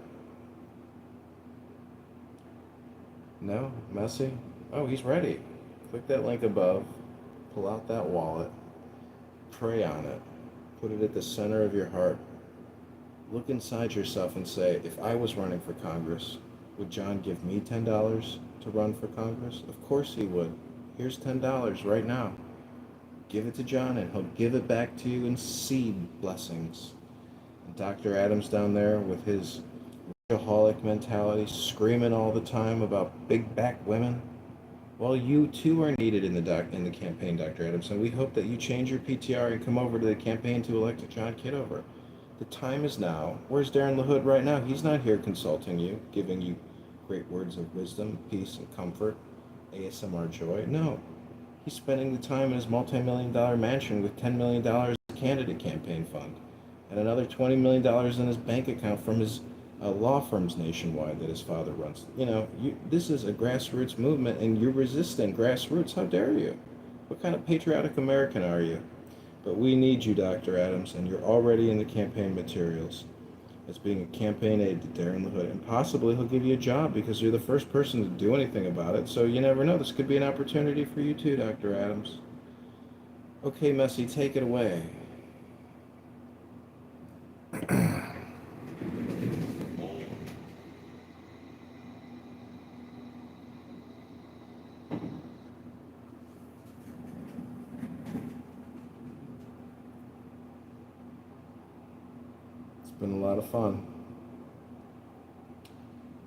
No? Messi? Oh, he's ready. Click that link above, pull out that wallet, pray on it, put it at the center of your heart. Look inside yourself and say, if I was running for Congress, would John give me $10 to run for Congress? Of course he would. Here's $10 right now. Give it to John and he'll give it back to you in seed blessings. And Dr. Adams down there with his alcoholic mentality, screaming all the time about big back women. Well, you too are needed in the campaign, Dr. Adams, and we hope that you change your PTR and come over to the campaign to elect John Kitover. The time is now. Where's Darren LaHood right now? He's not here consulting you, giving you great words of wisdom, peace, and comfort, ASMR joy. No, he's spending the time in his multi-million-dollar mansion with $10 million candidate campaign fund and another $20 million in his bank account from his law firms nationwide that his father runs. This is a grassroots movement, and you're resisting grassroots. How dare you? What kind of patriotic American are you? But we need you, Dr. Adams, and you're already in the campaign materials as being a campaign aide to Darren LaHood. And possibly he'll give you a job because you're the first person to do anything about it. So you never know. This could be an opportunity for you too, Dr. Adams. Okay, Messy, take it away. It's been a lot of fun.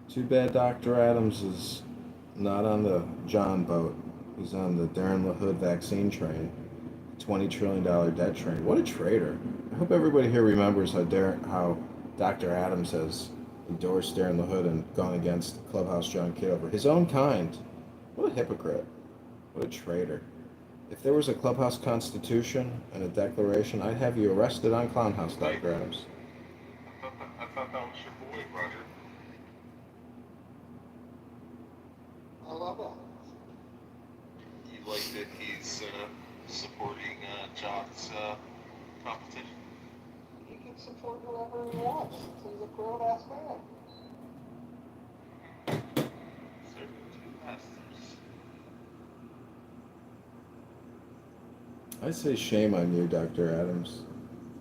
Too bad Dr. Adams is not on the John boat. He's on the Darren LaHood vaccine train, $20 trillion debt train. What a traitor. I hope everybody here remembers how Dr. Adams has endorsed Darren LaHood and gone against Clubhouse John Kitover. His own kind. What a hypocrite. What a traitor. If there was a Clubhouse Constitution and a declaration, I'd have you arrested on Clown House, Dr. Adams. I thought that was your boy, Roger. I love that. You like that he's supporting John's competition? He can support whoever he wants. He's a grown-ass man. I say shame on you, Dr. Adams.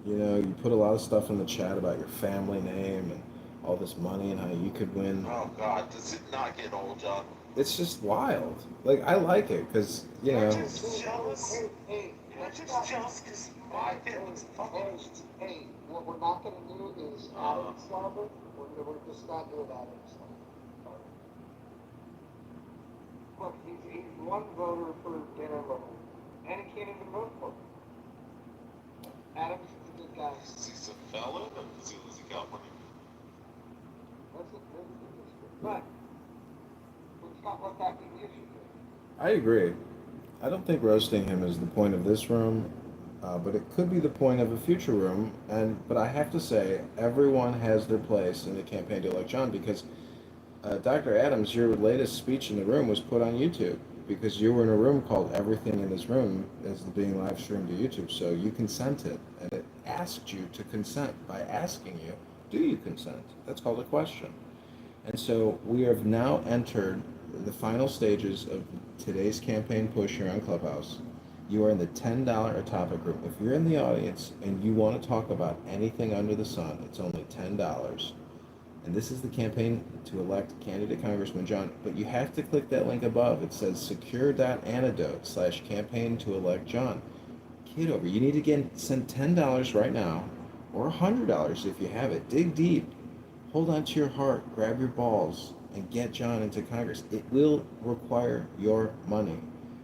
You put a lot of stuff in the chat about your family name and all this money and how you could win. Oh God, does it not get old, John? It's just wild. Like, I like it because, You're just jealous. You're just jealous because my family's fucking. Hey, what we're not going to do is Adam slander. We're just not doing Adam slander. Look, he's one voter for Darren LaHood, and he can't even vote for him. Adams is a good guy. Is he a felon or is he California? Right. Let's not let that be the issue. I agree. I don't think roasting him is the point of this room, but it could be the point of a future room. But I have to say, everyone has their place in the campaign to elect John because Dr. Adams, your latest speech in the room was put on YouTube because you were in a room called Everything in This Room is being live streamed to YouTube. So you consented, and it asked you to consent by asking you, do you consent? That's called a question. And so we have now entered the final stages of today's campaign push here on Clubhouse. You are in the $10 a topic group. If you're in the audience and you want to talk about anything under the sun, it's only $10. And this is the campaign to elect candidate Congressman John. But you have to click that link above. It says secure.antidote/campaign to elect John. Kitover, you need to send $10 right now or $100 if you have it. Dig deep. Hold on to your heart, grab your balls, and get John into Congress. It will require your money.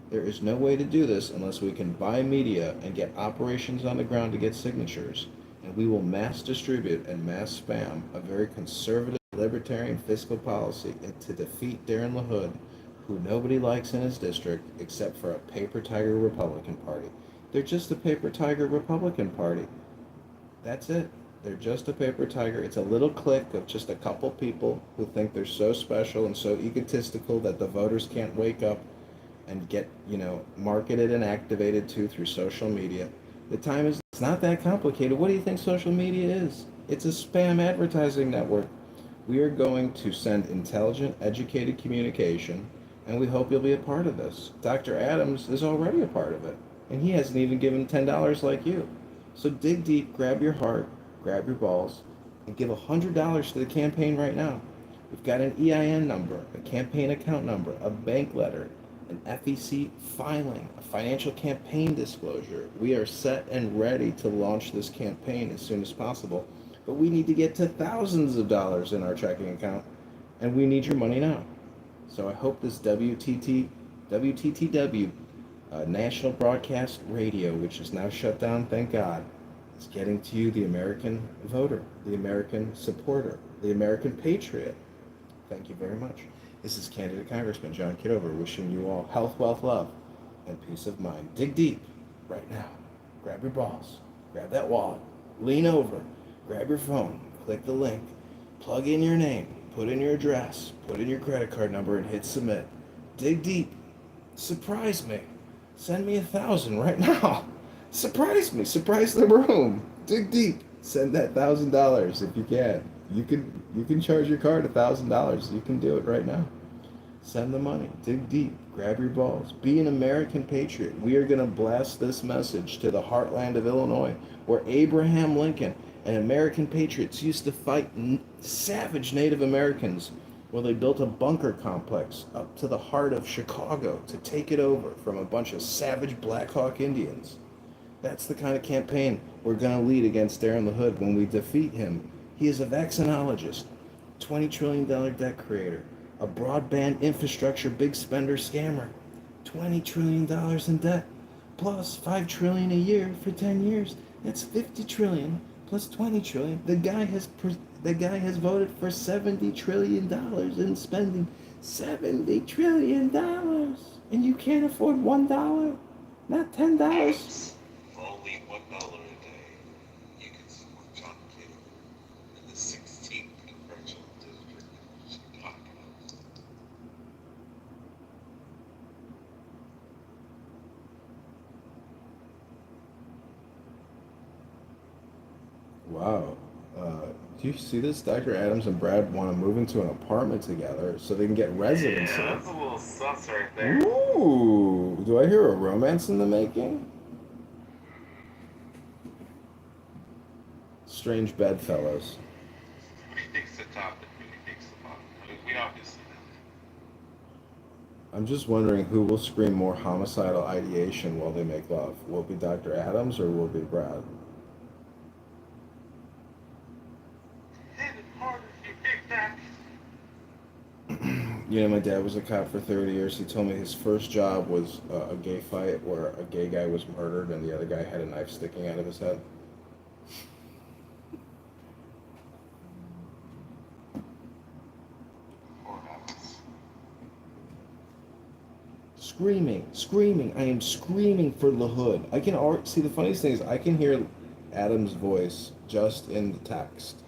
There is no way to do this unless we can buy media and get operations on the ground to get signatures. And we will mass distribute and mass spam a very conservative, libertarian fiscal policy to defeat Darren LaHood, who nobody likes in his district except for a paper tiger Republican Party. They're just a paper tiger Republican Party. That's it. They're just a paper tiger. It's a little clique of just a couple people who think they're so special and so egotistical that the voters can't wake up and get, marketed and activated to through social media. The time is, it's not that complicated. What do you think social media is? It's a spam advertising network. We are going to send intelligent, educated communication, and we hope you'll be a part of this. Dr. Adams is already a part of it, and he hasn't even given $10 like you. So dig deep, grab your heart, grab your balls, and give $100 to the campaign right now. We've got an EIN number, a campaign account number, a bank letter, an FEC filing, a financial campaign disclosure. We are set and ready to launch this campaign as soon as possible. but we need to get to thousands of dollars in our checking account, and we need your money now. So I hope this WTTW, National Broadcast Radio, which is now shut down, thank God, is getting to you, the American voter, the American supporter, the American patriot. Thank you very much. This is Candidate Congressman John Kitover wishing you all health, wealth, love, and peace of mind. Dig deep right now. Grab your balls. Grab that wallet. Lean over. Grab your phone. Click the link. Plug in your name. Put in your address. Put in your credit card number and hit submit. Dig deep. Surprise me. Send me 1,000 right now. Surprise me. Surprise the room. Dig deep. Send that $1,000 if you can. You can charge your card $1,000. You can do it right now. Send the money. Dig deep. Grab your balls. Be an American patriot. We are going to blast this message to the heartland of Illinois, where Abraham Lincoln and American patriots used to fight savage Native Americans, where they built a bunker complex up to the heart of Chicago to take it over from a bunch of savage Black Hawk Indians. That's the kind of campaign we're going to lead against Darren LaHood when we defeat him. He is a vaccinologist, $20 trillion debt creator, a broadband infrastructure big spender scammer, $20 trillion in debt, plus $5 trillion a year for 10 years. That's $50 trillion plus $20 trillion. The guy has voted for $70 trillion in spending. $70 trillion, and you can't afford $1, not $10. Only $1 a day. You can support John Kitover in the 16th congressional district of Chicago. Wow. Do you see this? Dr. Adams and Brad want to move into an apartment together so they can get residency. Yeah, that's a little sus right there. Ooh. Do I hear a romance in the making? Strange bedfellows. Who takes the top and who takes the bottom? I mean, we obviously know. I'm just wondering who will scream more homicidal ideation while they make love. Will it be Dr. Adams or will it be Brad? Hit it harder, you big back. You know, my dad was a cop for 30 years. He told me his first job was a gay fight where a gay guy was murdered and the other guy had a knife sticking out of his head. Screaming. I am screaming for LaHood. I can already see, the funniest thing is I can hear Adam's voice just in the text.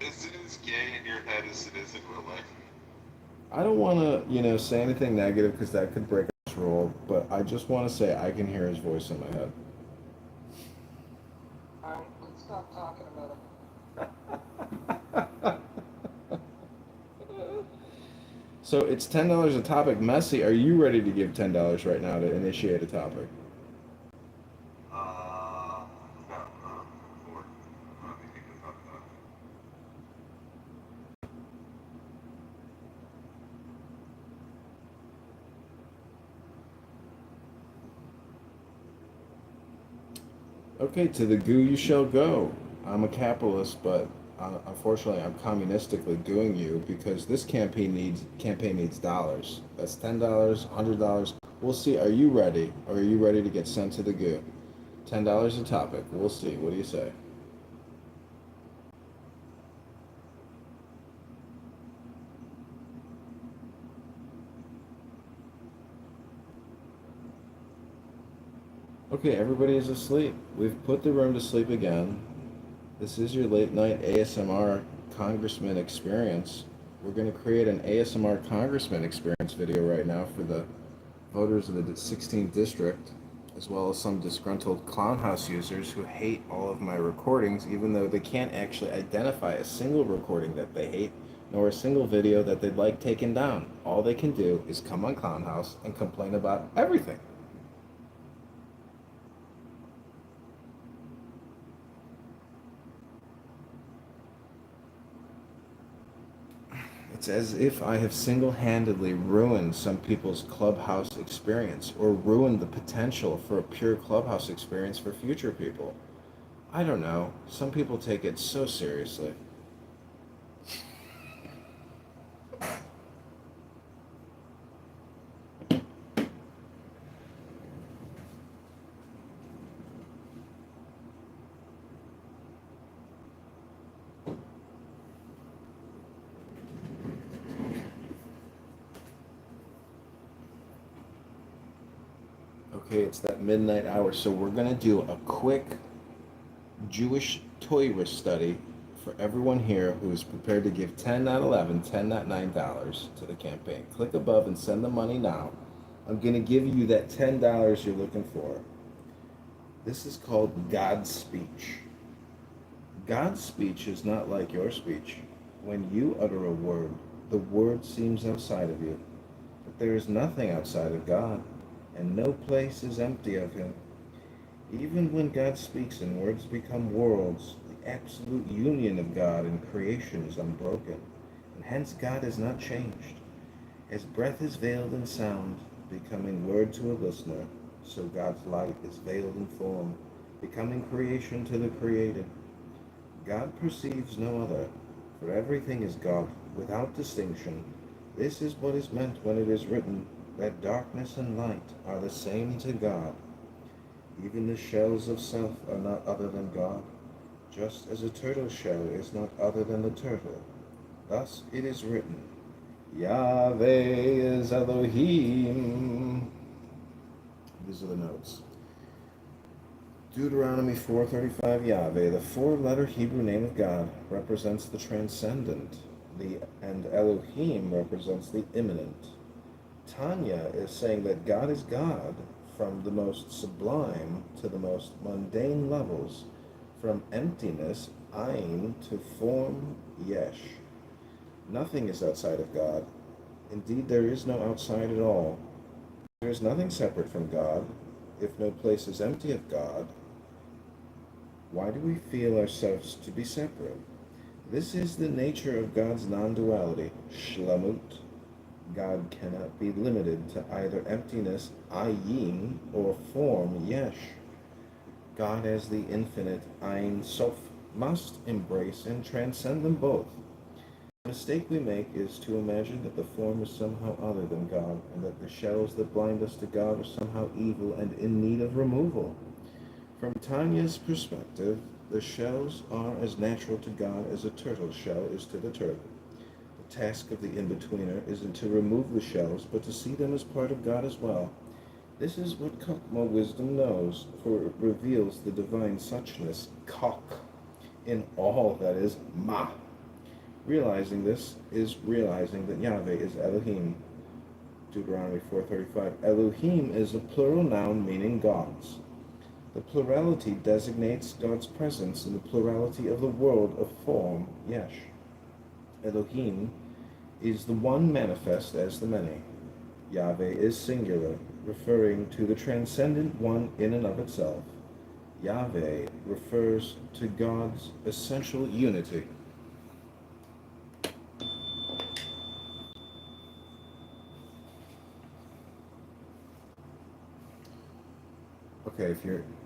Is it as gay in your head as it is in real life? I don't want to, say anything negative because that could break this rule, but I just want to say I can hear his voice in my head. Alright, let's stop talking about it. So it's $10 a topic. Messi, are you ready to give $10 right now to initiate a topic? No, Ford. I don't think we can talk about it. Okay, to the goo you shall go. I'm a capitalist, but unfortunately I'm communistically gooing you because this campaign needs dollars. That's $10, $100. We'll see. Are you ready? Or are you ready to get sent to the goo? $10 a topic. We'll see. What do you say? Okay, everybody is asleep. We've put the room to sleep again. This is your late night ASMR Congressman experience. We're going to create an ASMR Congressman experience video right now for the voters of the 16th district, as well as some disgruntled clown house users who hate all of my recordings, even though they can't actually identify a single recording that they hate, nor a single video that they'd like taken down. All they can do is come on Clown House and complain about everything. It's as if I have single-handedly ruined some people's Clubhouse experience or ruined the potential for a pure Clubhouse experience for future people. I don't know. Some people take it so seriously. Okay, it's that midnight hour, so we're gonna do a quick Jewish Torah study for everyone here who is prepared to give 10, not 11, 10, not $9 to the campaign. Click above and send the money now. I'm gonna give you that $10 you're looking for. This is called God's speech. God's speech is not like your speech. When you utter a word, the word seems outside of you. But there is nothing outside of God, and no place is empty of him. Even when God speaks and words become worlds, the absolute union of God and creation is unbroken, and hence God is not changed. As breath is veiled in sound, becoming word to a listener, so God's light is veiled in form, becoming creation to the created. God perceives no other, for everything is God, without distinction. This is what is meant when it is written that darkness and light are the same to God. Even the shells of self are not other than God, just as a turtle shell is not other than the turtle. Thus it is written, Yahweh is Elohim. These are the notes. Deuteronomy 4:35 Yahweh, the four-letter Hebrew name of God, represents the transcendent, and Elohim represents the immanent. Tanya is saying that God is God from the most sublime to the most mundane levels, from emptiness, Ayin, to form, Yesh. Nothing is outside of God. Indeed, there is no outside at all. There is nothing separate from God. If no place is empty of God, why do we feel ourselves to be separate? This is the nature of God's non-duality, shlamut. God cannot be limited to either emptiness, ayin, or form, yesh. God as the infinite, Ein Sof, must embrace and transcend them both. The mistake we make is to imagine that the form is somehow other than God, and that the shells that blind us to God are somehow evil and in need of removal. From Tanya's perspective, the shells are as natural to God as a turtle shell is to the turtle. The task of the in-betweener isn't to remove the shells, but to see them as part of God as well. This is what Chokmah wisdom knows, for it reveals the divine suchness, Kok, in all that is Ma. Realizing this is realizing that Yahweh is Elohim. Deuteronomy 4:35. Elohim is a plural noun meaning gods. The plurality designates God's presence in the plurality of the world of form, Yesh. Elohim is the one manifest as the many. Yahweh is singular, referring to the transcendent one in and of itself. Yahweh refers to God's essential unity. Okay,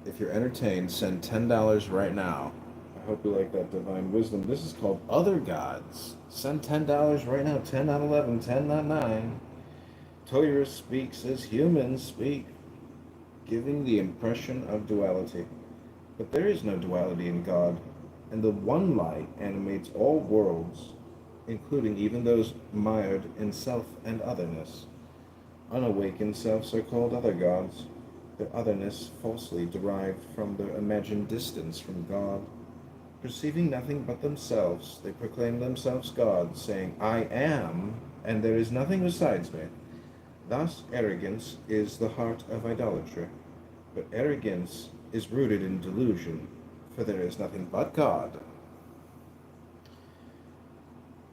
if you're entertained, send $10 right now. I hope you like that divine wisdom. This is called Other Gods. Send $10 right now. 10 not 11, 10 not 9. Torah speaks as humans speak, giving the impression of duality. But there is no duality in God, and the one light animates all worlds, including even those mired in self and otherness. Unawakened selves are called other gods, their otherness falsely derived from their imagined distance from God. Perceiving nothing but themselves, they proclaim themselves God, saying, I am, and there is nothing besides me. Thus, arrogance is the heart of idolatry. But arrogance is rooted in delusion, for there is nothing but God.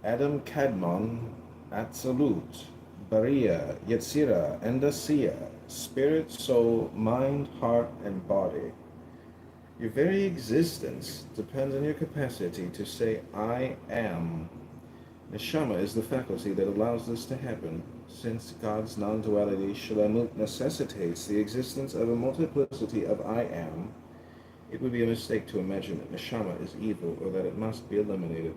Adam Kadmon, Atzilut, Bariya, Yetzira, and Asiya, spirit, soul, mind, heart, and body. Your very existence depends on your capacity to say, I am. Neshama is the faculty that allows this to happen, since God's non-duality, Shlamut, necessitates the existence of a multiplicity of I am. It would be a mistake to imagine that neshama is evil or that it must be eliminated.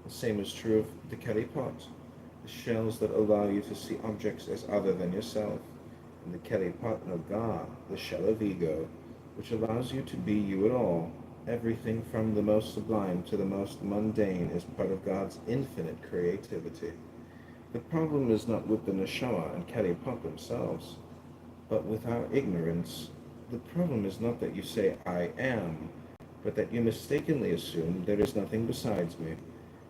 The same is true of the Kelly-pot, the shells that allow you to see objects as other than yourself, and the Kelly-pot Naga, the shell of ego, which allows you to be you at all. Everything from the most sublime to the most mundane is part of God's infinite creativity. The problem is not with the neshama and Kelly-pot themselves, but with our ignorance. The problem is not that you say I am, but that you mistakenly assume there is nothing besides me.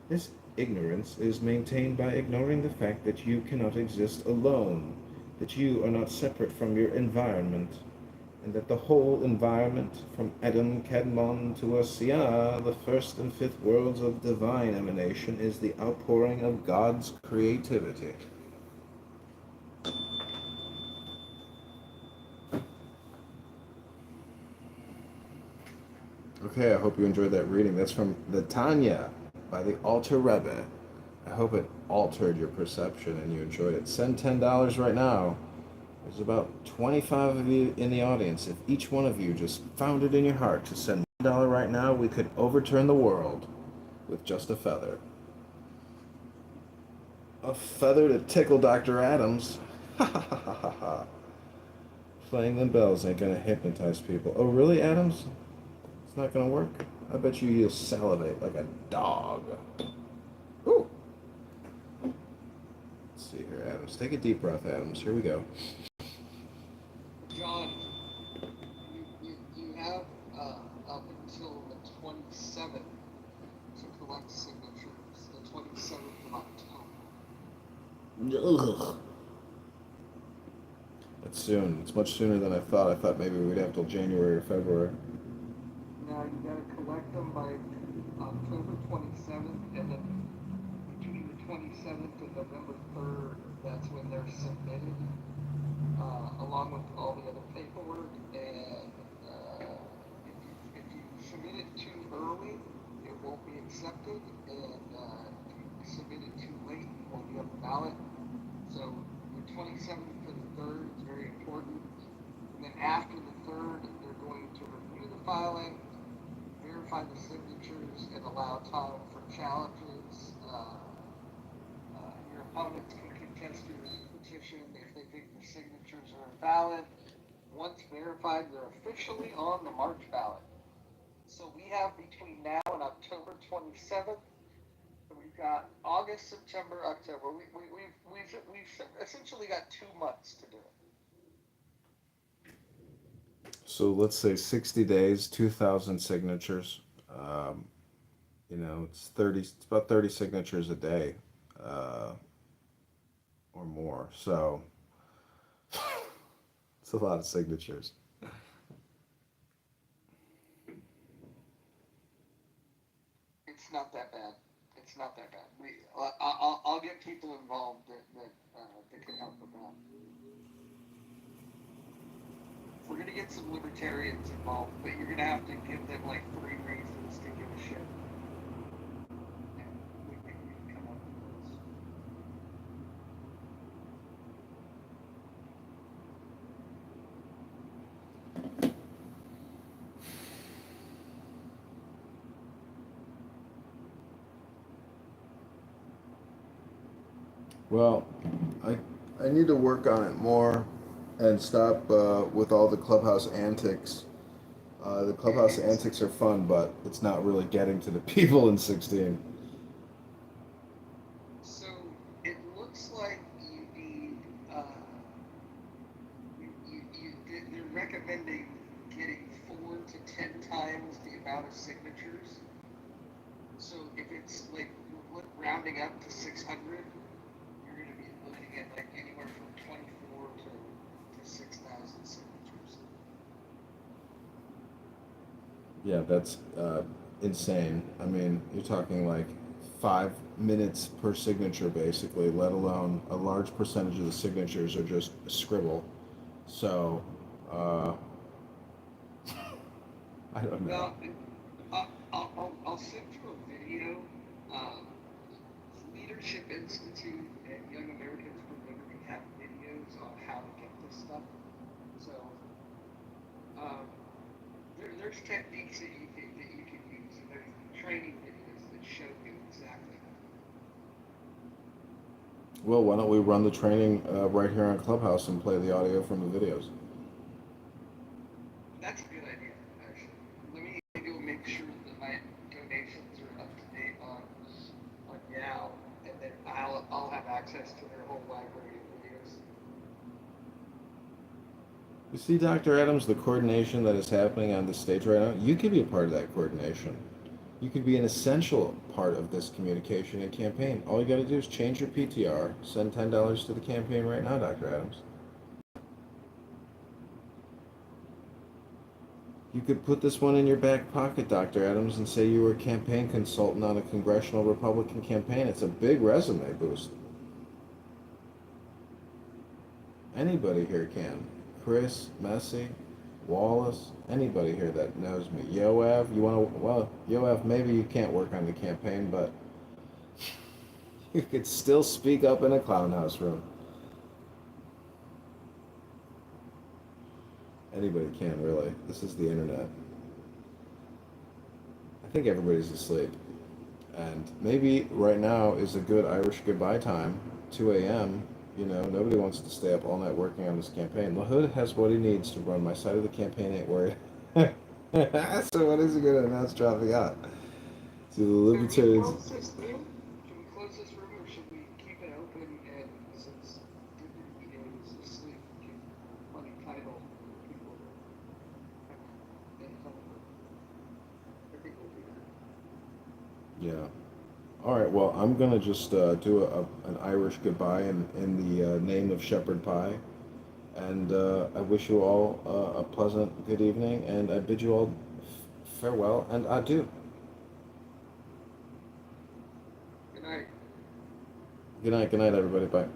This ignorance is maintained by ignoring the fact that you cannot exist alone, that you are not separate from your environment, and that the whole environment, from Adam Kadmon to Asiya, the first and fifth worlds of divine emanation, is the outpouring of God's creativity. Okay, I hope you enjoyed that reading. That's from the Tanya by the Alter Rebbe. I hope it altered your perception and you enjoyed it. Send $10 right now. There's about 25 of you in the audience. If each one of you just found it in your heart to send $1 right now, we could overturn the world with just a feather. A feather to tickle Dr. Adams. Ha ha ha ha ha ha. Playing them bells ain't gonna hypnotize people. Oh, really, Adams? It's not gonna work? I bet you'll salivate like a dog. Ooh. Let's see here, Adams. Take a deep breath, Adams. Here we go. John, you have up until the 27th to collect signatures, the 27th of October. Ugh. That's soon. It's much sooner than I thought. I thought maybe we'd have till January or February. Now you gotta collect them by October 27th, and then between the 27th and November 3rd, that's when they're submitted, along with all the other paperwork. And if you submit it too early, it won't be accepted, and if you submit it too late, it won't be on the ballot. So the 27th to the 3rd is very important. And then after the 3rd, they're going to review the filing, verify the signatures, and allow time for challenges. Your opponents can contest your petition if they think the signatures are invalid. Once verified, they're officially on the March ballot. So we have between now and October 27th, we've got August, September, October. We've essentially got 2 months to do it. So let's say 60 days, 2,000 signatures. It's about 30 signatures a day, or more. So it's a lot of signatures. It's not that bad. It's not that bad. I'll get people involved that can help with that. We're gonna get some libertarians involved, but you're gonna have to give them like 3 reasons to give a shit. And we think we can come up with those. Well, I need to work on it more and stop with all the clubhouse antics. The clubhouse antics are fun, but it's not really getting to the people in 16. So it looks like you need. They're recommending getting 4 to 10 times the amount of signatures. So if it's like rounding up to 600, you're going to be looking at like anywhere from 24 to 6,000 signatures. Yeah, that's insane. I mean, you're talking like 5 minutes per signature, basically, let alone a large percentage of the signatures are just scribble. So, I don't know. Well, I'll send you a video. Leadership Institute and Young Americans for Liberty have videos on how to get this stuff. So, There's techniques that you can use, and there's training videos that show you exactly how. Well, why don't we run the training right here on Clubhouse and play the audio from the videos? That's a good idea, actually. Let me go make sure that my donations are up to date on Yao, and then I'll have access to their whole library of videos. You see, Dr. Adams, the coordination that is happening on the stage right now, you could be a part of that coordination. You could be an essential part of this communication and campaign. All you got to do is change your PTR, send $10 to the campaign right now, Dr. Adams. You could put this one in your back pocket, Dr. Adams, and say you were a campaign consultant on a congressional Republican campaign. It's a big resume boost. Anybody here can. Chris, Messi, Wallace, anybody here that knows me. Yoav, you want to, well, Yoav, maybe you can't work on the campaign, but you could still speak up in a clown house room. Anybody can, really. This is the internet. I think everybody's asleep. And maybe right now is a good Irish goodbye time, 2 a.m. You know, nobody wants to stay up all night working on this campaign. LaHood has what he needs to run. My side of the campaign ain't worried. So when is he going to announce dropping out? To the Libertarians. Can we close this room, or should we keep it open, and since DPA is asleep, we can title people and I think we'll do that. Yeah. All right. Well, I'm gonna just do an Irish goodbye in the name of Shepherd Pie, and I wish you all a pleasant good evening, and I bid you all farewell and adieu. Good night. Good night, everybody. Bye.